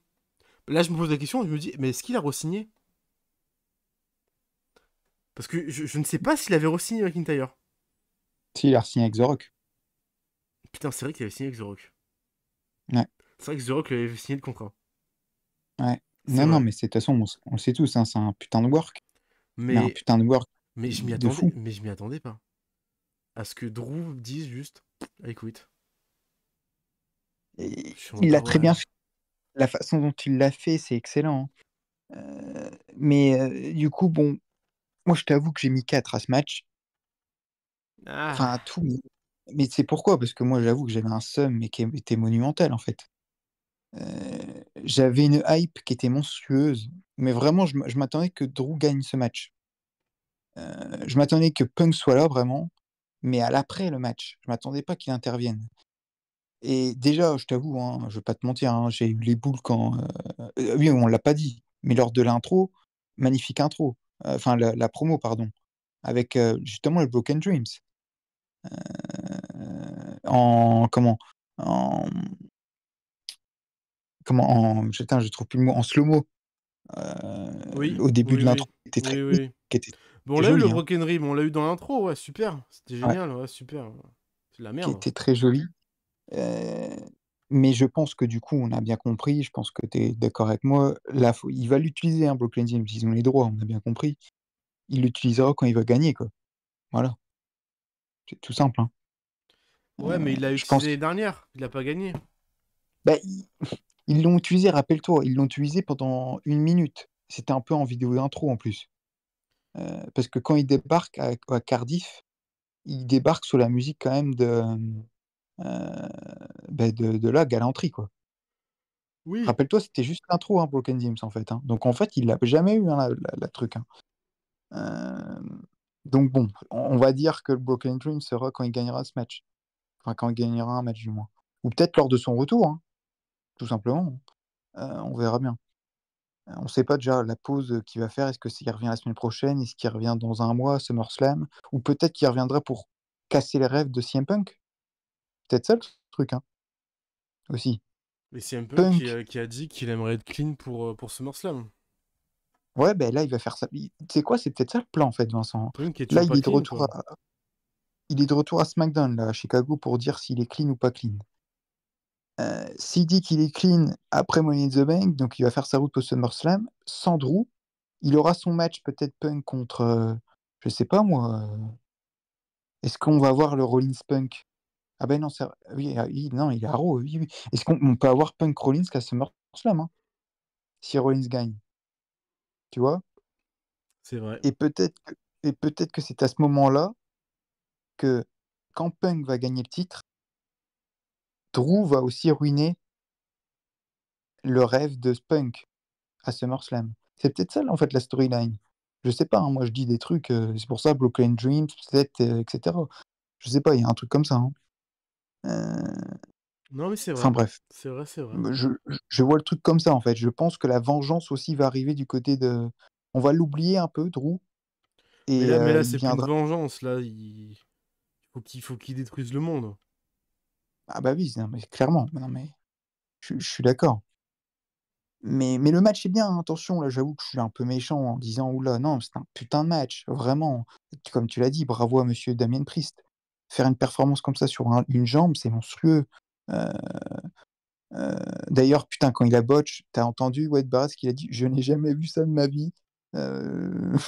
Là, je me pose la question, je me dis, mais est-ce qu'il a re-signé? Parce que je ne sais pas s'il avait re-signé McIntyre. Si, il a signé avec The Rock. Putain, c'est vrai qu'il avait signé avec The Rock. Ouais. C'est vrai que The Rock lui avait signé le contrat. Ouais. C'est Non, non, vrai. mais de toute façon, on le sait tous, hein, c'est un putain de work. Mais un Mais, putain de work mais de fou. je m'y attendais pas. À ce que Drew dise juste, I quit. Et Je suis en il mode, l'a ah très ouais. bien fait. La façon dont il l'a fait, c'est excellent. Hein. Mais du coup, bon, moi, je t'avoue que j'ai mis 4 à ce match. Enfin, à Ah. tout. Mais c'est pourquoi? Parce que moi, j'avoue que j'avais un seum, mais qui était monumental, en fait. J'avais une hype qui était monstrueuse. Mais vraiment, je m'attendais que Drew gagne ce match. Je m'attendais que Punk soit là, vraiment. Mais à l'après le match, je m'attendais pas qu'il intervienne. Et déjà, je t'avoue, hein, je vais pas te mentir, hein, j'ai eu les boules quand. Oui, on l'a pas dit, mais lors de l'intro, magnifique intro. Enfin, la promo, pardon. Avec justement le Broken Dreams. En. Comment? En. Comment? Putain, je trouve plus le mot. En slow-mo. Oui, Au début oui, de l'intro, oui. qui était très Oui, joli. oui. Qui était Bon, on très l'a eu le joli, hein. Broken Rib, on l'a eu dans l'intro, ouais, super. C'était Ouais, génial, ouais, super. C'est de la qui merde. était très joli. Euh, mais je pense que du coup, on a bien compris, je pense que tu es d'accord avec moi. Là, il va l'utiliser, hein, Brooklyn James, ils ont les droits, on a bien compris. Il l'utilisera quand il va gagner, quoi. Voilà, c'est tout simple. Hein. Ouais, mais il l'a Je pense utilisé l'année dernière, il a pas gagné. bah, ils l'ont utilisé, rappelle-toi, ils l'ont utilisé pendant 1 minute. C'était un peu en vidéo d'intro en plus. Parce que quand il débarque à Cardiff, il débarque sous la musique quand même euh, de la galanterie, quoi. Oui. Rappelle-toi, c'était juste l'intro, hein, Broken Dreams, en fait. Hein. Donc, en fait, il l'a jamais eu, hein, la truc. Hein. Euh, donc, bon, on va dire que le Broken Dream sera quand il gagnera ce match. Enfin, quand il gagnera un match, du moins. Ou peut-être lors de son retour, hein, tout simplement. On verra bien. On ne sait pas déjà la pause qu'il va faire. Est-ce que s'il revient la semaine prochaine? Est-ce qu'il revient dans un mois, SummerSlam? Ou peut-être qu'il reviendra pour casser les rêves de CM Punk? peut-être ça le truc, hein, aussi. Et c'est un peu Punk, qui a dit qu'il aimerait être clean pour SummerSlam. ouais, ben là, il va faire ça. Tu sais quoi, c'est peut-être ça le plan, en fait, Vincent. Punk est Là, toujours pas clean, quoi. il est de retour à SmackDown, là, à Chicago, pour dire s'il est clean ou pas clean. S'il dit qu'il est clean après Money in the Bank, donc il va faire sa route au SummerSlam, sans Drew, il aura son match peut-être Punk contre, je sais pas moi, est-ce qu'on va voir le Rollins Punk? Ah ben non, oui, oui, non, il est à Raw, oui, oui. Est-ce qu'on peut avoir Punk Rollins qu'à SummerSlam, hein, si Rollins gagne, tu vois? C'est vrai. Et peut-être que c'est à ce moment-là que quand Punk va gagner le titre, Drew va aussi ruiner le rêve de Punk à SummerSlam. C'est peut-être ça, en fait, la storyline. Je sais pas, hein, moi je dis des trucs, c'est pour ça, Brooklyn Dreams, peut-être, etc. Je sais pas, il y a un truc comme ça, hein. Non, mais c'est Enfin vrai. bref, C'est vrai, c'est vrai. je vois le truc comme ça, en fait. Je pense que la vengeance aussi va arriver du côté de. On va l'oublier un peu, Drew, et Mais là il c'est plus une viendra. vengeance. Là, faut qu'il détruise le monde. Ah bah oui, non, mais clairement, non, mais je suis d'accord. Mais le match est bien, hein, attention, là, j'avoue que je suis un peu méchant en disant: «Ouh là, non, c'est un putain de match», vraiment. Comme tu l'as dit, bravo à monsieur Damien Priest. Faire une performance comme ça sur une jambe, c'est monstrueux. Heu heu, D'ailleurs, putain, quand il a botch, t'as entendu Wade Barrett qu'il a dit: «Je n'ai jamais vu ça de ma vie,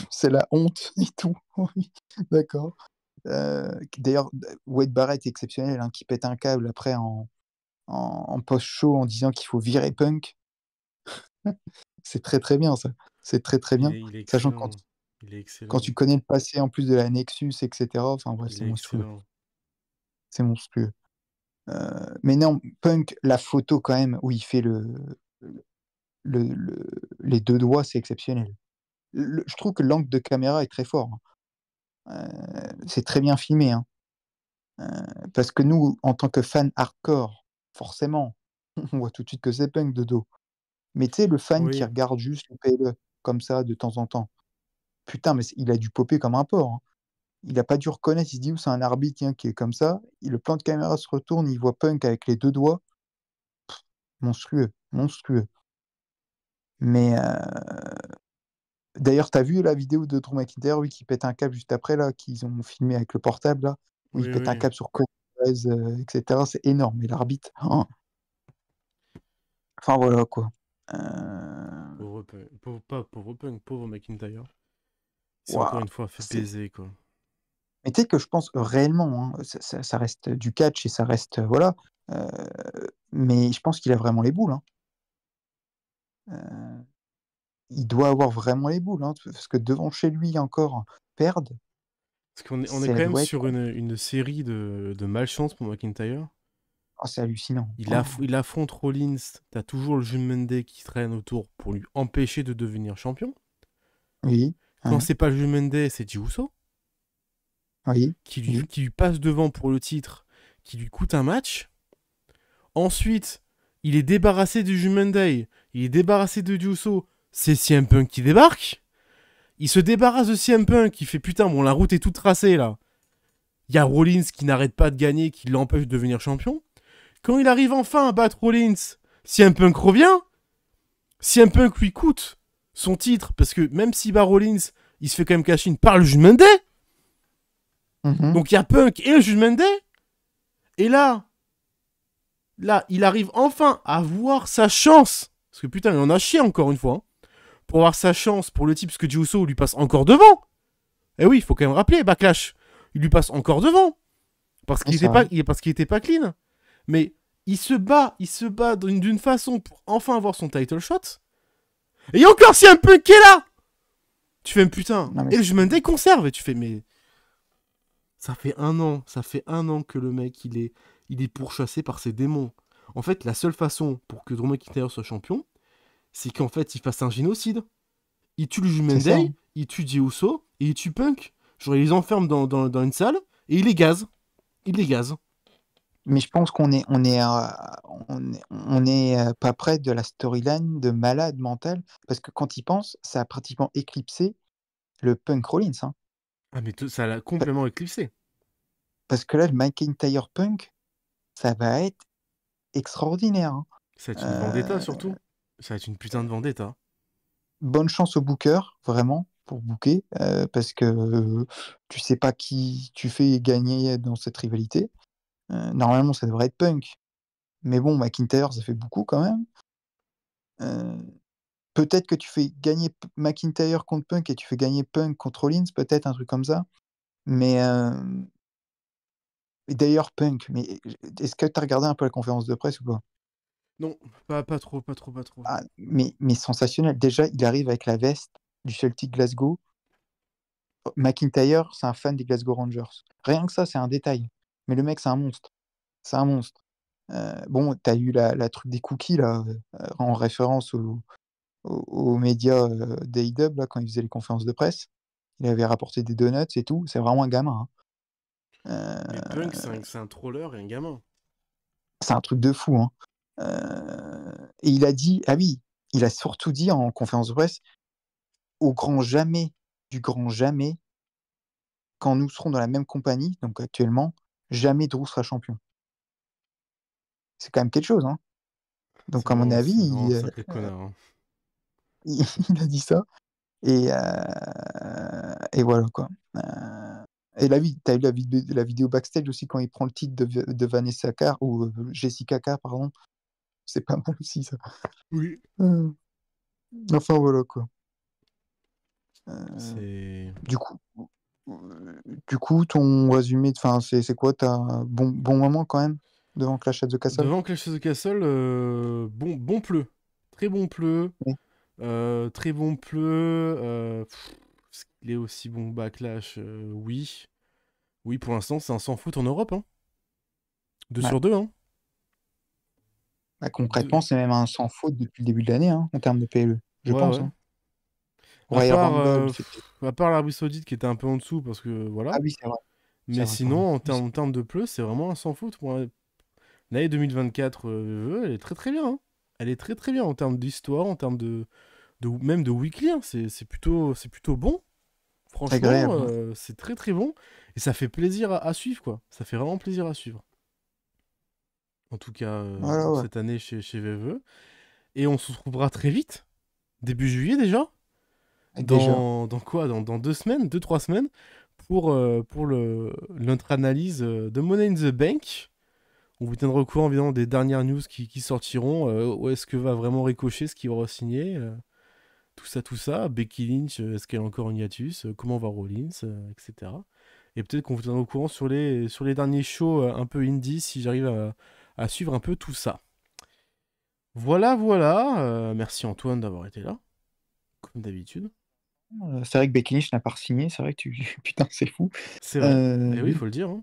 c'est la honte et tout». Oui, d'accord. D'ailleurs, Wade Barrett est exceptionnel, hein, qui pète un câble après en post-show en disant qu'il faut virer Punk. C'est très, très bien ça. C'est très, très bien. Il est Sachant que excellent. Il est quand excellent. tu connais le passé en plus de la Nexus et cetera, enfin bref, Il c'est est monstrueux. excellent. C'est monstrueux. Mais non, Punk, la photo quand même où il fait le les 2 doigts, c'est exceptionnel. Je trouve que l'angle de caméra est très fort, hein. C'est très bien filmé, hein. Parce que nous, en tant que fans hardcore, forcément, on voit tout de suite que c'est Punk de dos. Mais tu sais, le fan qui Oui. regarde juste le PLE comme ça de temps en temps, putain, mais il a dû popper comme un porc, hein. Il a pas dû reconnaître, il se dit: «Ouh, c'est un arbitre, tiens, qui est comme ça». Et le plan de caméra se retourne, il voit Punk avec les 2 doigts. Monstrueux, monstrueux. Mais d'ailleurs, tu as vu la vidéo de Drew McIntyre, oui, qui pète un câble juste après là, qu'ils ont filmé avec le portable là, où il Oui, pète un oui. câble sur Corey, et cetera, c'est énorme. Et l'arbitre, han! Enfin voilà quoi. Pauvre Punk. Pas pauvre Punk, pauvre McIntyre. Il s'est encore Waouh, une fois fait c'est baiser, quoi. mais tu sais que je pense réellement, hein, ça reste du catch et ça reste, voilà, heu, mais je pense qu'il a vraiment les boules, hein. Heu, il doit avoir vraiment les boules, hein, parce que devant chez lui encore perdre, Parce on est ça quand même doit être sur une série de malchance pour McIntyre. oh, c'est hallucinant. Oh, Il affronte Rollins, t'as toujours le Judgment Day qui traîne autour pour lui empêcher de devenir champion. oui, Quand ouais, c'est pas le Judgment Day, c'est Jey Uso oui, oui. qui lui passe devant pour le titre, qui lui coûte un match. Ensuite, il est débarrassé du Judgment Day, il est débarrassé de Jey Uso, c'est CM Punk qui débarque. Il se débarrasse de CM Punk, qui fait putain, bon, la route est toute tracée là. Il y a Rollins qui n'arrête pas de gagner, qui l'empêche de devenir champion. Quand il arrive enfin à battre Rollins, CM Punk revient. CM Punk lui coûte son titre, parce que même s'il bat Rollins, il se fait quand même cash in par le Judgment Day. Mmh. Donc il y a Punk et le Judgment Day. Et là, il arrive enfin à voir sa chance. Parce que putain, il en a chié encore une fois. Hein, pour avoir sa chance pour le type, parce que Jey Uso lui passe encore devant. Eh oui, il faut quand même rappeler, Backlash. Il lui passe encore devant. Parce Oui, qu'il c'est était vrai. pas clean. Mais il se bat d'une façon pour enfin avoir son title shot. Et il y a encore CM Punk qui est là. Tu fais, putain. Non mais Et le c'est Judgment Day conserve. Et tu fais, mais ça fait un an que le mec, il est pourchassé par ses démons. En fait, la seule façon pour que Drew McIntyre soit champion, c'est qu'en fait, il fasse un génocide. Il tue le Judgment c'est ça, Day, hein. il tue Jey Uso, et il tue Punk. Genre, il les enferme dans une salle, et il les gaze. Il les gaze. Mais je pense qu'on est pas près de la storyline de malade mental, parce que quand il pense, ça a pratiquement éclipsé le Punk Rollins, hein. Ah, mais ça l'a Pa complètement éclipsé. Parce que là, le McIntyre Punk, ça va être extraordinaire, hein. Ça va être une vendetta Euh, surtout. Ça va être une putain de vendetta. Bonne chance au booker, vraiment, pour booker, parce que tu sais pas qui tu fais gagner dans cette rivalité. Normalement, ça devrait être Punk. Mais bon, McIntyre, ça fait beaucoup quand même. Euh, Peut-être que tu fais gagner McIntyre contre Punk et tu fais gagner Punk contre Rollins, peut-être un truc comme ça. Mais et d'ailleurs, Punk, mais est-ce que tu as regardé un peu la conférence de presse ou pas? Non, pas trop, pas trop, pas trop. Ah, mais sensationnel. Déjà, il arrive avec la veste du Celtic Glasgow. McIntyre, c'est un fan des Glasgow Rangers. Rien que ça, c'est un détail. Mais le mec, c'est un monstre. C'est un monstre. Bon, t'as eu la truc des cookies, là, en référence aux médias d'AEW, là, quand il faisait les conférences de presse. Il avait rapporté des donuts et tout. C'est vraiment un gamin, hein. Mais Punk, c'est un troller et un gamin. C'est un truc de fou, hein. Et il a dit, ah oui, il a surtout dit en conférence de presse, au grand jamais, du grand jamais, quand nous serons dans la même compagnie, donc actuellement, jamais Drew sera champion. C'est quand même quelque chose, hein. Donc, à mon avis, C'est vraiment un sacré connard. Hein. il a dit ça. Et voilà, quoi. Et t'as eu la vidéo backstage aussi quand il prend le titre de Vanessa Carr, ou Jessica Carr, pardon. C'est pas mal aussi, ça. Oui. Enfin, voilà, quoi. C'est. Du coup, ton résumé, enfin, c'est quoi? T'as un bon moment quand même devant Clash at the Castle? Devant Clash of the Castle, bon pleu. Très bon pleu. Oui. Très bon pleu. Est-ce qu'il est aussi bon Backlash? Oui. Oui, pour l'instant, c'est un sans foot en Europe. Hein. 2 Ouais. sur 2. Hein. Bah, concrètement, c'est même un sans faute depuis le début de l'année, hein, en termes de PLE, je Ouais, pense. ouais. Hein. À Royal part, Rumble, c'était. à part l'Arabie Saoudite qui était un peu en dessous parce que Ah voilà. oui, c'est vrai. C'est Mais vrai, pardon. sinon, en termes de pleu, c'est vraiment un sans faute. L'année 2024, elle est très très bien. Hein. Elle est très très bien en termes d'histoire, en termes même de weekly. Hein. C'est plutôt bon. Franchement, Agréable. c'est très très bon. Et ça fait plaisir à suivre, quoi. Ça fait vraiment plaisir à suivre. En tout cas, Voilà, ouais. cette année chez VVE. Et on se retrouvera très vite. Début juillet déjà. Déjà. Dans quoi dans 2 semaines, 2-3 semaines. Pour notre analyse de Money in the Bank. On vous tiendra au courant évidemment des dernières news qui sortiront. Où est-ce que va vraiment ricocher, ce qu'il va re-signer. Tout ça, tout ça. Becky Lynch, est-ce qu'elle a encore un hiatus, comment va Rollins, etc. Et peut-être qu'on vous tiendra au courant sur les derniers shows un peu indie si j'arrive à suivre un peu tout ça. Voilà, voilà. Merci Antoine d'avoir été là, comme d'habitude. C'est vrai que Becky Lynch n'a pas signé, c'est vrai que tu. Putain, c'est fou. C'est vrai. Et oui, il Oui. faut le dire. Hein.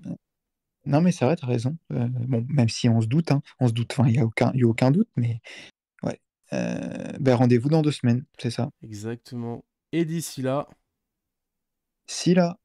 Non, mais c'est vrai, t'as raison. Bon, même si on se doute, hein. On se doute, enfin, il y a aucun doute, mais ouais. Ben, rendez-vous dans 2 semaines, c'est ça. Exactement. Et d'ici là. Si là.